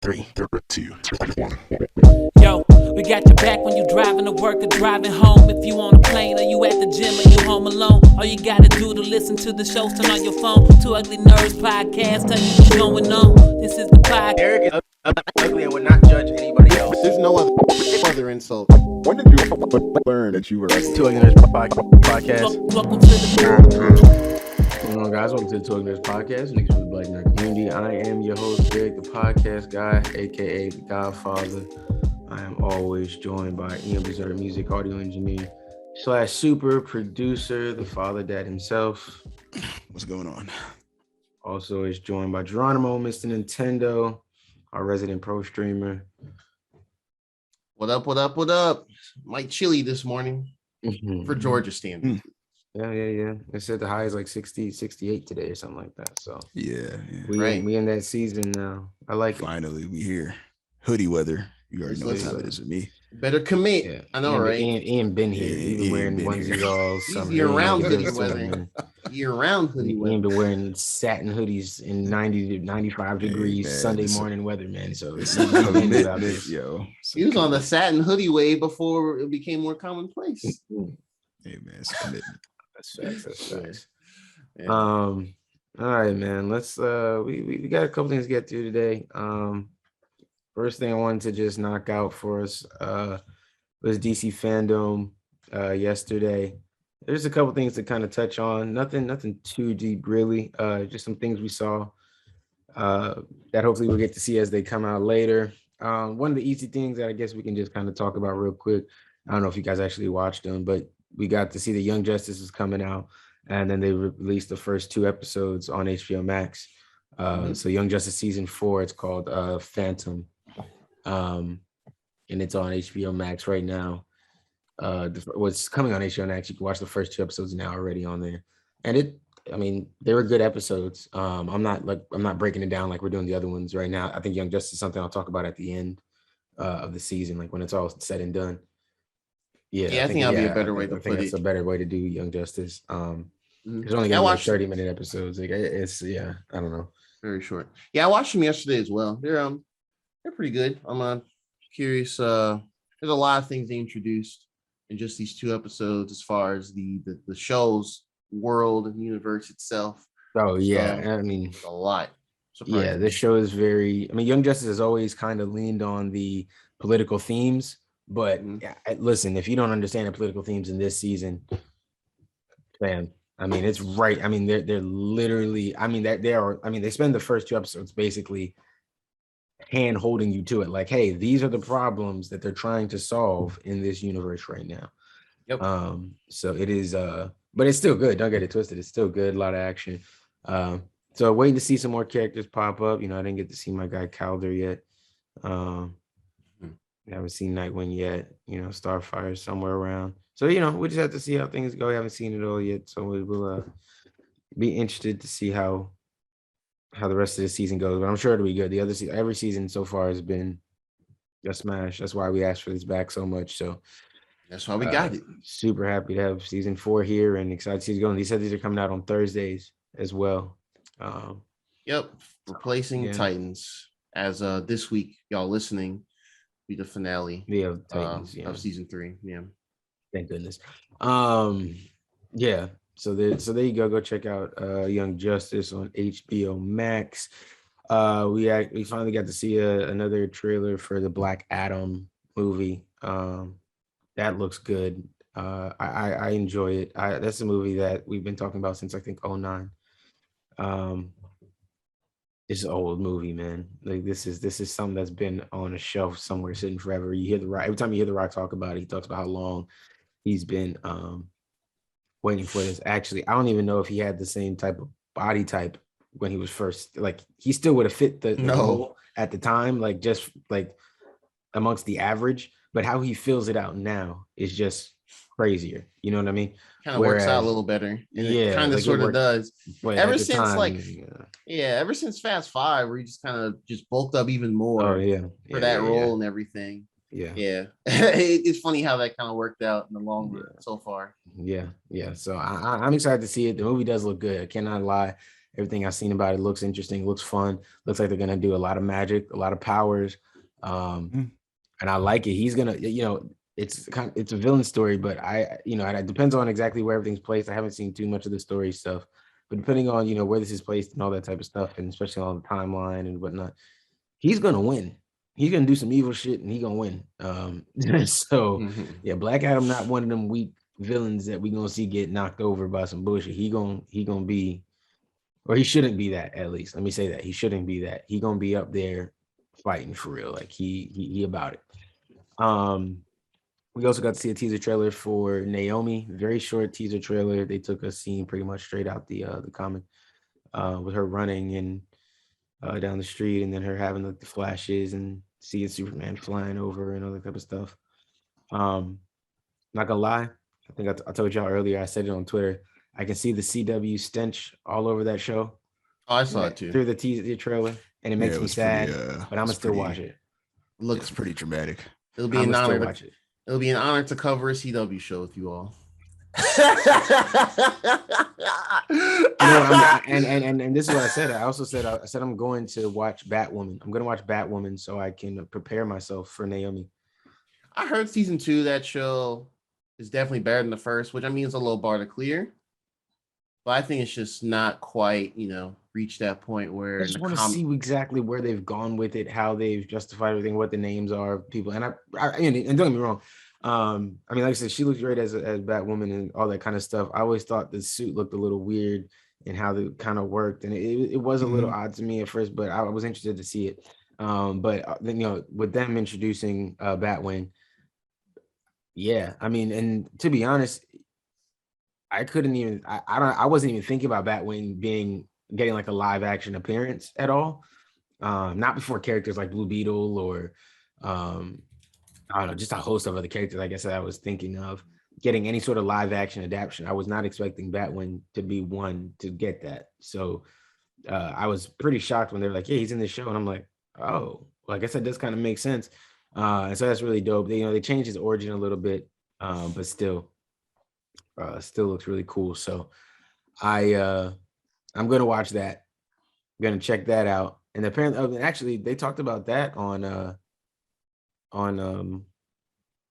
3, 2, 1. Yo, we got your back when you driving to work or driving home. If you on a plane or you at the gym or you home alone, all you gotta do to listen to the shows, turn on your phone. Two Ugly Nerds podcast, tell you what's going on. This is the podcast. Eric is ugly and would not judge anybody else. There's no other insult. When did you learn that you were Two Ugly Nerds podcast. Welcome to the What's going on, guys? Welcome to the Two Ugly Nerds podcast. Niggas from the Black Nerd community. I am your host, Greg, the podcast guy, aka the Godfather. I am always joined by Ian Berserk, music audio engineer / super producer, the father dad himself. What's going on? Also is joined by Geronimo, Mr. Nintendo, our resident pro streamer. What up, what up, what up? Mike chilly this morning for Georgia standards. Yeah. They said the high is like 60, 68 today or something like that. So Yeah. we in that season now. I like Finally, we here. Hoodie weather. You already know how it is with me. Better commit. Yeah. I know, right? Ian been here. Yeah, He's been wearing been onesies here. all summer. Year-round He hoodie does weather. man. Year-round hoodie Ian weather. been wearing satin hoodies in 90 to 95 degrees man, Sunday this- morning weather, man. So it's Yo. He was on the satin hoodie wave before it became more commonplace. Hey man, it's a commitment. That's facts. Yeah. All right, man. Let's we got a couple things to get through today. First thing I wanted to just knock out for us was DC Fandome yesterday. There's a couple things to kind of touch on. Nothing too deep, really. Just some things we saw that hopefully we'll get to see as they come out later. One of the easy things that I guess we can just kind of talk about real quick. I don't know if you guys actually watched them, but we got to see the Young Justice is coming out, and then they released the first 2 episodes on HBO Max. So Young Justice season 4, it's called Phantom, and it's on HBO Max right now. What's coming on HBO Max? You can watch the first 2 episodes now already on there, and they were good episodes. I'm not breaking it down like we're doing the other ones right now. I think Young Justice is something I'll talk about at the end of the season, like when it's all said and done. I think that'll be a better way to put it. It's a better way to do Young Justice. There's only I gonna be like watched 30-minute episodes. Like it's I don't know. Very short. Yeah, I watched them yesterday as well. They're pretty good. I'm curious. There's a lot of things they introduced in just these 2 episodes as far as the show's world and universe itself. Oh yeah, So, I mean, a lot. Surprising. yeah, this show is very. I mean, Young Justice has always kind of leaned on the political themes, but listen, if you don't understand the political themes in this season, man, I mean, it's right. I mean, they're literally. I mean, that they are. I mean, they spend the first 2 episodes basically hand holding you to it, like, hey, these are the problems that they're trying to solve in this universe right now. Yep. So it is. But it's still good. Don't get it twisted. It's still good. A lot of action. So waiting to see some more characters pop up. You know, I didn't get to see my guy Calder yet. Haven't seen Nightwing yet. You know, Starfire somewhere around. So, you know, we just have to see how things go. We haven't seen it all yet. So we will be interested to see how the rest of the season goes. But I'm sure it'll be good. Every season so far has been a smash. That's why we asked for this back so much. So That's why we got it. super happy to have season 4 here and excited to see it going. They said these are coming out on Thursdays as well. Yep. Replacing Yeah. Titans as this week, y'all listening, be the finale Yeah, Titans, of season 3. Yeah. Thank goodness. Yeah. So there you go. Go check out Young Justice on HBO Max. We finally got to see another trailer for the Black Adam movie. That looks good. I enjoy it. That's a movie that we've been talking about since I think 2009. It's an old movie, man. Like this is something that's been on a shelf somewhere sitting forever. You hear The Rock every time you hear The Rock talk about it, he talks about how long he's been waiting for this. Actually, I don't even know if he had the same type of body type when he was first. Like he still would have fit the role at the time, like just like amongst the average. But how he fills it out now is just crazier. You know what I mean? Kind of works out a little better. And it kind of like sort of does. But Ever at the since time, ever since Fast 5, where he just kind of just bulked up even more for that role and everything. Yeah. It's funny how that kind of worked out in the long run so far. Yeah. So I'm excited to see it. The movie does look good. I cannot lie. Everything I've seen about it looks interesting, looks fun, looks like they're gonna do a lot of magic, a lot of powers. And I like it. He's gonna, it's a villain story, but it depends on exactly where everything's placed. I haven't seen too much of the story stuff, but depending on where this is placed and all that type of stuff, and especially on the timeline and whatnot, he's gonna win. He's gonna do some evil shit and he's gonna win. So yeah, Black Adam not one of them weak villains that we gonna see get knocked over by some bullshit. He gonna be, or he shouldn't be that, at least. Let me say that. He shouldn't be that. He gonna be up there fighting for real. Like he about it. We also got to see a teaser trailer for Naomi. Very short teaser trailer. They took a scene pretty much straight out the comic, with her running and down the street, and then her having the flashes and seeing Superman flying over and all that type of stuff. Not gonna lie, I think I told y'all earlier, I said it on Twitter, I can see the CW stench all over that show. Oh, I saw it too. Through the teaser trailer, and it makes me sad, but I'm gonna still watch it. Looks pretty dramatic. It'll be an honor. It'll be an honor to cover a CW show with you all. And this is what I said. I also said I'm going to watch Batwoman. I'm going to watch Batwoman so I can prepare myself for Naomi. I heard season 2 of that show is definitely better than the first, which I mean is a low bar to clear. But I think it's just not quite, reached that point where I just want to see exactly where they've gone with it, how they've justified everything, what the names are of people. And and don't get me wrong. Like I said, she looks great as Batwoman and all that kind of stuff. I always thought the suit looked a little weird and how they kind of worked, and it was a little odd to me at first, but I was interested to see it. But then with them introducing Batwing, yeah, and to be honest, I wasn't even thinking about Batwing getting like a live action appearance at all. Not before characters like Blue Beetle or I don't know, just a host of other characters, I guess, that I was thinking of getting any sort of live action adaptation. I was not expecting Batwing to be one to get that. So I was pretty shocked when they were like, yeah, he's in this show. And I'm like, oh, well, I guess that does kind of make sense. And so that's really dope. They changed his origin a little bit, but still looks really cool. So I'm going to watch that. I'm going to check that out. And apparently, actually, they talked about that on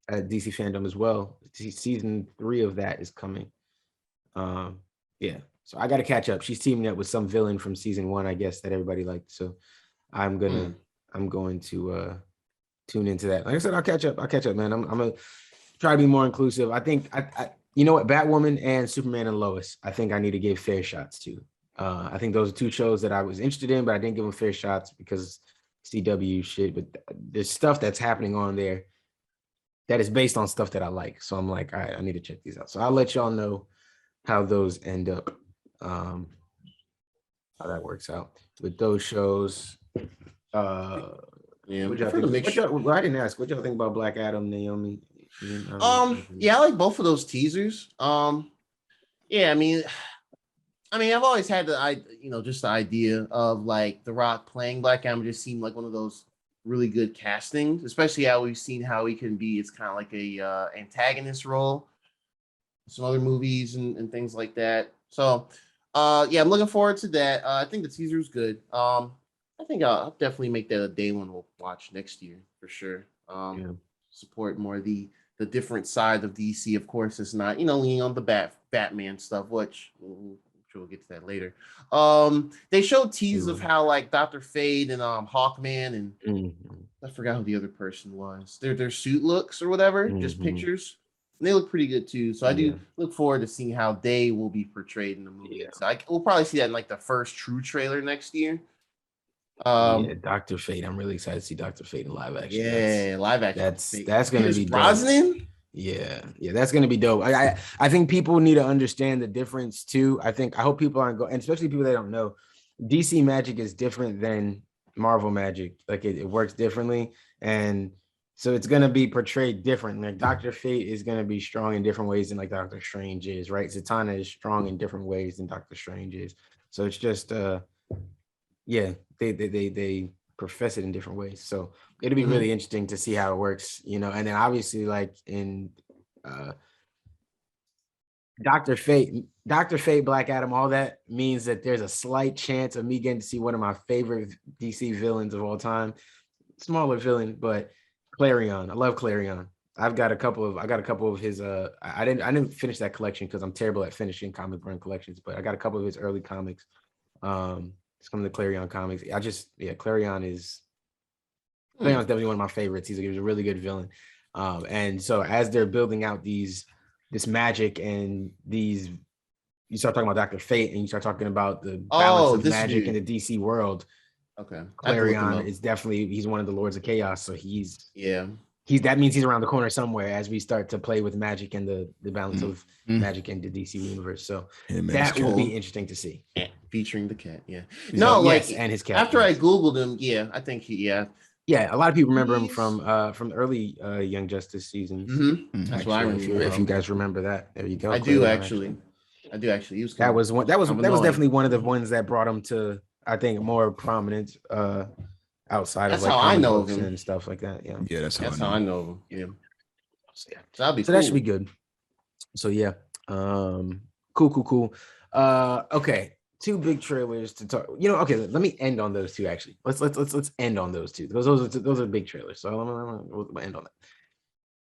at DC Fandome as well. Season 3 of that is coming. Yeah, so I got to catch up. She's teaming up with some villain from season 1, I guess, that everybody liked. So I'm going to tune into that. Like I said, I'll catch up, man. I'm gonna try to be more inclusive. I think you know what, Batwoman and Superman and Lois, I think I need to give fair shots to. I think those are 2 shows that I was interested in, but I didn't give them fair shots because CW shit. But there's stuff that's happening on there that is based on stuff that I like. So I'm like, all right, I need to check these out. So I'll let y'all know how those end up, how that works out with those shows. Yeah, what y'all think? Well, I didn't ask. What y'all think about Black Adam, Naomi? Yeah, I like both of those teasers. Yeah, I've always had just the idea of like The Rock playing Black Adam just seemed like one of those really good castings, especially how we've seen how he can be. It's kind of like a antagonist role, some other movies and things like that. So, yeah, I'm looking forward to that. I think the teaser is good. I think I'll definitely make that a day one we'll watch next year for sure. Support more the different side of DC. Of course, it's not leaning on the Batman stuff, which we'll get to that later. They showed teases of how like Dr. Fate and Hawkman and I forgot who the other person was. Their suit looks or whatever, just pictures. And they look pretty good too. So I do look forward to seeing how they will be portrayed in the movie. Yeah. So we'll probably see that in like the first true trailer next year. Dr. Fate. I'm really excited to see Dr. Fate in live action. Yeah, live action. That's gonna be Brosnan. Dope. Yeah, that's gonna be dope. I think people need to understand the difference too. I hope people aren't going, and especially people that don't know, DC magic is different than Marvel magic. Like it works differently, and so it's gonna be portrayed different. Like Dr. Fate is gonna be strong in different ways than like Doctor Strange is, right? Zatanna is strong in different ways than Doctor Strange is. So it's just they profess it in different ways. So it'll be really interesting to see how it works, and then obviously like in Dr. Fate, Black Adam, all that means that there's a slight chance of me getting to see one of my favorite DC villains of all time. Smaller villain, but Clarion. I love Clarion. I got a couple of his I didn't finish that collection because I'm terrible at finishing comic run collections, but I got a couple of his early comics. Some of the Clarion comics. Clarion is definitely one of my favorites. He's a really good villain. And so as they're building out this magic and these, you start talking about Dr. Fate and you start talking about the balance of magic in the DC world. Okay. Clarion is he's one of the Lords of Chaos. So that means he's around the corner somewhere as we start to play with magic and the balance of magic in the DC universe. So that will be interesting to see. Yeah, featuring the cat. Yeah. And his cat. After I Googled him, I think yeah, a lot of people remember him from the early Young Justice seasons. Mm-hmm. That's what I remember. If you guys remember that, there you go. I do actually. That was definitely one of the ones that brought him to, I think, more prominent outside of like how I know of him and stuff like that. Yeah, that's how I know of him. Yeah. So that should be good. So yeah, cool. Okay. 2 big trailers to talk. Okay, let me end on those 2 actually. Let's end on those 2. Those are big trailers. So we'll end on that.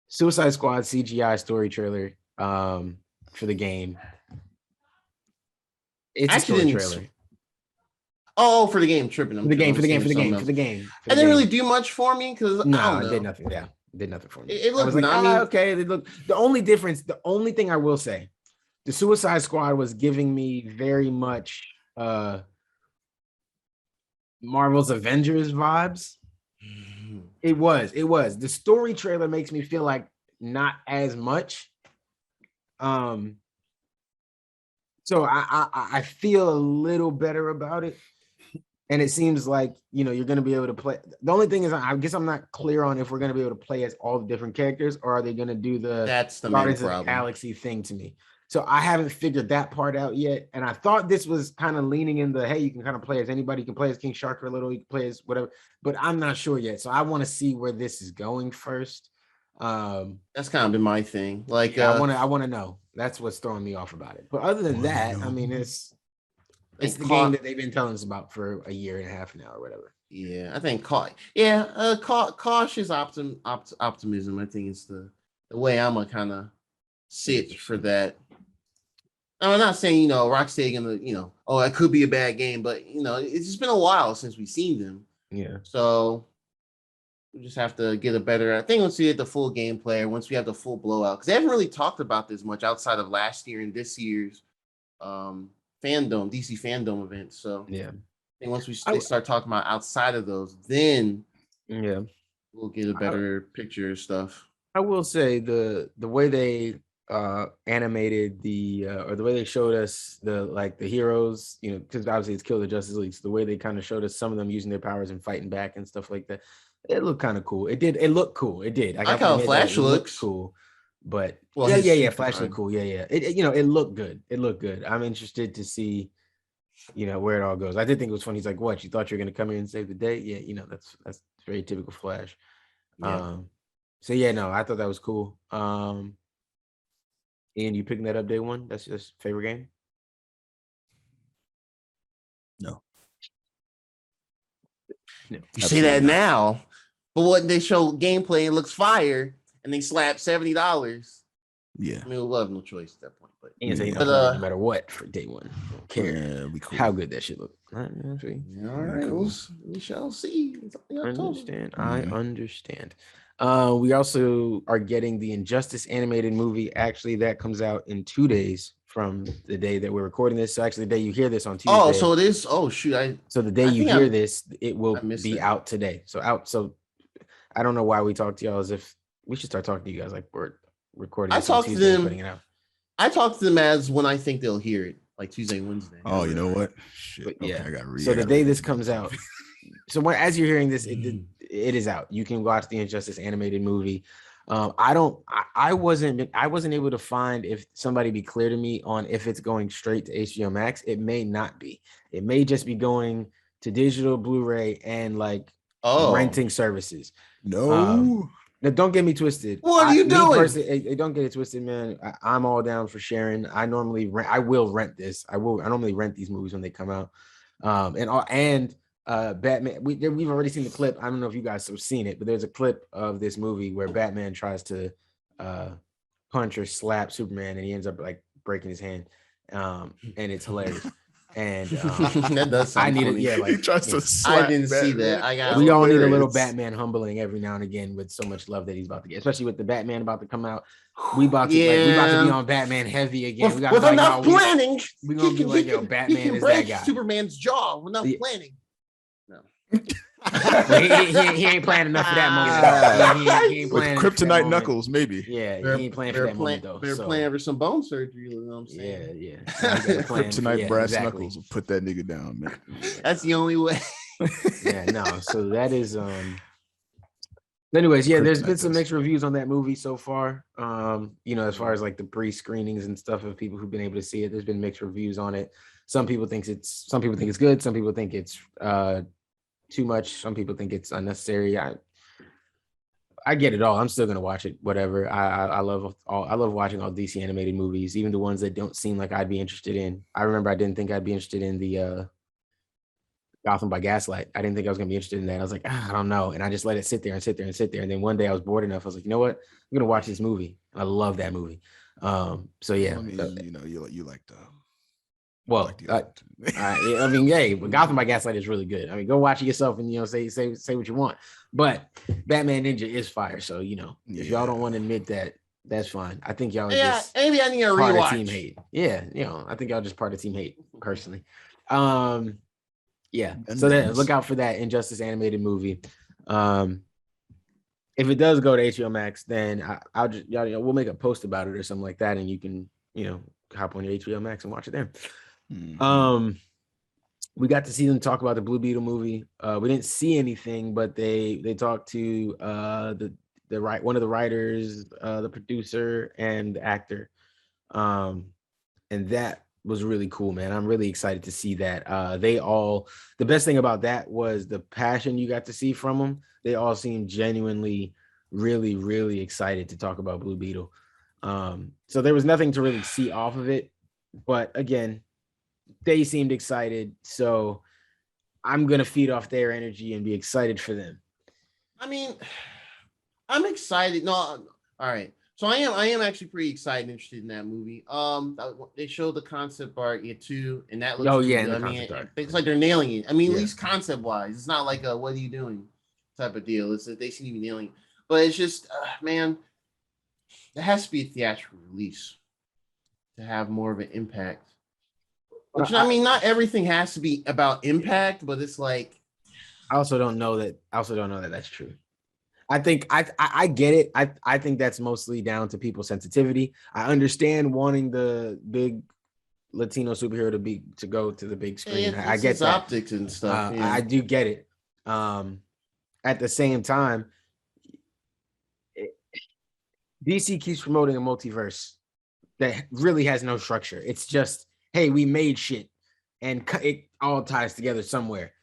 Suicide Squad CGI story trailer for the game. It's a story trailer. Oh, for the game, tripping. For the game. It didn't really do much for me because it did nothing. Yeah, it did nothing for me. It looked okay. The only thing I will say, the Suicide Squad was giving me very much Marvel's Avengers vibes. It was. The story trailer makes me feel like not as much. So I feel a little better about it. And it seems like, you're going to be able to play. The only thing is, I guess I'm not clear on if we're going to be able to play as all the different characters, or are they going to do that's the Guardians main of problem. the Galaxy thing to me. So I haven't figured that part out yet. And I thought this was kind of leaning in the, hey, you can kind of play as anybody. You can play as King Shark for a little, you can play as whatever, but I'm not sure yet. So I want to see where this is going first. That's kind of been my thing. Like, I want to know. That's what's throwing me off about it. But other than that, I mean, it's the game that they've been telling us about for a year and a half now or whatever. Yeah, I think cautious optimism. I think is the way I'm gonna kind of sit for that. I'm not saying Rocksteady gonna it could be a bad game, but it's just been a while since we've seen them. Yeah. So we just have to get a better. I think once we get the full gameplay, once we have the full blowout, because they haven't really talked about this much outside of last year and this year's DC Fandome event. So yeah, I think once they start talking about outside of those, then we'll get a better picture of stuff. I will say the way they animated or the way they showed us the heroes, because obviously it's Kill the Justice League. So the way they kind of showed us some of them using their powers and fighting back and stuff like that, it looked kind of cool. It looked cool. It did. I like how Flash looks cool, but Flash looked cool. It looked good. I'm interested to see, where it all goes. I did think it was funny. He's like, "What? You thought you were gonna come here and save the day?" Yeah, that's very typical Flash. Yeah. I thought that was cool. Ian, you picking that up day one? That's your favorite game? No. You say that now, but when they show gameplay, it looks fire, and they slap $70. Yeah. I mean, we'll have no choice at that point. But no matter what for day one, I don't care cool. how good that shit look. All right, we shall see. I understand. We also are getting the Injustice animated movie. Actually, that comes out in 2 days from the day that we're recording this. So actually, the day you hear this on Tuesday. Oh, so it is. Oh, shoot! So the day you hear this, it will be out today. So I don't know why we talk to y'all as if we should start talking to you guys like we're recording. I talk to them. I talk to them as when I think they'll hear it, like Tuesday, Wednesday. Oh, you know what? Shit. But, I got read. So the day this comes out. So as you're hearing this, it is out. You can watch the Injustice animated movie. I wasn't able to find if somebody be clear to me on if it's going straight to HBO Max. It may not be. It may just be going to digital, Blu-ray, and renting services. No. Now, don't get me twisted. What are you doing? Don't get it twisted, man. I'm all down for sharing. I will rent this. I normally rent these movies when they come out. Batman. We've already seen the clip. I don't know if you guys have seen it, but there's a clip of this movie where Batman tries to punch or slap Superman, and he ends up like breaking his hand. And it's hilarious. And that does sound funny. He tries to I didn't see that. We all need a little Batman humbling every now and again with so much love that he's about to get, especially with the Batman about to come out. We about to be on Batman heavy again. With enough planning, we're gonna be like, yo, Batman is that guy. Superman's jaw with enough planning. No. he ain't playing enough for that moment. He ain't playing with Kryptonite Knuckles, maybe. Yeah, he ain't playing for that moment though. They're playing for some bone surgery. You know what I'm saying? Yeah. Kryptonite brass knuckles will put that nigga down, man. That's the only way. So that is anyways, there's been some mixed reviews on that movie so far. As far as like the pre-screenings and stuff of people who've been able to see it, there's been mixed reviews on it. Some people think it's good, some people think it's too much, some people think it's unnecessary. I get it all. I'm still gonna watch it, whatever. I love watching all DC animated movies, even the ones that don't seem like I'd be interested in. I remember I didn't think I'd be interested in the Gotham by Gaslight. I didn't think I was gonna be interested in that. I was like, I don't know, and I just let it sit there. And then one day I was bored enough. I was like, you know what? I'm gonna watch this movie. I love that movie. So yeah, I mean, you like the. Well, but Gotham by Gaslight is really good. I mean, go watch it yourself and say what you want. But Batman Ninja is fire, so if y'all don't want to admit that, that's fine. I think y'all just maybe I need a part rewatch. of team hate. Yeah, I think y'all just part of team hate personally. So look out for that Injustice animated movie. If it does go to HBO Max, then I'll just we'll make a post about it or something like that, and you can hop on your HBO Max and watch it there. We got to see them talk about the Blue Beetle movie. We didn't see anything, but they talked to one of the writers, the producer, and the actor, and that was really cool, man. I'm really excited to see that. The best thing about that was the passion you got to see from them. They all seemed genuinely really, really excited to talk about Blue Beetle. So there was nothing to really see off of it, but again, they seemed excited, so I'm gonna feed off their energy and be excited for them. I mean, I'm excited. No, all right. So I am actually pretty excited and interested in that movie. They showed the concept art too, and that looks really good. I mean, it's like they're nailing it. I mean, at least concept wise, it's not like a "what are you doing" type of deal. It's that they seem to be nailing it. But it's just, man, there has to be a theatrical release to have more of an impact. Which, I mean, not everything has to be about impact, but it's like. I also don't know that that's true. I think I get it. I think that's mostly down to people's sensitivity. I understand wanting the big Latino superhero to go to the big screen. I get that. Optics and stuff. I do get it. At the same time, DC keeps promoting a multiverse that really has no structure. It's just, hey, we made shit and it all ties together somewhere.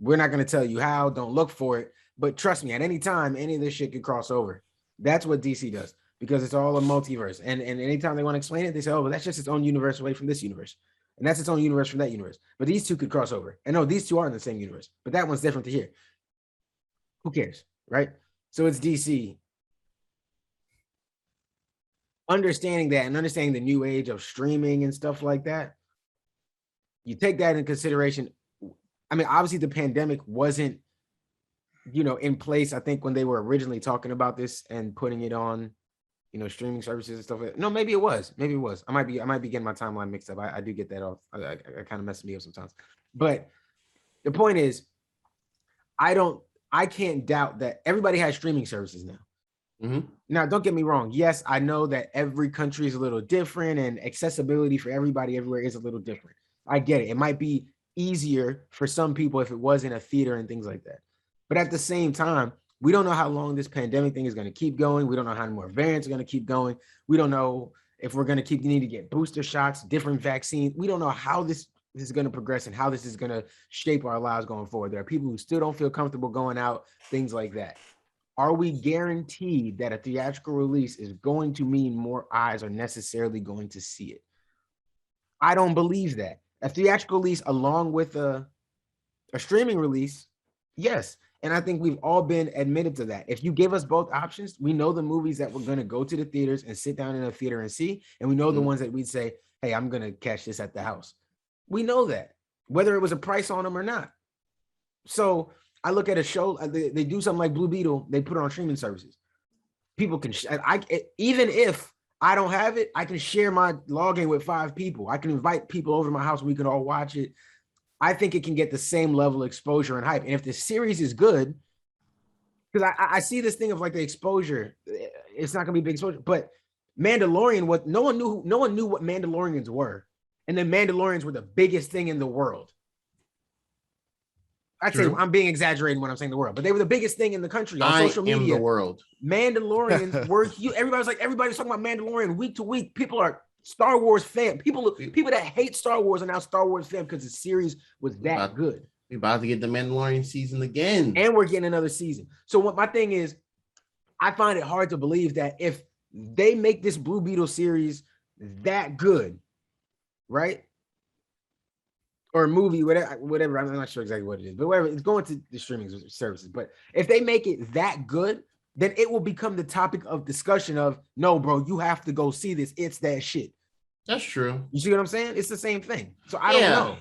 We're not going to tell you how, don't look for it, but trust me, at any time, any of this shit could cross over. That's what DC does, because it's all a multiverse. And anytime they want to explain it, they say, oh, well, that's just its own universe away from this universe. And that's its own universe from that universe. But these two could cross over. And no, these two are in the same universe, but that one's different to here. Who cares, right? So it's DC. Understanding that and understanding the new age of streaming and stuff like that, you take that into consideration. I mean, obviously the pandemic wasn't, in place, I think, when they were originally talking about this and putting it on, streaming services and stuff like that. No, maybe it was. I might be getting my timeline mixed up. I do get that off. I kind of messes me up sometimes. But the point is, I can't doubt that everybody has streaming services now. Mm-hmm. Now, don't get me wrong. Yes, I know that every country is a little different and accessibility for everybody everywhere is a little different. I get it. It might be easier for some people if it was in a theater and things like that. But at the same time, we don't know how long this pandemic thing is going to keep going. We don't know how many more variants are going to keep going. We don't know if we're going to need to get booster shots, different vaccines. We don't know how this is going to progress and how this is going to shape our lives going forward. There are people who still don't feel comfortable going out, things like that. are we guaranteed that a theatrical release is going to mean more eyes are necessarily going to see it? I don't believe that. A theatrical release along with a streaming release, yes. And I think we've all been admitted to that. If you give us both options, we know the movies that we're going to go to the theaters and sit down in a theater and see. And we know the ones that we'd say, hey, I'm going to catch this at the house. We know that, whether it was a price on them or not. So I look at a show, they do something like Blue Beetle, they put it on streaming services. People can, even if I don't have it, I can share my login with 5 people. I can invite people over to my house. We can all watch it. I think it can get the same level of exposure and hype. And if the series is good, because I see this thing of like the exposure, it's not gonna be big exposure. But Mandalorian, what no one knew what Mandalorians were, and then Mandalorians were the biggest thing in the world. I'd say I'm being exaggerating when I'm saying the world, but they were the biggest thing in the country on social media. The world. Mandalorians were huge. Everybody's talking about Mandalorian week to week. People are Star Wars fan. People that hate Star Wars are now Star Wars fan because the series was that good. We're about to get the Mandalorian season again. And we're getting another season. So what my thing is, I find it hard to believe that if they make this Blue Beetle series that good, right? Or a movie, whatever, I'm not sure exactly what it is, but whatever, it's going to the streaming services. But if they make it that good, then it will become the topic of discussion of, no, bro, you have to go see this. It's that shit. That's true. You see what I'm saying? It's the same thing. So I don't know.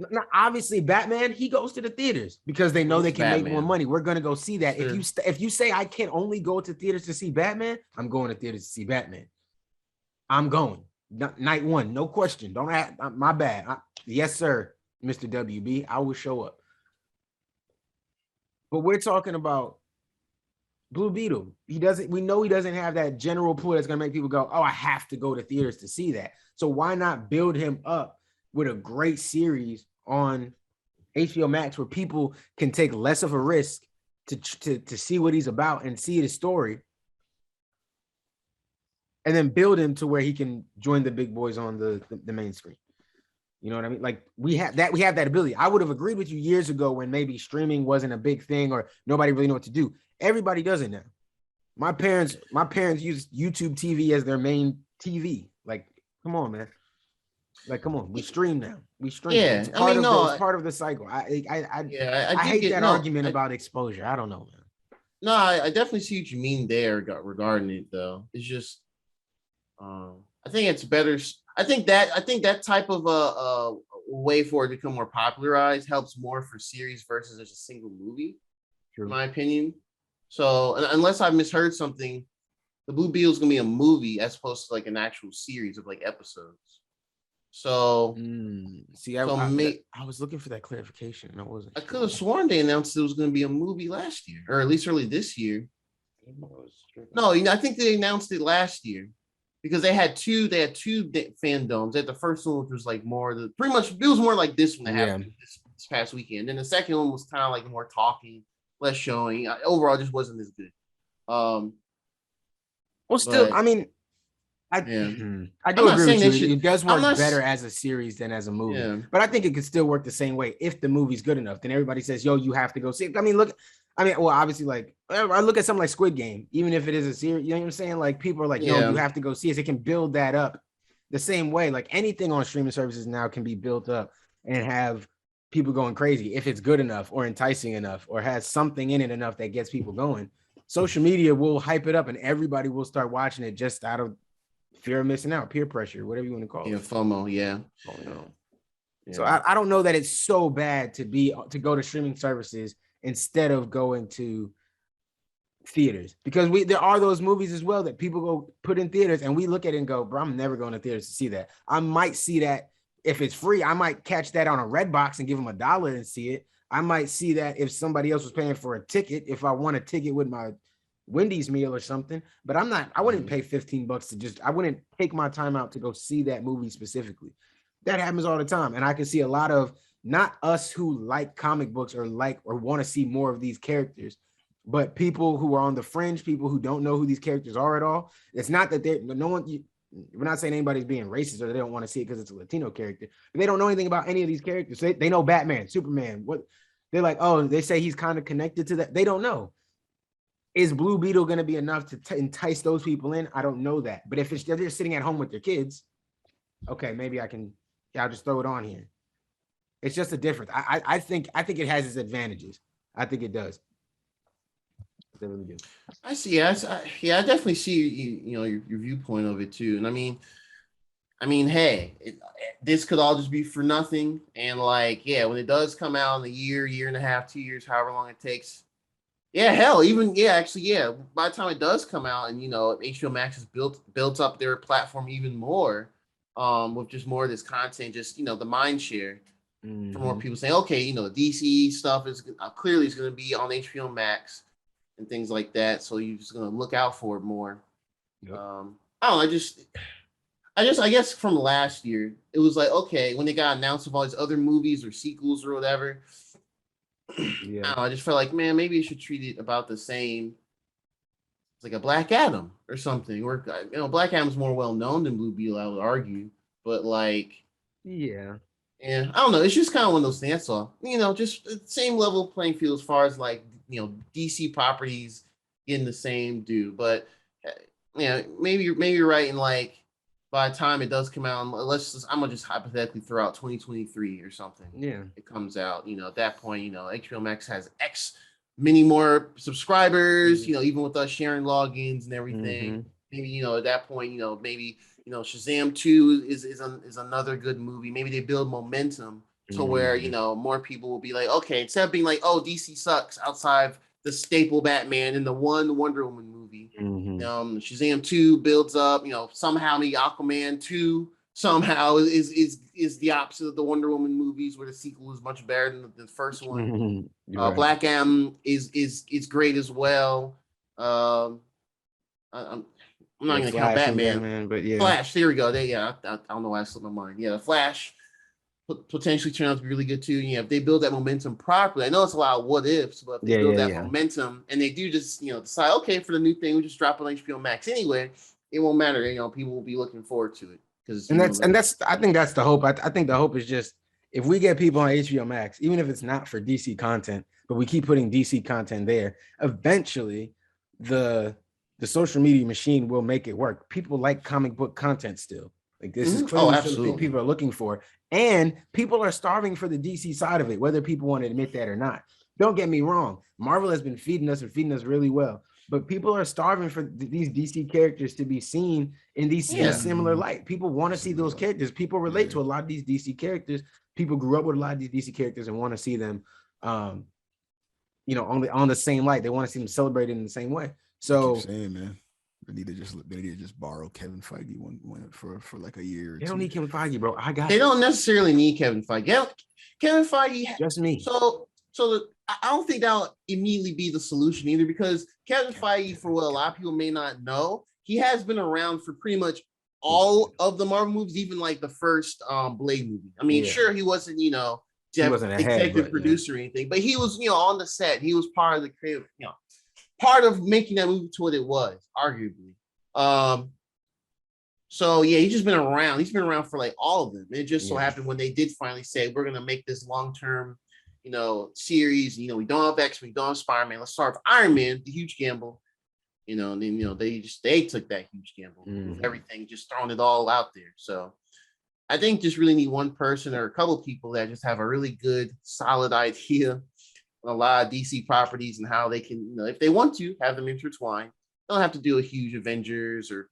Now, obviously, Batman, he goes to the theaters because they know they can make more money. We're going to go see that. Sure. If you say I can only go to theaters to see Batman, I'm going to theaters to see Batman. I'm going. Night one, no question. Don't ask, my bad. Yes, sir, Mr. WB. I will show up. But we're talking about Blue Beetle. We know he doesn't have that general pool that's gonna make people go, oh, I have to go to theaters to see that. So why not build him up with a great series on HBO Max where people can take less of a risk to see what he's about and see his story, and then build him to where he can join the big boys on the main screen. You know what I mean? Like we have that ability. I would have agreed with you years ago when maybe streaming wasn't a big thing or nobody really knew what to do. Everybody does it now. My parents use YouTube TV as their main TV. Like, come on, man. Like, come on. We stream now. We stream. Yeah, it's part of the cycle. I hate that argument about exposure. I don't know, man. No, I definitely see what you mean there regarding it, though. It's just, I think it's better. I think that type of a way for it to become more popularized helps more for series versus just a single movie, in my opinion. So unless I misheard something, the Blue Beetle is gonna be a movie as opposed to like an actual series of like episodes. So I was looking for that clarification and I wasn't. I could have sworn they announced it was gonna be a movie last year, or at least early this year. No, I think they announced it last year. Because they had two fandomes. They had the first one, which was like more it was more like this one that happened this past weekend. And the second one was kind of like more talking, less showing. Overall, just wasn't as good. I do agree with you. It does work better as a series than as a movie. Yeah. But I think it could still work the same way if the movie's good enough. Then everybody says, yo, you have to go see it. Obviously, like I look at something like Squid Game, even if it is a series, you know what I'm saying? Like people are like, yo, you have to go see it. It can build that up the same way. Like anything on streaming services now can be built up and have people going crazy if it's good enough or enticing enough or has something in it enough that gets people going. Social media will hype it up and everybody will start watching it just out of fear of missing out, peer pressure, whatever you want to call it. Yeah, FOMO, yeah. So I don't know that it's so bad to go to streaming services instead of going to theaters, because there are those movies as well that people go put in theaters and we look at it and go, bro, I'm never going to theaters to see that. I might see that if it's free. I might catch that on a Redbox and give them $1 and see it. I might see that if somebody else was paying for a ticket, if I want a ticket with my Wendy's meal or something, but I wouldn't pay $15 I wouldn't take my time out to go see that movie specifically. That happens all the time. And I can see a lot of, not us who like comic books or want to see more of these characters, but people who are on the fringe, people who don't know who these characters are at all. It's not that we're not saying anybody's being racist or they don't want to see it because it's a Latino character. They don't know anything about any of these characters. They know Batman, Superman, They're like, oh, they say he's kind of connected to that. They don't know. Is Blue Beetle going to be enough to entice those people in? I don't know that. But if they're just sitting at home with their kids, okay, maybe I'll just throw it on here. It's just a difference. I think it has its advantages. I think it does. They really do. I see. I definitely see your viewpoint of it too. And I mean, hey, this could all just be for nothing. And like, yeah, when it does come out in a year and a half, 2 years, however long it takes. Yeah, hell, even actually, by the time it does come out, and HBO Max has built up their platform even more, with just more of this content, just the mind share for more people saying, okay, the DC stuff is clearly is going to be on HBO Max and things like that. So you're just going to look out for it more. Yep. I don't know. I guess from last year, it was like, okay, when they got announced of all these other movies or sequels or whatever. Yeah. I just felt like, man, maybe you should treat it about the same. It's like a Black Adam or something. Or Black Adam's more well known than Blue Beetle, I would argue. But like, yeah, I don't know. It's just kind of one of those things. That's all. Just the same level playing field as far as like DC properties in the same due. But maybe you're right in like, by the time it does come out, I'm gonna just hypothetically throw out 2023 or something. Yeah, it comes out. At that point, HBO Max has X many more subscribers. Even with us sharing logins and everything. Maybe at that point, maybe Shazam 2 is another good movie. Maybe they build momentum to where more people will be like, okay, instead of being like, oh, DC sucks outside the staple Batman and the one Wonder Woman movie. Shazam 2 builds up, somehow the Aquaman 2 somehow is the opposite of the Wonder Woman movies, where the sequel is much better than the first one. Right. Black Adam is great as well. I'm not gonna count Batman, but yeah, Flash. There we go. I don't know why I slipped my mind. Yeah, the Flash potentially turn out to be really good too. If they build that momentum properly, I know it's a lot of what ifs, but if they build that momentum and they do just decide, okay, for the new thing, we just drop it on HBO Max anyway, it won't matter. People will be looking forward to it because I think that's the hope. I think the hope is just if we get people on HBO Max, even if it's not for DC content, but we keep putting DC content there, eventually the social media machine will make it work. People like comic book content still. Like this is clearly something people are looking for. And people are starving for the DC side of it, whether people want to admit that or not. Don't get me wrong. Marvel has been feeding us really well. But people are starving for these DC characters to be seen in these similar light. People want to see those characters. People relate to a lot of these DC characters. People grew up with a lot of these DC characters and want to see them, on the same light. They want to see them celebrated in the same way. So, I keep saying, man. They need to just borrow Kevin Feige one for like a year. They don't need Kevin Feige, bro. They don't necessarily need Kevin Feige. Kevin Feige, just me. So I don't think that'll immediately be the solution either, because Kevin Feige, for what a lot of people may not know, he has been around for pretty much all of the Marvel movies, even like the first Blade movie. I mean, sure, he wasn't executive producer or anything, but he was on the set. He was part of the creative, part of making that movie to what it was, arguably. So yeah, he's just been around. He's been around for like all of them. It just so happened when they did finally say, we're gonna make this long-term, series. We don't have X-Men, we don't have Spider-Man. Let's start with Iron Man, the huge gamble. And then they took that huge gamble with everything, just throwing it all out there. So I think just really need one person or a couple of people that just have a really good, solid idea on a lot of DC properties and how they can, if they want to, have them intertwined. They don't have to do a huge Avengers or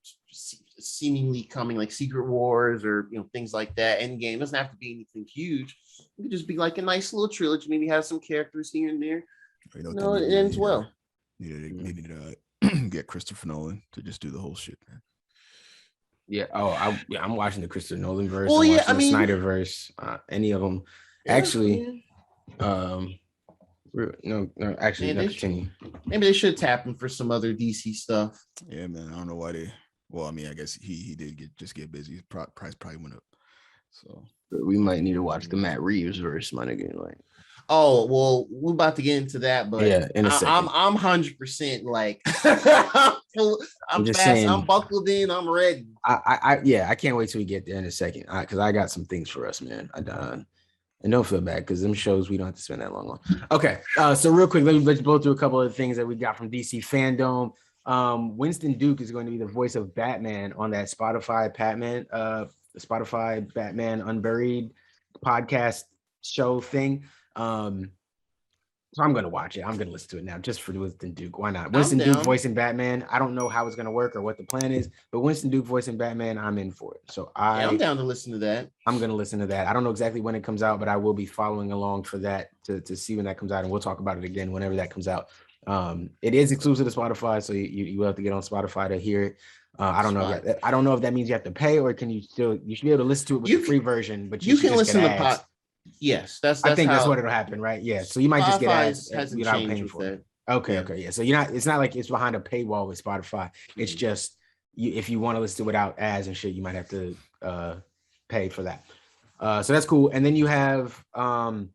seemingly coming like Secret Wars or things like that. Endgame. It doesn't have to be anything huge. It could just be like a nice little trilogy. Maybe have some characters here and there. It ends well. Needed to get Christopher Nolan to just do the whole shit, man. Yeah. Oh, I'm watching the Christopher Nolan verse. Well, the Snyder verse. Any of them. Actually, no, actually, continue. Maybe they should tap him for some other DC stuff. Yeah, man. I don't know why they. Well, I mean, I guess he did get busy. His price probably went up. So we might need to watch the Matt Reeves verse, my nigga. Like, oh well, we're about to get into that, but yeah, in a second. I'm 100% like I'm just fast. Saying, I'm buckled in. I'm ready. I can't wait till we get there in a second because I got some things for us, man. And don't feel bad because them shows we don't have to spend that long on. Okay, so real quick, let's go through a couple of things that we got from DC Fandome. Winston Duke is going to be the voice of Batman on that Spotify Batman Unburied podcast show thing. So I'm gonna watch it. I'm gonna listen to it now just for Winston Duke. Why not? Winston Duke voicing Batman. I don't know how it's gonna work or what the plan is, but Winston Duke voicing Batman, I'm in for it. So I'm down to listen to that. I'm gonna listen to that. I don't know exactly when it comes out, but I will be following along for that to see when that comes out, and we'll talk about it again whenever that comes out. It is exclusive to Spotify, so you will have to get on Spotify to hear it. I don't know. I don't know if that means you have to pay or you should be able to listen to it with the free version, but you can listen to pod. Yes, that's I think that's what it'll happen, right? Yeah. So you might just get ads without paying for it. Okay, yeah. Okay, yeah. So it's not like it's behind a paywall with Spotify. It's just if you want to listen to it without ads and shit, you might have to pay for that. So that's cool. And then you have thought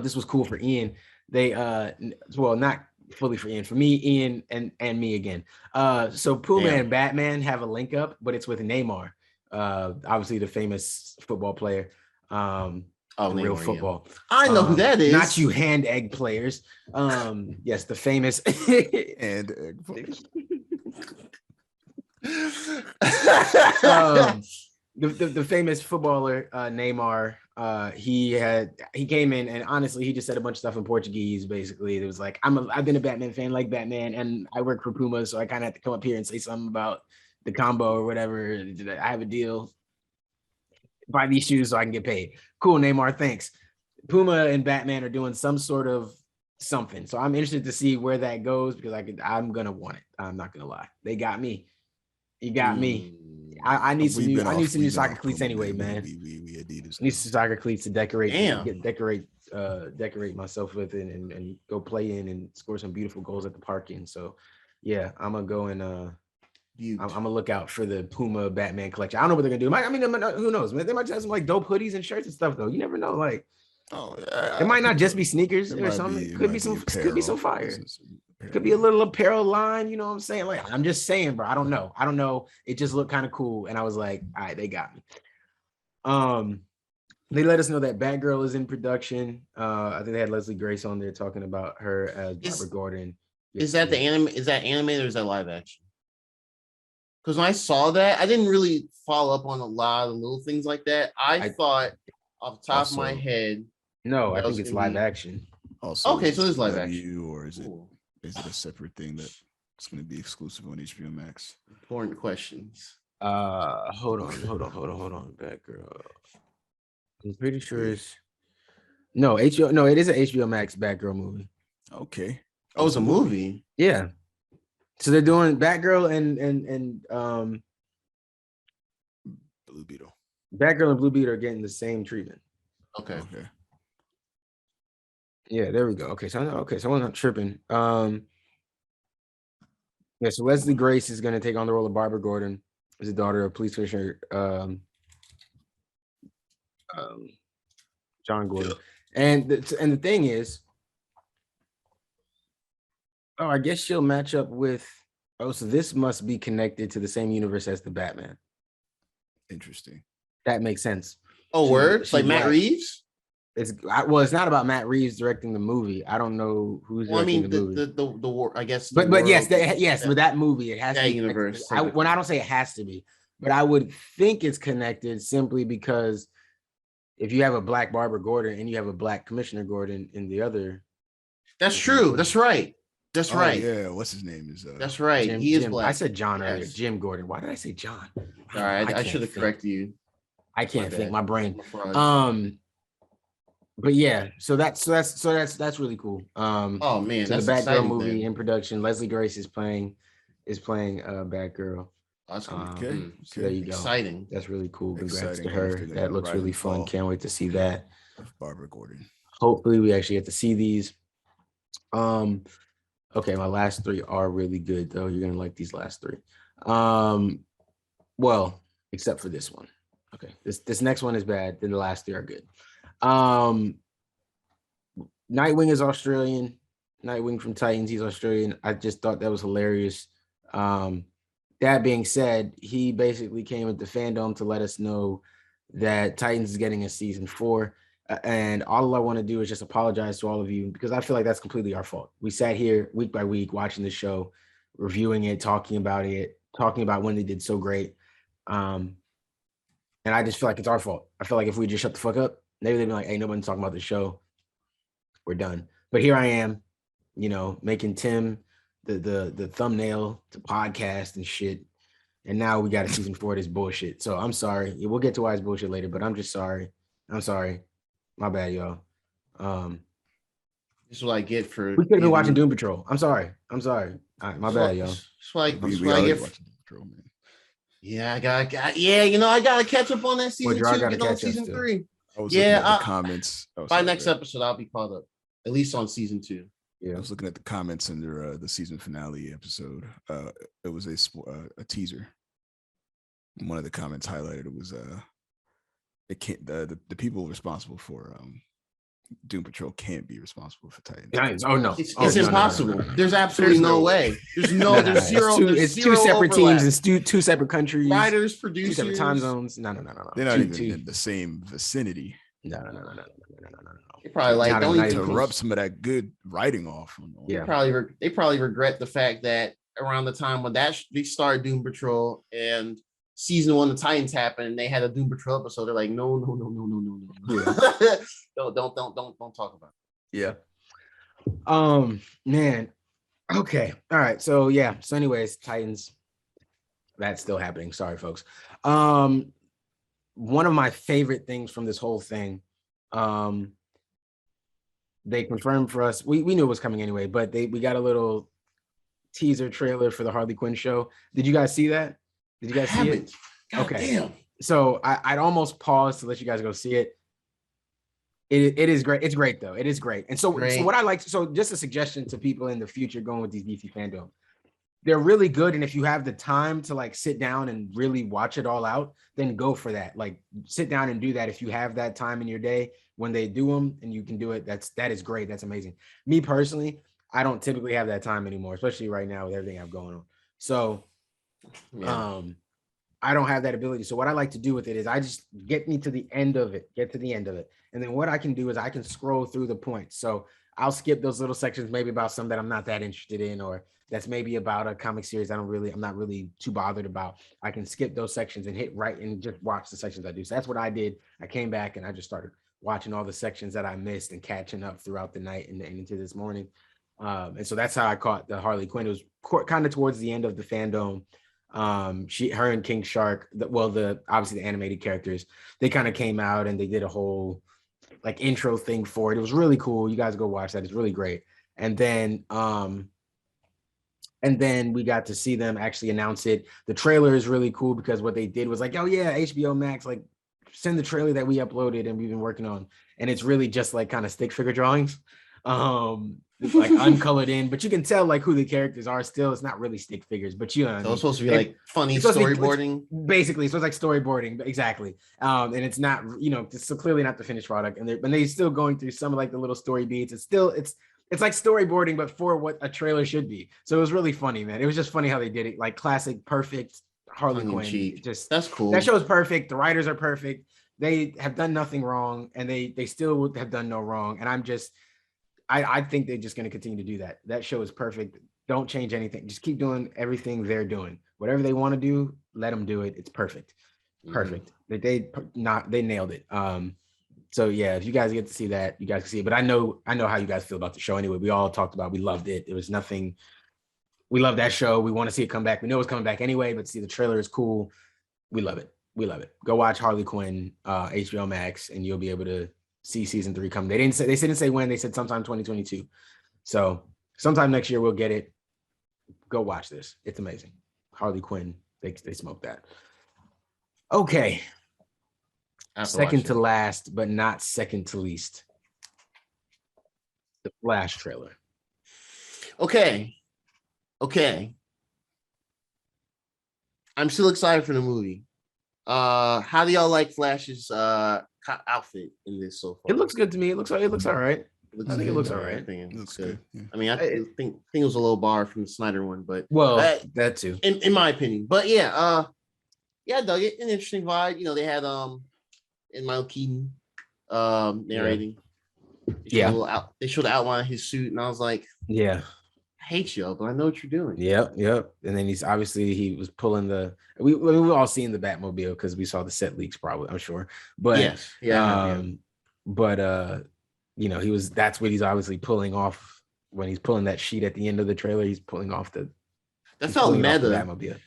this was cool for Ian. They well, not fully for Ian, for me, Ian and me again. So Puma and Batman have a link up, but it's with Neymar, obviously the famous football player. Real football. I know who that is. Not you hand egg players. Yes, the famous and egg players. The famous footballer Neymar. He came in and honestly he just said a bunch of stuff in Portuguese. Basically, it was like I've been a Batman fan like Batman, and I work for Puma, so I kind of have to come up here and say something about the combo or whatever. I have a deal. Buy these shoes so I can get paid. Cool, Neymar, thanks. Puma and Batman are doing some sort of something. So I'm interested to see where that goes because I'm gonna want it. I'm not gonna lie. They got me. You got me. I need some new soccer cleats anyway, man. We Adidas. I need some soccer cleats to decorate myself with and go play in and score some beautiful goals at the park in. So yeah, I'm gonna go and I'm gonna look out for the Puma Batman collection. I don't know what they're gonna do. Who knows, man? They might have some like dope hoodies and shirts and stuff, though. You never know. Like, it might not just be sneakers or something. It could be some fire. It could be a little apparel line. You know what I'm saying? Like, I'm just saying, bro. I don't know. It just looked kind of cool, and I was like, all right, they got me. They let us know that Batgirl is in production. I think they had Leslie Grace on there talking about her as Barbara Gordon. Is that the anime? Is that animated or is that live action? Because when I saw that, I didn't really follow up on a lot of little things like that. I thought off the top of my head. No, I think it's live action. Also, okay, so it's live action. Or is it a separate thing that it's going to be exclusive on HBO Max? Important questions. Hold on. Batgirl. I'm pretty sure it's no HBO. No, it is an HBO Max Batgirl movie. Okay. Oh, it's a movie. Yeah. So they're doing Batgirl and Blue Beetle. Batgirl and Blue Beetle are getting the same treatment. Okay. Yeah, there we go. Okay, so I'm not tripping. Yeah, so Leslie Grace is going to take on the role of Barbara Gordon as the daughter of police commissioner John Gordon. And the thing is, I guess she'll match up with. So this must be connected to the same universe as the Batman. Interesting. That makes sense. Oh, word? Like Matt Reeves? It's not about Matt Reeves directing the movie. I don't know who's directing the movie. The war, I guess. But yes, with that movie, it has to be universe. When I don't say it has to be, but I would think it's connected simply because if you have a black Barbara Gordon and you have a black Commissioner Gordon in the other. That's true. That's right. That's right. Yeah, what's his name is? That's right. He is black. I said John earlier. Jim Gordon. Why did I say John? All right, I should have corrected you. I can't think. My brain. But yeah, so that's really cool. Oh man, so the Batgirl movie in production. Leslie Grace is playing Batgirl. That's okay. So there you go. Exciting. That's really cool. Congrats to her. That looks really fun. Can't wait to see that. Barbara Gordon. Hopefully, we actually get to see these. Okay, my last three are really good though. You're gonna like these last three. Well, except for this one. Okay, this next one is bad. Then the last three are good. Nightwing is Australian. Nightwing from Titans, he's Australian. I just thought that was hilarious. That being said, he basically came into Fandom to let us know that Titans is getting a season 4. And all I want to do is just apologize to all of you because I feel like that's completely our fault. We sat here week by week watching the show, reviewing it, talking about when they did so great. And I just feel like it's our fault. I feel like if we just shut the fuck up, maybe they'd be like, hey, nobody's talking about the show. We're done. But here I am, making Tim the thumbnail to podcast and shit. And now we got a season 4 of this bullshit. So I'm sorry. We'll get to why it's bullshit later, but I'm just sorry. I'm sorry. My bad, y'all. This is what I get for. We could have been watching Doom Patrol. I'm sorry. All right, my bad, y'all. This is what I get. Watching Doom Patrol, man. Yeah, I gotta catch up on that season 2. Get on season 3. I was looking at the comments. By next episode, I'll be caught up. At least on season 2. Yeah, I was looking at the comments under the season finale episode. It was a teaser. One of the comments highlighted it was it can't the people responsible for Doom Patrol can't be responsible for Titans. Oh no, it's impossible. No. There's absolutely no way. There's zero. It's two separate teams. It's two separate countries. Writers, producers, 2 separate time zones. No. They're not even in the same vicinity. No. They probably like don't need to rub some of that good writing off. They probably regret the fact that around the time when they started Doom Patrol and season 1 of Titans happened and they had a Doom Patrol episode, they're like, no. Yeah. don't talk about it. Yeah. Man. Okay. All right. So yeah. So anyways, Titans. That's still happening. Sorry, folks. One of my favorite things from this whole thing, they confirmed for us. We knew it was coming anyway, but we got a little teaser trailer for the Harley Quinn show. Did you guys see that? Did you guys see it? Okay. Damn. So I'd almost pause to let you guys go see it. It is great. It's great though. It is great. And so what I like, so just a suggestion to people in the future going with these DC Fandome, they're really good. And if you have the time to like sit down and really watch it all out, then go for that. Like sit down and do that. If you have that time in your day when they do them and you can do it, that is great. That's amazing. Me personally, I don't typically have that time anymore, especially right now with everything I have going on. So I don't have that ability. So what I like to do with it is I just get to the end of it. And then what I can do is I can scroll through the points. So I'll skip those little sections, maybe about some that I'm not that interested in, or that's maybe about a comic series I'm not really too bothered about. I can skip those sections and hit right and just watch the sections I do. So that's what I did. I came back and I just started watching all the sections that I missed and catching up throughout the night and into this morning. And so that's how I caught the Harley Quinn. It was kind of towards the end of the Fandome. Her and King Shark, obviously the animated characters, they kind of came out and they did a whole like intro thing for it. It was really cool. You guys go watch that. It's really great. And then we got to see them actually announce it. The trailer is really cool because what they did was like, oh yeah, HBO Max, like send the trailer that we uploaded and we've been working on. And it's really just like kind of stick figure drawings. It's like uncolored in, but you can tell like who the characters are still. It's not really stick figures, but you know, so it's supposed to be like funny storyboarding. Basically, so it's like storyboarding, exactly. And it's not, it's so clearly not the finished product. And they're still going through some of like the little story beats. It's like storyboarding, but for what a trailer should be. So it was really funny, man. It was just funny how they did it, like classic, perfect Harley Quinn. Just that's cool. That show is perfect. The writers are perfect. They have done nothing wrong, and they still would have done no wrong. And I think they're just going to continue to do that. That show is perfect. Don't change anything. Just keep doing everything they're doing. Whatever they want to do, let them do it. It's perfect. Perfect. They nailed it. So yeah, if you guys get to see that, you guys can see it. But I know how you guys feel about the show anyway. We all talked about, we loved it. It was nothing. We love that show. We want to see it come back. We know it's coming back anyway, but see the trailer is cool. We love it. Go watch Harley Quinn, HBO Max, and you'll be able to see season 3 coming. They didn't say when. They said sometime 2022. So sometime next year we'll get it. Go watch this. It's amazing. Harley Quinn. They smoked that. Okay. Second to last, but not second to least. The Flash trailer. Okay. I'm still excited for the movie. How do y'all like Flash's outfit in this so far? It looks good to me. It looks all right. I think it looks all right. I think it looks good. Yeah. I mean, I think it was a little bar from the Snyder one, but that too, in my opinion. But yeah, I dug it. An interesting vibe. They had in Michael Keaton narrating. They showed the outline of his suit, and I was like, yeah. I hate you, but I know what you're doing. Yep. And then he was pulling we've all seen the Batmobile because we saw the set leaks, probably, I'm sure. But yes, yeah. That's what he's obviously pulling off when he's pulling that sheet at the end of the trailer. He's pulling off that felt meta. The Batmobile.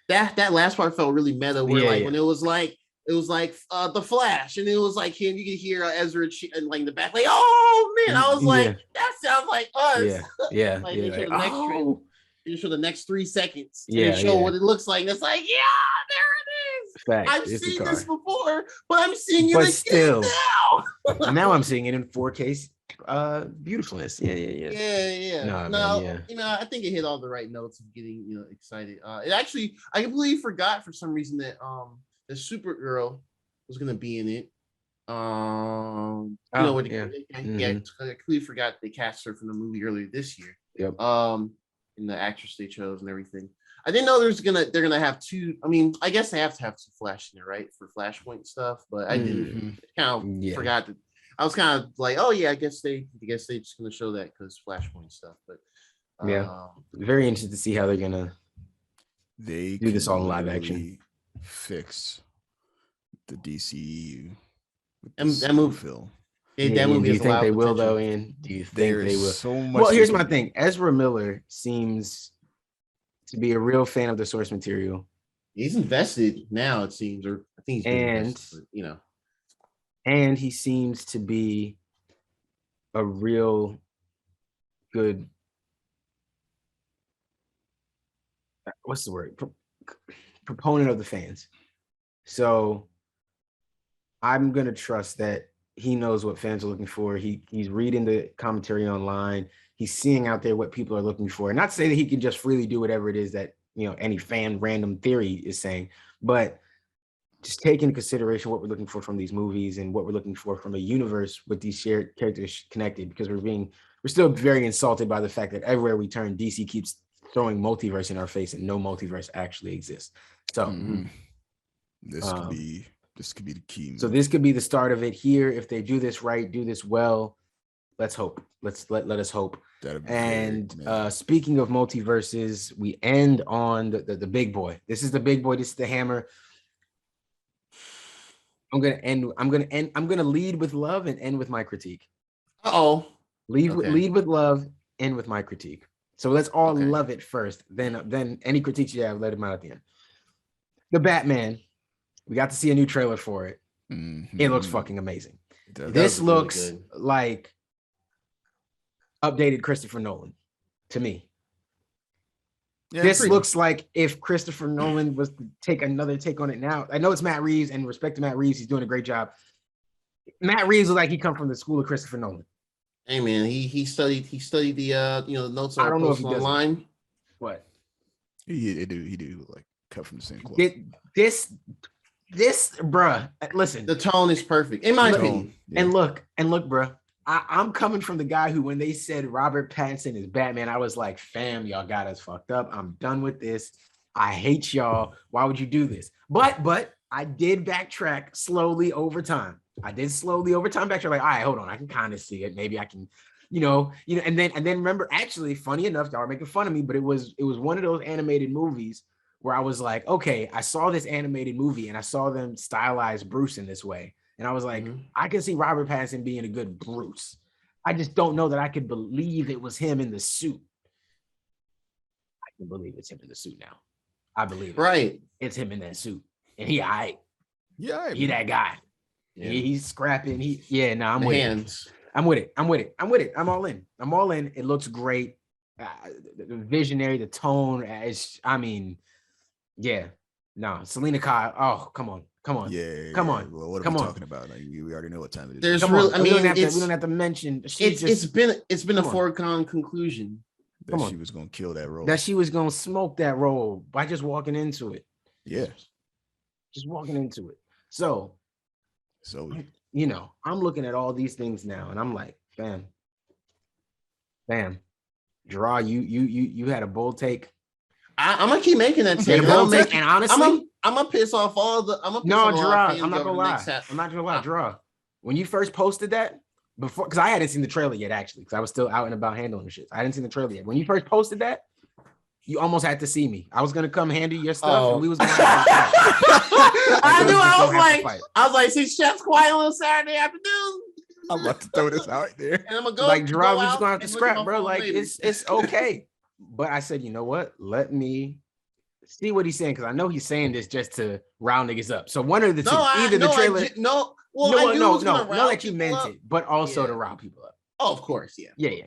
That last part felt really meta, where when it was like the Flash, and it was like him. You could hear Ezra and like in the back, like, oh man, I was like, that sounds like us. Yeah. Like they show the next trailer. They show the next 3 seconds. And Yeah. They show what it looks like. And it's like, there it is. Fact, I've seen this before, but I'm seeing it again still now. Now I'm seeing it in 4K beautifulness. Yeah. I think it hit all the right notes of getting excited. It actually, I completely forgot for some reason that the Supergirl was gonna be in it. I completely forgot they cast her from the movie earlier this year. Yep. And the actress they chose and everything. I didn't know they're gonna have 2. I mean, I guess they have to have 2 Flash in there, right, for Flashpoint stuff. But I didn't kind of forgot that. I was kind of like, oh yeah, I guess they just gonna show that because Flashpoint stuff. But very interested to see how they're gonna do this all in live action. Fix the DCU and that movie. Phil. Do you think they will though? Ian? Do you think they will? So much. Well, here's my thing. Ezra Miller seems to be a real fan of the source material. He's invested now, it seems, or I think he's been invested, and he seems to be a real good. What's the word? Proponent of the fans. So I'm gonna trust that he knows what fans are looking for. He's reading the commentary online. He's seeing out there what people are looking for. Not to say that he can just freely do whatever it is that any fan random theory is saying, but just take into consideration what we're looking for from these movies and what we're looking for from a universe with these shared characters connected. Because we're still very insulted by the fact that everywhere we turn, DC keeps throwing multiverse in our face, and no multiverse actually exists. So this could be the key. So this could be the start of it here. If they do this right, do this well, let's hope. Let us hope. And speaking of multiverses, we end on the big boy. This is the big boy. This is the hammer. I'm gonna lead with love and end with my critique. Lead with love, end with my critique. So let's all love it first. Then any critiques you have, let them out at the end. The Batman. We got to see a new trailer for it. Mm-hmm. It looks fucking amazing. This looks really like updated Christopher Nolan to me. Yeah, this looks like if Christopher Nolan was to take another take on it now. I know it's Matt Reeves, and respect to Matt Reeves, he's doing a great job. Matt Reeves looks like he come from the school of Christopher Nolan. Hey man, he studied the notes I don't know if he online. What? He do like cut from the same cloth. This, bruh, listen. The tone is perfect, in my opinion. Yeah. And look, bruh. I'm coming from the guy who, when they said Robert Pattinson is Batman, I was like, fam, y'all got us fucked up. I'm done with this. I hate y'all. Why would you do this? But I did backtrack slowly over time. Backtrack, like, all right, hold on. I can kind of see it. Maybe I can, and then remember, actually, funny enough, y'all are making fun of me, but it was one of those animated movies where I was like, okay, I saw this animated movie and I saw them stylize Bruce in this way. And I was like, I can see Robert Pattinson being a good Bruce. I just don't know that I could believe it was him in the suit. I can believe it's him in the suit now. I believe it. Right. It's him in that suit. And he all right. Yeah. He that guy. Yeah. He's scrapping. I'm with it. I'm with it. I'm all in. It looks great. The visionary, the tone. Selena Kyle. Oh, come on. Yeah. Come on. Well, what are we talking about? Like, we already know what time it We is. don't have to mention. It's been a foregone conclusion that she was gonna kill that role. That she was gonna smoke that role by just walking into it. Yeah. Just walking into it. So I'm looking at all these things now, and I'm like, bam, Draw. You had a bold take. I'm gonna keep making that take. And honestly, I'm gonna piss off all the. I'm not gonna lie. Draw. when you first posted that before, because I hadn't seen the trailer yet, actually, because I was still out and about handling shit. I hadn't seen the trailer yet. When you first posted that, you almost had to see me. I was gonna come handle your stuff, and we was going to have to fight. I knew. I was like, see, Chef's quiet on Saturday afternoon. I'm about to throw this out there. And I'm gonna go Like, Gerard, go we just out gonna have to and look at scrap, my bro. phone Like, later. it's okay. But I said, you know what? Let me see what he's saying, because I know he's saying this just to round niggas up. So one of the two, either the trailer. Well, no, I knew it no, was gonna no, not that you round meant people up. it, but also to Yeah. round people up. Oh, of course, yeah. Yeah.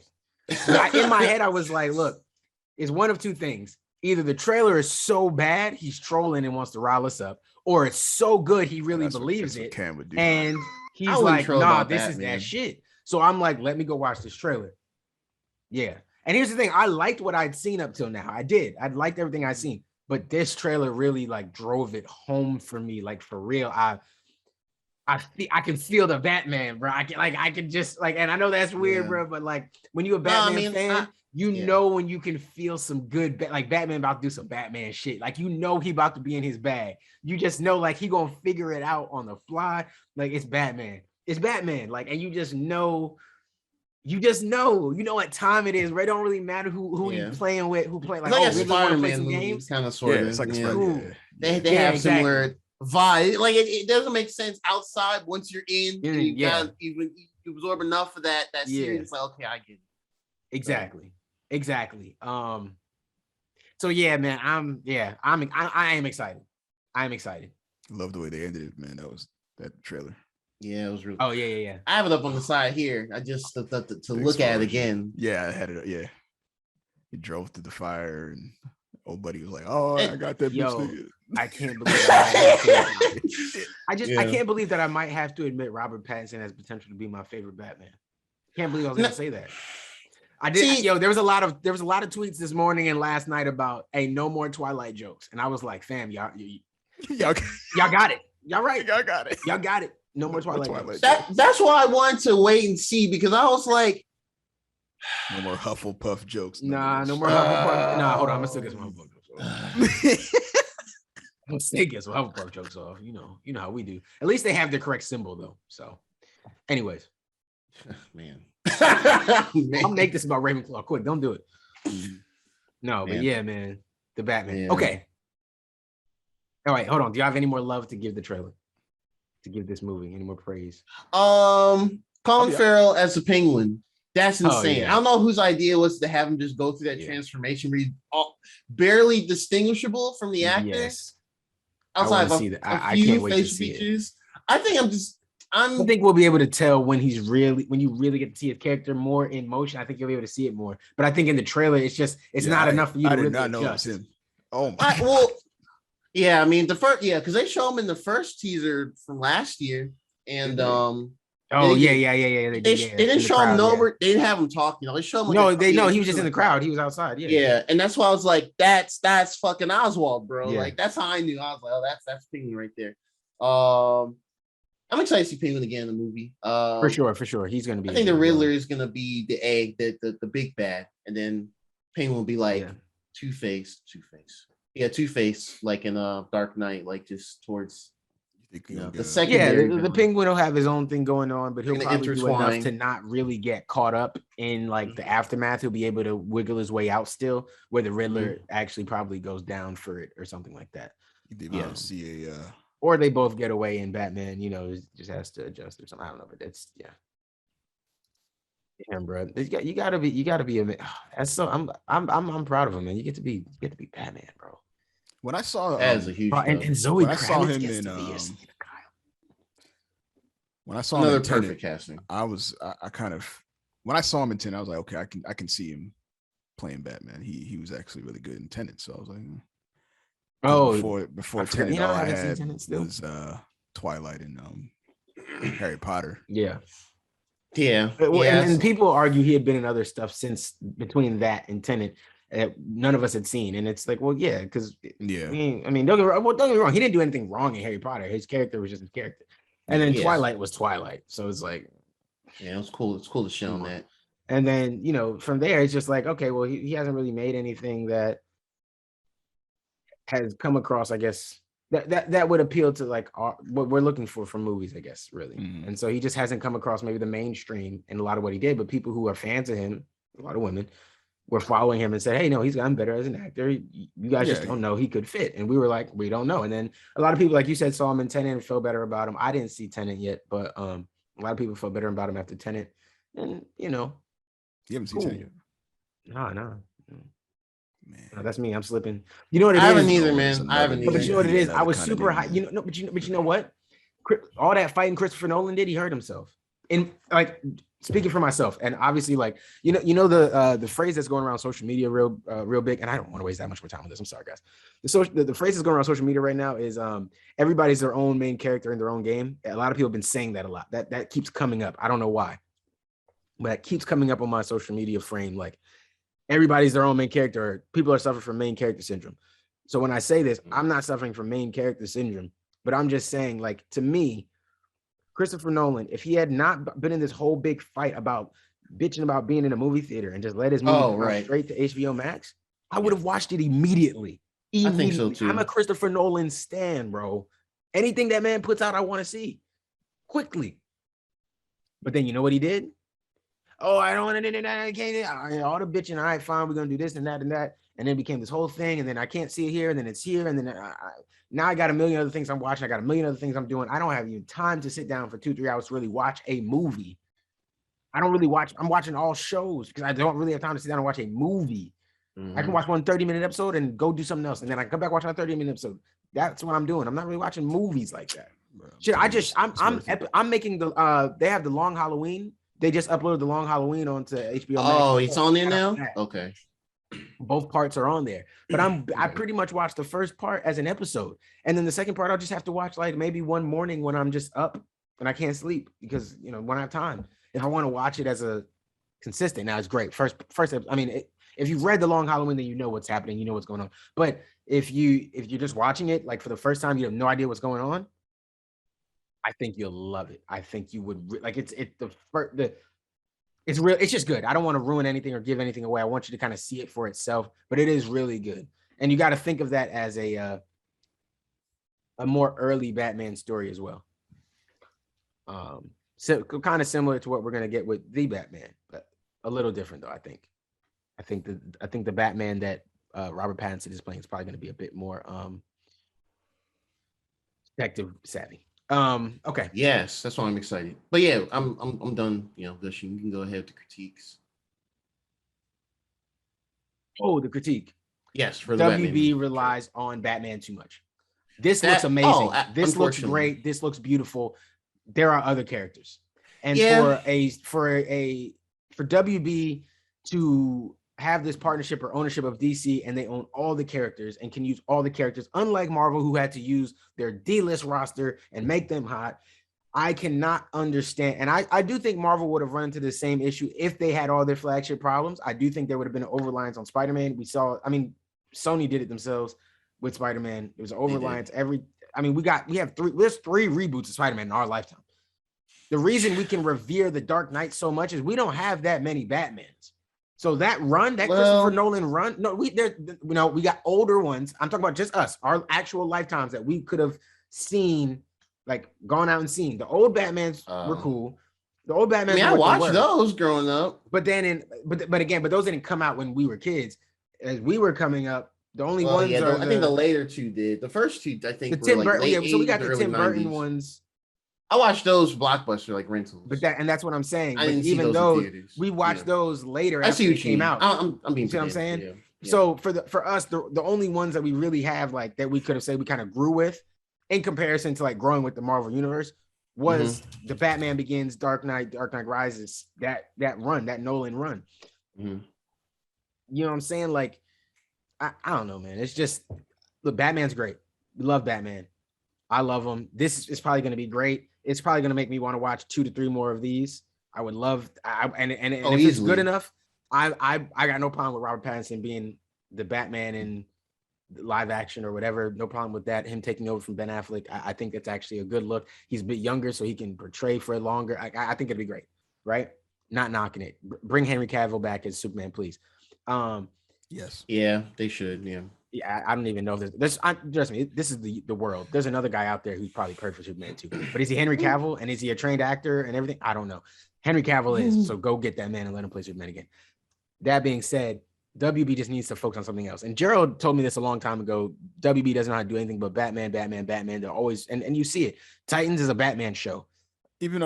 In my head, I was like, look, it's one of two things. Either the trailer is so bad, he's trolling and wants to rile us up, or it's so good, he really believes it. Cam would do. And he's I wouldn't like, troll nah, about this that, is man. that shit. So I'm like, let me go watch this trailer. Yeah. And here's the thing. I liked what I'd seen up till now. I did. I liked everything I'd seen. But this trailer really like drove it home for me. Like, for real. I can feel the Batman, bro. I can just like, and I know that's weird, Yeah. bro, but like when you're a Batman fan, you know when you can feel some good, like Batman about to do some Batman shit. Like, you know he about to be in his bag. You just know like he gonna figure it out on the fly. Like, it's Batman. It's Batman. Like, and you know what time it is, right? It don't really matter who he's playing with, who play like, It's like a really wanna play Spider-Man some movie, games. kind of sort of. It's like a yeah. Spider-Man. They Yeah, have exactly. similar vibe. Like, it doesn't make sense outside once you're in. And you Yeah. got you absorb enough of that Yeah. series. Like, okay, I get it. Exactly. So yeah, man, I am excited. I am excited. Love the way they ended it, man. That trailer. Yeah, it was really. Oh yeah. I have it up on the side here. I just to look at it again. Yeah, I had it. Yeah, he drove through the fire, and old buddy was like, "Oh, I got that." Yo, bitch. I can't believe that I Yeah. can't believe that I might have to admit Robert Pattinson has potential to be my favorite Batman. Can't believe I was gonna say that. I did. See- There was a lot of tweets this morning and last night about, hey, no more Twilight jokes, and I was like, fam, y'all got it. Y'all right. Y'all got it. Y'all got it. No more Twilight jokes. That's why I wanted to wait and see, because I was like, No more Hufflepuff jokes. Nah, no more Hufflepuff. Nah, hold on. I'm gonna still get some Hufflepuff jokes off. I'm gonna still get some Hufflepuff jokes off. You know how we do. At least they have the correct symbol though. So, anyways, man. I'll make this about Ravenclaw. Quick, don't do it. No, but Man. yeah, man, the Batman. Yeah. Okay. All right, hold on. Do you have any more love to give the trailer? To give this movie any more praise? Colin yeah. Farrell as a Penguin. That's Oh, insane. yeah. I don't know whose idea was to have him just go through that Yeah. transformation where he's barely distinguishable from the actor. Yes. Outside wanna of see that. a I few can't wait to facial see it. features. I think we'll be able to tell when you really get to see his character more in motion. I think you'll be able to see it more. But I think in the trailer, it's not enough for you to really not know adjust. it's him. Oh my. I mean because they show him in the first teaser from last year, and Oh They- yeah. they didn't show him they didn't have him talk. They show him. He was just in the crowd. He was outside. Yeah, and that's why I was like, that's fucking Oswald, bro. Yeah. Like, that's how I knew. I was like, oh, that's Penguin right there. I'm excited to see Penguin again in the movie. For sure. He's gonna be. I think the Riddler is gonna be the egg, the big bad, and then Penguin will be like Two-Face. Yeah, Two-Face, like in Dark Knight, like just towards the second. Yeah, the Penguin will have his own thing going on, but he'll Gonna probably do enough intertwine. to not really get caught up in like the aftermath. He'll be able to wiggle his way out still, where the Riddler actually probably goes down for it or something like that. Yeah. See a. Or they both get away and Batman, just has to adjust or something. I don't know, but that's Damn, bro. You gotta be a man. That's so I'm proud of him, man. You get to be Batman, bro. When I saw That is a huge. And Zoe when I saw Kravitz him gets in, to be a Selena Kyle. when I saw Another him in Tenet, perfect casting. I kind of when I saw him in Tenet, I was like, okay, I can see him playing Batman. He was actually really good in Tenet, so I was like, 'cause before Tenet, all I had was Twilight and Harry Potter. Yeah. Yeah. Well, yeah. and people argue he had been in other stuff since between that and Tenet that none of us had seen. And it's like, well, yeah, because Yeah. I mean, don't get me wrong. He didn't do anything wrong in Harry Potter. His character was just his character. And then Yeah. Twilight was Twilight. So it's like, Yeah, it was cool. It's cool to show him that. and then, from there, it's just like, okay, well, he hasn't really made anything that has come across, I guess, that would appeal to like what we're looking for from movies, I guess, really. Mhm. And so he just hasn't come across maybe the mainstream in a lot of what he did, but people who are fans of him, a lot of women, were following him and said, hey, no, he's gotten better as an actor. You guys just Yeah. don't know he could fit. And we were like, we don't know. And then a lot of people, like you said, saw him in Tenet and felt better about him. I didn't see Tenet yet, but a lot of people felt better about him after Tenet. And, you know, You haven't seen cool. Tenet yet? No, Man. that's me. I'm slipping. You know what it I is? haven't either, Always man. I haven't another No, but either. you know what it is? I Another was kind of super high. nigga. You know, but you know what? All that fighting Christopher Nolan did, he hurt himself. And like speaking for myself, and obviously, like you know the phrase that's going around social media real big. And I don't want to waste that much more time on this. I'm sorry, guys. The phrase that's going around social media right now is everybody's their own main character in their own game. A lot of people have been saying that a lot. That keeps coming up. I don't know why, but it keeps coming up on my social media frame. Like everybody's their own main character. People are suffering from main character syndrome. So when I say this, I'm not suffering from main character syndrome, but I'm just saying, like, to me, Christopher Nolan, if he had not been in this whole big fight about bitching about being in a movie theater and just let his movie come out straight to HBO Max, I would have watched it immediately. I think so too. I'm a Christopher Nolan stan, bro. Anything that man puts out, I want to see quickly. But then you know what he did? Oh, I don't want to. I can't. All the bitching. All right, fine. We're gonna do this and that and that, and then it became this whole thing. And then I can't see it here, and then it's here, and then now I got a million other things I'm watching. I got a million other things I'm doing. I don't have even time to sit down for 2-3 hours to really watch a movie. I don't really watch. I'm watching all shows because I don't really have time to sit down and watch a movie. I can watch one 30-minute episode and go do something else, and then I can come back watch a 30-minute episode. That's what I'm doing. I'm not really watching movies like that. Bro, Shit, it's I'm making the they have the Long Halloween. They just uploaded the Long Halloween onto HBO Max. Oh, it's on there now? Okay. Both parts are on there. But I pretty much watched the first part as an episode. And then the second part, I'll just have to watch like maybe one morning when I'm just up and I can't sleep because, you know, when I have time. If I want to watch it as a consistent, now it's great. First, I mean, if you've read the Long Halloween, then you know what's happening, you know what's going on. But if you're just watching it like for the first time, you have no idea what's going on, I think you'll love it. I think you would like it's real. It's just good. I don't want to ruin anything or give anything away. I want you to kind of see it for itself, but it is really good. And you got to think of that as a more early Batman story as well. So kind of similar to what we're gonna get with the Batman, but a little different though. I think the Batman that Robert Pattinson is playing is probably gonna be a bit more detective savvy. Okay. Yes, that's why I'm excited. But yeah, I'm done. You know, gushing. You can go ahead with the critiques. Oh, the critique. Yes, for the WB Batman. relies on Batman too much. This looks amazing. This looks great. This looks beautiful. There are other characters, and for WB to have this partnership or ownership of DC and they own all the characters and can use all the characters, unlike Marvel, who had to use their D-list roster and make them hot. I cannot understand. And I do think Marvel would have run into the same issue if they had all their flagship problems. I do think there would have been an over-reliance on Spider-Man. Sony did it themselves with Spider-Man. It was an over-reliance. There's 3 reboots of Spider-Man in our lifetime. The reason we can revere the Dark Knight so much is we don't have that many Batmans. So that run, Christopher Nolan run, we got older ones. I'm talking about just us, our actual lifetimes that we could have seen, like gone out and seen. The old Batmans were cool. The old Batmans. I watched those growing up. But then, but those didn't come out when we were kids. As we were coming up, the only ones I think the later 2 did. The first 2, I think, the were like late 80s, so we got the Tim Burton 90s. ones. I watched those Blockbuster like rentals. But that's what I'm saying. I didn't see even those in those we watched those later. I see what they came out. I'm being. See what I'm saying? Yeah. So for us, the only ones that we really have like that we could have said we kind of grew with, in comparison to like growing with the Marvel universe, was the Batman Begins, Dark Knight Rises. That run, that Nolan run. Mm-hmm. You know what I'm saying? Like, I don't know, man. It's just look, Batman's great. We love Batman. I love him. This is probably going to be great. It's probably going to make me want to watch 2 to 3 more of these. I would love, and if it's good enough, I got no problem with Robert Pattinson being the Batman in live action or whatever. No problem with that. Him taking over from Ben Affleck. I think that's actually a good look. He's a bit younger, so he can portray for longer. I think it'd be great, right? Not knocking it. Bring Henry Cavill back as Superman, please. Yes. Yeah, they should. Yeah. Yeah, I don't even know if there's trust me, this is the world. There's another guy out there who's probably perfect for Superman too. But is he Henry Cavill and is he a trained actor and everything? I don't know. Henry Cavill is, so go get that man and let him play Superman again. That being said, WB just needs to focus on something else. And Gerald told me this a long time ago. WB doesn't know how to do anything but Batman. They're always, and you see it. Titans is a Batman show. Even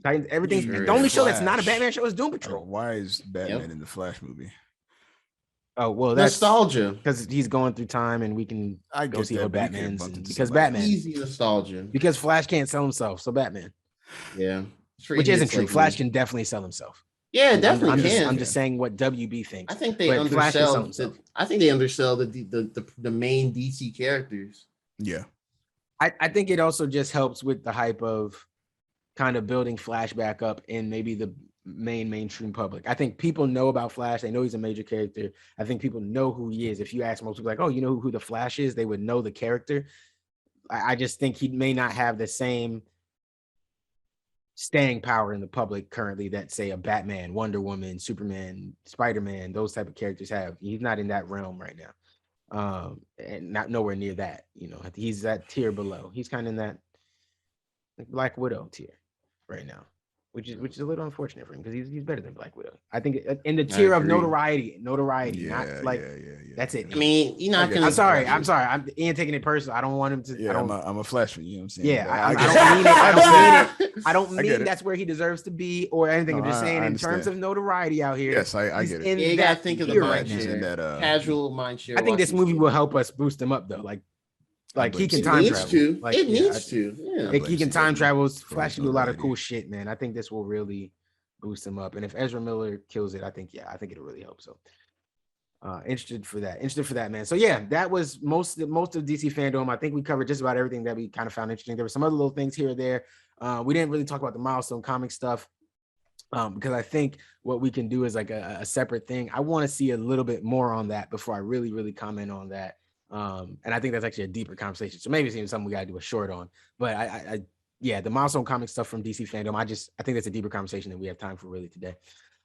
Titans, everything's even the only show Flash. that's not a Batman show is Doom Patrol. Why is Batman in the Flash movie? Oh, well, that's nostalgia. Because he's going through time and we can go see old Batman's. Because Batman. Easy nostalgia. Because Flash can't sell himself. So Batman. Yeah. Which isn't true. Flash can definitely sell himself. Yeah, definitely I'm just saying what WB thinks. I think they undersell. I think they undersell the main DC characters. Yeah. I think it also just helps with the hype of kind of building Flash back up in maybe the mainstream public. I think people know about Flash. They know he's a major character. I think people know who he is. If you ask most people, like, oh, you know who the Flash is, they would know the character. I just think he may not have the same staying power in the public currently that, say, a Batman, Wonder Woman, Superman, Spider-Man, those type of characters have. He's not in that realm right now. And not nowhere near that. You know, he's that tier below. He's kind of in that Black Widow tier right now, which is a little unfortunate for him because he's better than Black Widow. I think in the tier of notoriety, yeah, not like that's it. I mean, you're not gonna. I'm sorry. I'm Ian taking it personal. I don't want him to. Yeah, I'm a Flash fan. You know what I'm saying? Yeah, I don't mean it. I don't mean it. I don't mean that's where he deserves to be or anything. No, I'm just saying in terms of notoriety out here. Yes, I get it. Yeah, you gotta think of the mind share. That Casual mind share. I think this movie will help us boost him up though. Like he can time travel. It needs to. Yeah. He can time travel. Flash can do a lot of cool shit, man. I think this will really boost him up. And if Ezra Miller kills it, I think it'll really help. So interested for that, man. So yeah, that was most of DC Fandome. I think we covered just about everything that we kind of found interesting. There were some other little things here or there. We didn't really talk about the Milestone comic stuff because I think what we can do is like a separate thing. I want to see a little bit more on that before I really comment on that. And I think that's actually a deeper conversation. So maybe it's even something we got to do a short on. But yeah, the Milestone comic stuff from DC Fandome, I think that's a deeper conversation than we have time for really today.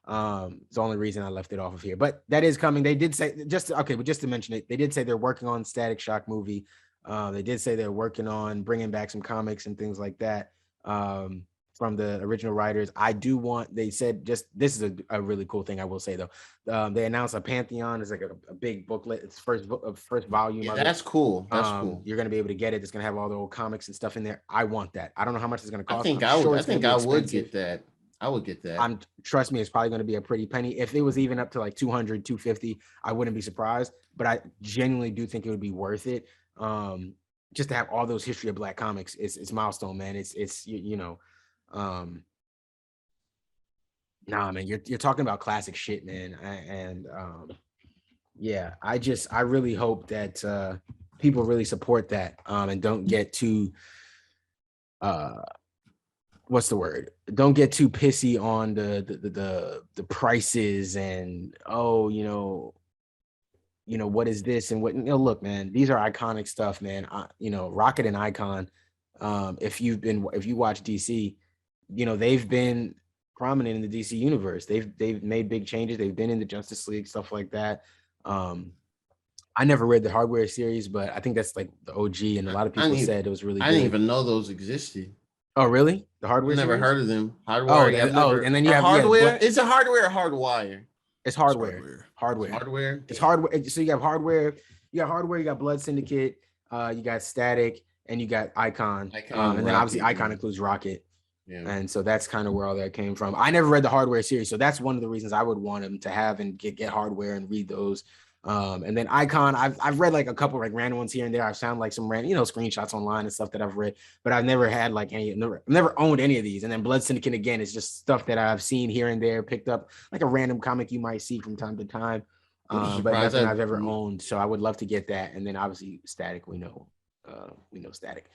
It's the only reason I left it off of here. But that is coming. They did say just to mention it, they did say they're working on Static Shock movie. They did say they're working on bringing back some comics and things like that from the original writers. They said just this is a really cool thing I will say though. They announced a Pantheon. It's like a big booklet. It's first volume. Yeah, that's cool. That's cool. You're gonna be able to get it. It's gonna have all the old comics and stuff in there. I want that. I don't know how much it's gonna cost. I think I would get that. I would get that. Trust me, it's probably going to be a pretty penny. If it was even up to like 200, 250, I wouldn't be surprised. But I genuinely do think it would be worth it. Just to have all those history of Black comics. It's Milestone, man. It's nah, man. You're talking about classic shit, man. Yeah, I really hope that people really support that and don't get too what's the word? Don't get too pissy on the prices and what is this and what? Look, man, these are iconic stuff, man. Rocket and Icon. If you watch DC, they've been prominent in the DC universe. They've made big changes. They've been in the Justice League, stuff like that. I never read the Hardware series, but I think that's like the OG, and a lot of people said it was really good. I didn't even know those existed. Oh, really? The Hardware? Never heard of them. Hardware. And then you have Hardware. Is it Hardware or Hardwire? It's Hardware. Hardware. It's Hardware. So you have Hardware. You got Hardware. You got Blood Syndicate. You got Static, and you got Icon. And then obviously Icon includes Rocket. Yeah. And so that's kind of where all that came from. I never read the Hardware series, so that's one of the reasons I would want them to have and get Hardware and read those. And then Icon, I've read like a couple like random ones here and there. I've found like some random, screenshots online and stuff that I've read, but I've never had like never owned any of these. And then Blood Syndicate again is just stuff that I've seen here and there, picked up like a random comic you might see from time to time, but nothing I've ever owned. So I would love to get that. And then obviously Static, we know Static.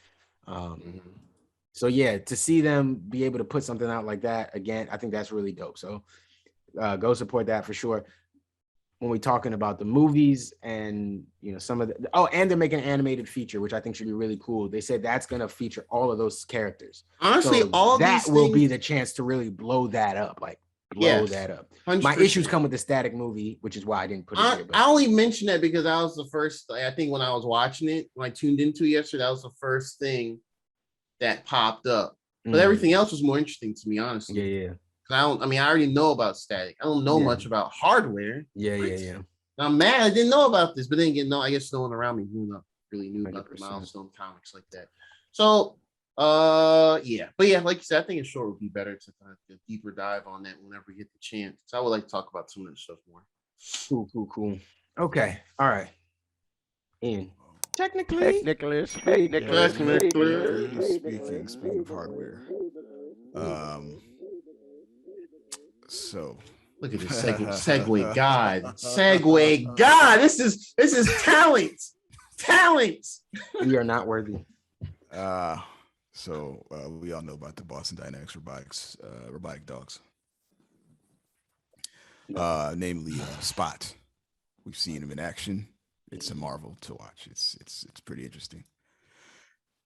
So yeah, to see them be able to put something out like that again, I think that's really dope. So go support that for sure. When we're talking about the movies and some of the and they're making an animated feature, which I think should be really cool. They said that's going to feature all of those characters. Honestly, so all that these will things, be the chance to really blow that up. Like blow that up. 100%. My issues come with the static movie, which is why I didn't put it here. But I only mentioned that because that was the first. I think when I was watching it, when I tuned into it yesterday, that was the first thing that popped up. But everything else was more interesting to me, honestly. Yeah. I already know about static. I don't know much about hardware. Yeah. I'm mad I didn't know about this, but then again, I guess no one around me really knew about the 100%. milestone comics like that. So, but yeah, like you said, I think a short would be better to kind of deeper dive on that whenever we get the chance. So I would like to talk about some of this stuff more. Cool. Okay, all right. And technically, Speaking of hardware, so look at this segue God. This is talent. We are not worthy. So we all know about the Boston Dynamics robotic dogs, namely Spot. We've seen him in action. It's a marvel to watch. It's pretty interesting.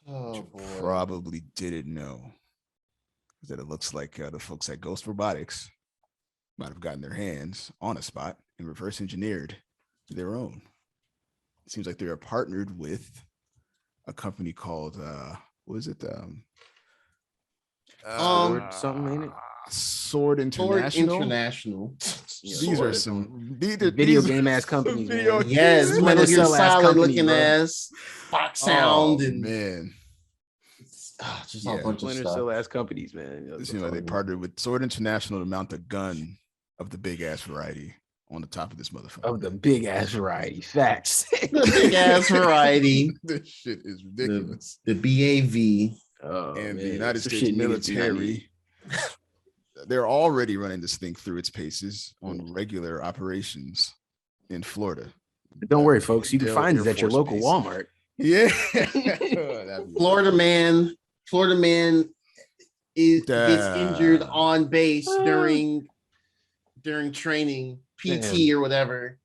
Oh, boy. Probably didn't know that it looks like the folks at Ghost Robotics might have gotten their hands on a Spot and reverse engineered their own. It seems like they are partnered with a company called what is it? Something in it. Sword International. These are some video game ass companies. Yes, Metal Gear Solid looking ass, Fox Sound, and man. Just a bunch of stuff. Ass companies, man. It seems like they partnered with Sword International to mount a gun of the big ass variety on the top of this motherfucker. Of the big ass variety. Facts. The big ass variety. This shit is ridiculous. The BAV. And the United States military. They're already running this thing through its paces on regular operations in Florida. Don't worry, folks. You can find it at your local Walmart. Yeah. Florida man gets injured on base during training, PT or whatever,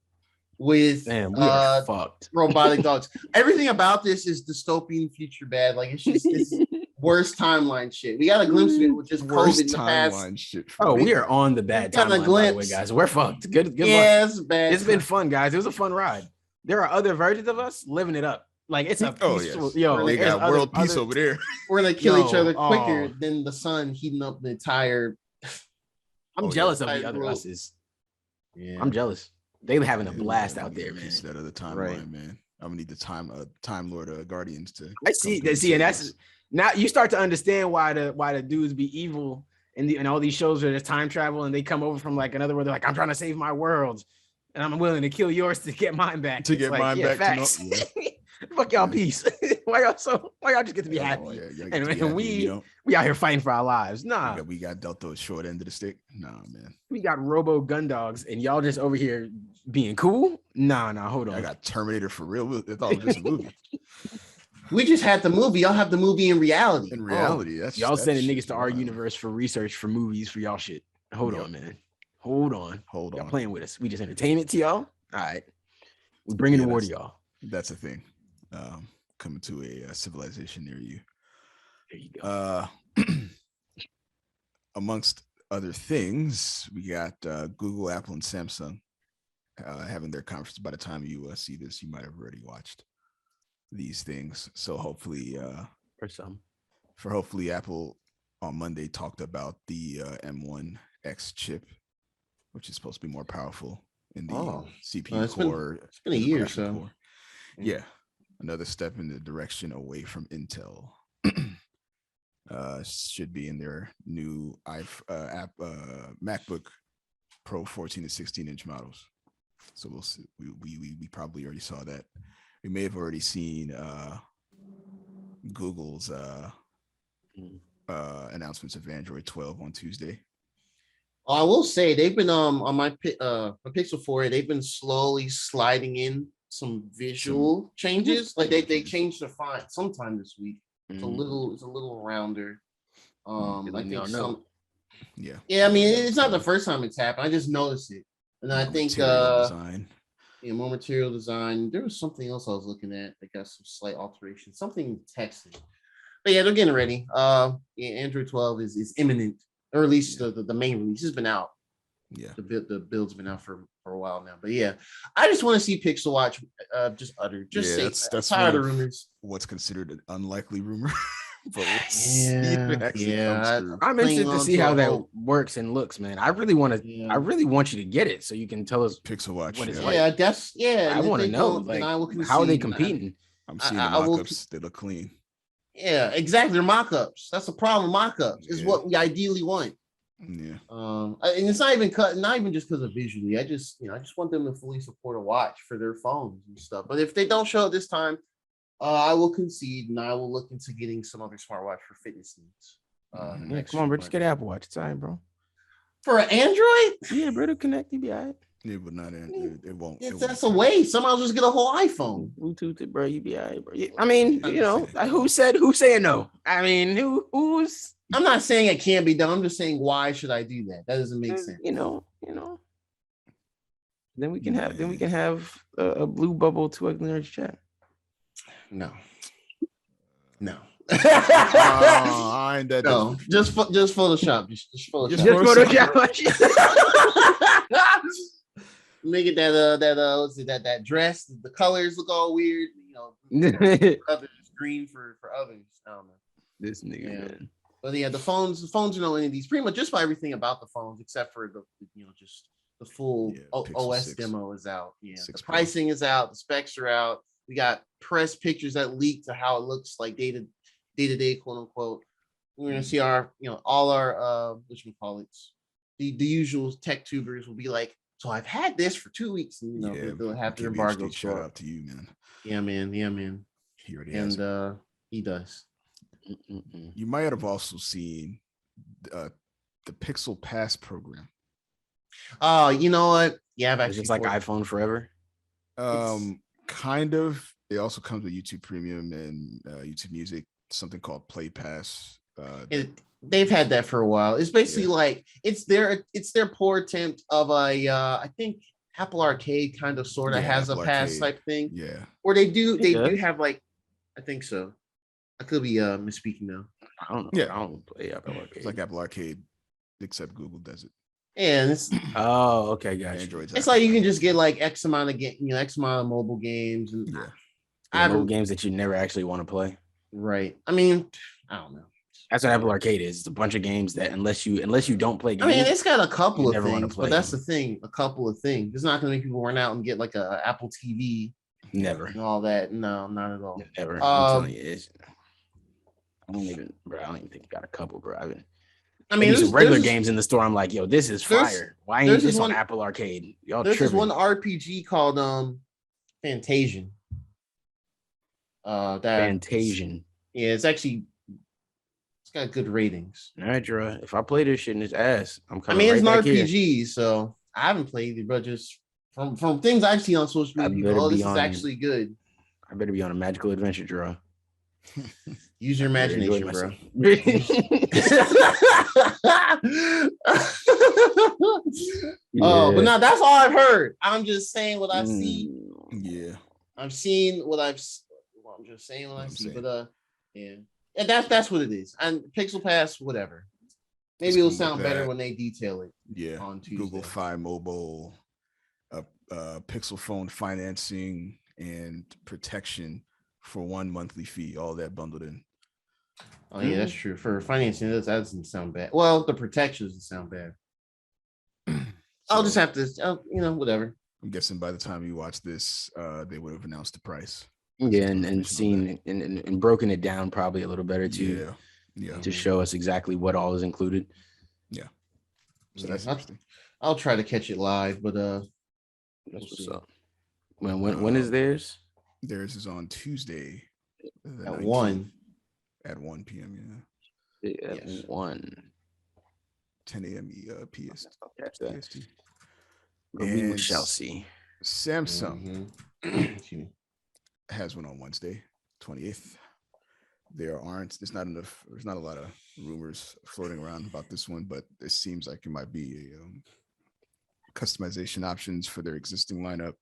with fucked. robotic dogs. Everything about this is dystopian future bad. Like it's worst timeline shit. We got a glimpse of it with just COVID in the past. Shit. We are on the bad timeline, by the way, guys. We're fucked. Good luck. It's bad. It's been fun, guys. It was a fun ride. There are other versions of us living it up. Like it's a peaceful, they got world peace over there. We're gonna kill each other quicker than the sun heating up the entire. I'm jealous of the other us's. Yeah, I'm jealous. They having a blast out there, man. That other timeline, man. I'm gonna need the time Lord Guardians to. I see, and that's now you start to understand why the dudes be evil and all these shows where there's time travel and they come over from like another world. They're like, I'm trying to save my world, and I'm willing to kill yours to get mine back. Facts. Fuck y'all, peace. Why y'all just get to be happy? And we out here fighting for our lives. Nah, we got dealt the short end of the stick. Nah, man. We got Robo gun dogs, and y'all just over here being cool. Nah, hold on. I got Terminator for real. I thought it was just a movie. We just had the movie. Y'all have the movie in reality. Y'all sending niggas to our universe for research for movies for y'all shit. Hold on, man. Hold on. Y'all playing with us. We just entertainment to y'all. All right. We're bringing the war to y'all. That's a thing. Coming to a civilization near you. There you go. Amongst other things, we got Google, Apple, and Samsung having their conference. By the time you see this, you might have already watched these things. So hopefully, hopefully Apple on Monday talked about the M1X chip, which is supposed to be more powerful in the CPU core. It's been a year or so. Core. Yeah. Another step in the direction away from Intel. Should be in their new MacBook Pro 14 to 16-inch models. So we'll see. We probably already saw that. We may have already seen Google's announcements of Android 12 on Tuesday. I will say they've been on my Pixel 4. They've been slowly sliding in some visual changes. Like they changed the font sometime this week. It's a little rounder. I think yeah. I mean, it's not the first time it's happened. I just noticed it, and I think more material design. There was something else I was looking at that got some slight alteration. Something texting. But yeah, they're getting ready. Android 12 is imminent, or at least the main release has been out Yeah. The build's been out for a while now. But yeah, I just want to see Pixel Watch just utter. Just say that's tired one of rumors. What's considered an unlikely rumor. But we'll see if Yeah, it actually comes through. I'm Clinging interested to on see to how a that hope. works and looks, man. I really want to. Yeah. I really want you to get it so you can tell us Pixel Watch. what it's Yeah. like. Yeah, that's I and if want to they know, don't, then like, I will how are they concede. competing? I'm seeing the I will- mock-ups. They look clean. Yeah, exactly. They're mock-ups. That's the problem. Mock-ups is Yeah. what we ideally want. Yeah. And it's not even just because of visually. I just want them to fully support a watch for their phones and stuff. But if they don't show it this time, I will concede and I will look into getting some other smartwatch for fitness needs. Yeah, come on, bro. Just get an Apple Watch. It's all right, bro. For an Android? Yeah, bro. To connect, you be all right. Yeah, but not it won't. That's a waste. Somehow just get a whole iPhone. Bluetooth it, bro. You be all right, bro. Yeah, I mean, who's saying no? I mean, who's I'm not saying it can't be done. I'm just saying, why should I do that? That doesn't make sense. Then we can have a blue bubble to nerds chat. No. I ain't that. No, just Photoshop. Just Photoshop. Just Photoshop. Make it that dress. The colors look all weird. Others green for others. I don't know. This nigga, man. But yeah, the phones are no any of these. Pretty much just about everything about the phones, except for just the full OS 6 demo is out. Yeah, the pricing is out. The specs are out. We got press pictures that leaked to how it looks like day to day, quote unquote. We're gonna see our, all our the usual tech tubers will be like, so I've had this for 2 weeks, and they'll have their embargo. Shout out to you, man. Yeah, man. He already has. And he does. You might have also seen the Pixel Pass program. Oh, you know what? Yeah, I've actually it's like iPhone forever. Kind of. It also comes with YouTube Premium and YouTube Music. Something called Play Pass. They've had that for a while. It's basically like it's their poor attempt of I think Apple Arcade kind of sort of has Apple a pass Arcade. type thing. Yeah. Or they do have like, I think so. I could be misspeaking now. I don't know. Yeah, I don't play Apple Arcade. It's like Apple Arcade, except Google does it. And it's okay, guys. It's like you can just get like X amount of mobile games and mobile games that you never actually want to play. Right. I mean, I don't know. That's what Apple Arcade is. It's a bunch of games that unless you don't play games. I mean, it's got a couple of things, but that's them. the thing. A couple of things. It's not going to make people run out and get like a Apple TV. Never. And all that. No, not at all. Never. I'm telling you, I don't even think you got a couple, bro. I mean, there's regular games in the store. I'm like, yo, this is fire. Why ain't this on Apple Arcade? Y'all there's tripping. this one RPG called Fantasian. Fantasian. Yeah, it's got good ratings. All right, Dra. If I play this shit in its ass, I'm coming. I mean, it's right an RPG, here. so I haven't played it, but just from things I've seen on social media, this is actually good. I better be on a magical adventure, Dra. Use your imagination, bro. Oh, but no, that's all I've heard. I'm just saying what I've seen. Yeah, I'm seeing what I'm just saying what I see. But yeah, that's what it is. And Pixel Pass, whatever. Maybe it'll sound better when they detail it. Yeah, on Tuesday. Google Fi Mobile, Pixel phone financing and protection for one monthly fee. All that bundled in. Oh yeah, that's true. For financing, that doesn't sound bad. Well, the protection doesn't sound bad. I'll just have to, whatever. I'm guessing by the time you watch this, they would have announced the price. Yeah, and seen and broken it down probably a little better too. Yeah. To show us exactly what all is included. Yeah. So that's interesting. I'll try to catch it live, but that's what's up. When is theirs? Theirs is on Tuesday at 1. At 1 p.m. At 1. 10 a.m. PST. We shall see. Samsung has one on Wednesday, 28th. There's not a lot of rumors floating around about this one, but it seems like it might be a customization options for their existing lineup.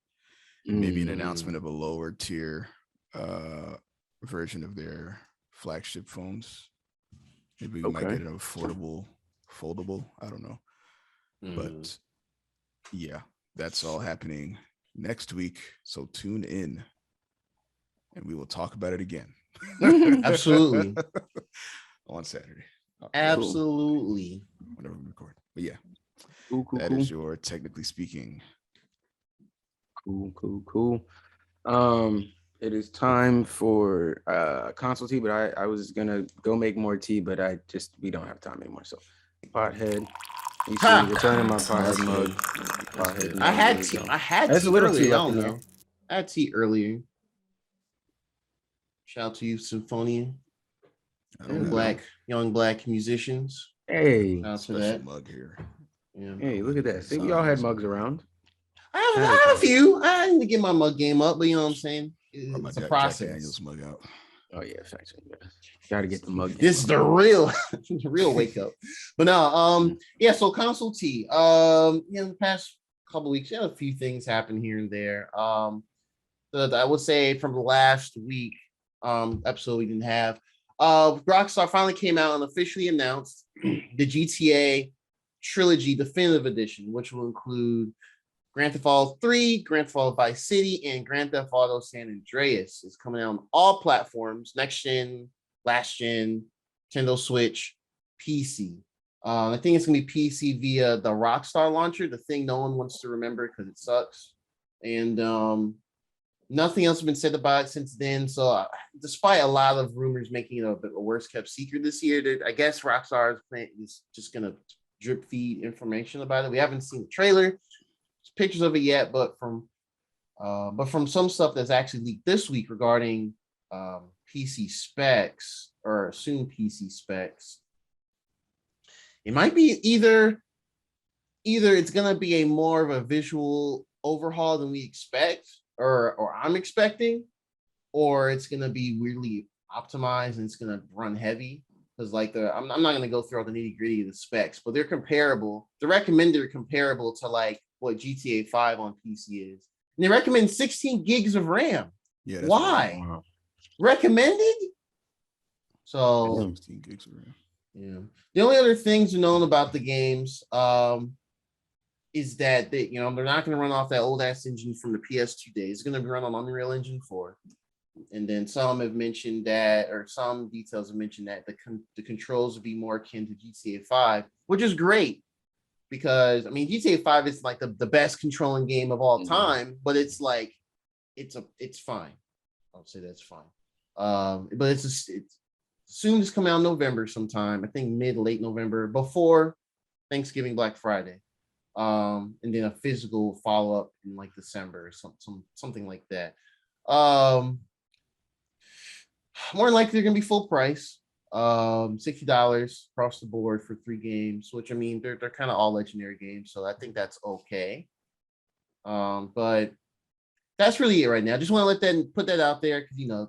Maybe an announcement of a lower tier version of their flagship phones. Maybe we might get an affordable foldable. I don't know. But Yeah, that's all happening next week. So tune in and we will talk about it again. Absolutely. On Saturday. Absolutely. Whenever we record. But yeah, Cool. that is your technically speaking. Cool. It is time for console tea, but I was gonna go make more tea, but we don't have time anymore. So pothead. You see, returning my pothead mug. Pothead I mug, had there we tea. go. I had There's tea a little earlier. tea I left don't in there. know. I had tea earlier. Shout out to you, Symphonia. Young black musicians. Hey, Shout out to Special that. mug here. Yeah. hey, look at that. See, we all had mugs around. I have a few. I need to get my mug game up, but you know what I'm saying? It's a process. Jack Daniels mug out. Oh yeah, thanks. Got to get the mug. This is the real wake up. But no, yeah. So console tea. In the past couple weeks, you had a few things happen here and there. I would say from the last week episode we didn't have. Rockstar finally came out and officially announced the GTA Trilogy Definitive Edition, which will include Grand Theft Auto 3, Grand Theft Auto Vice City, and Grand Theft Auto San Andreas. Is coming out on all platforms, next gen, last gen, Nintendo Switch, PC. I think it's going to be PC via the Rockstar launcher, the thing no one wants to remember because it sucks. And nothing else has been said about it since then. So despite a lot of rumors making it a bit of a worst kept secret this year, I guess Rockstar is just going to drip feed information about it. We haven't seen the trailer, pictures of it yet, but from some stuff that's actually leaked this week regarding PC specs or assumed PC specs, it might be either it's going to be a more of a visual overhaul than we expect or I'm expecting, or it's going to be weirdly optimized and it's going to run heavy. Because I'm not going to go through all the nitty gritty of the specs, but they're comparable. The recommended are comparable to like what GTA 5 on PC is. And they recommend 16 gigs of RAM. Yeah. Why? Wow. Recommended? So 16 gigs of RAM. Yeah. The only other things known about the games is that they're not going to run off that old ass engine from the PS2 days. It's going to be run on Unreal Engine 4. And then some have mentioned that, or some details have mentioned that the controls would be more akin to GTA 5, which is great because GTA 5 is like the best controlling game of all time, but it's like it's fine. I'll say that's fine. But it's soon as coming out in November sometime. I think late November, before Thanksgiving, Black Friday, and then a physical follow up in like December or something like that. More than likely they're gonna be full price, $60 across the board for 3 games, which they're kind of all legendary games, so I think that's okay. But that's really it right now. I just want to put that out there because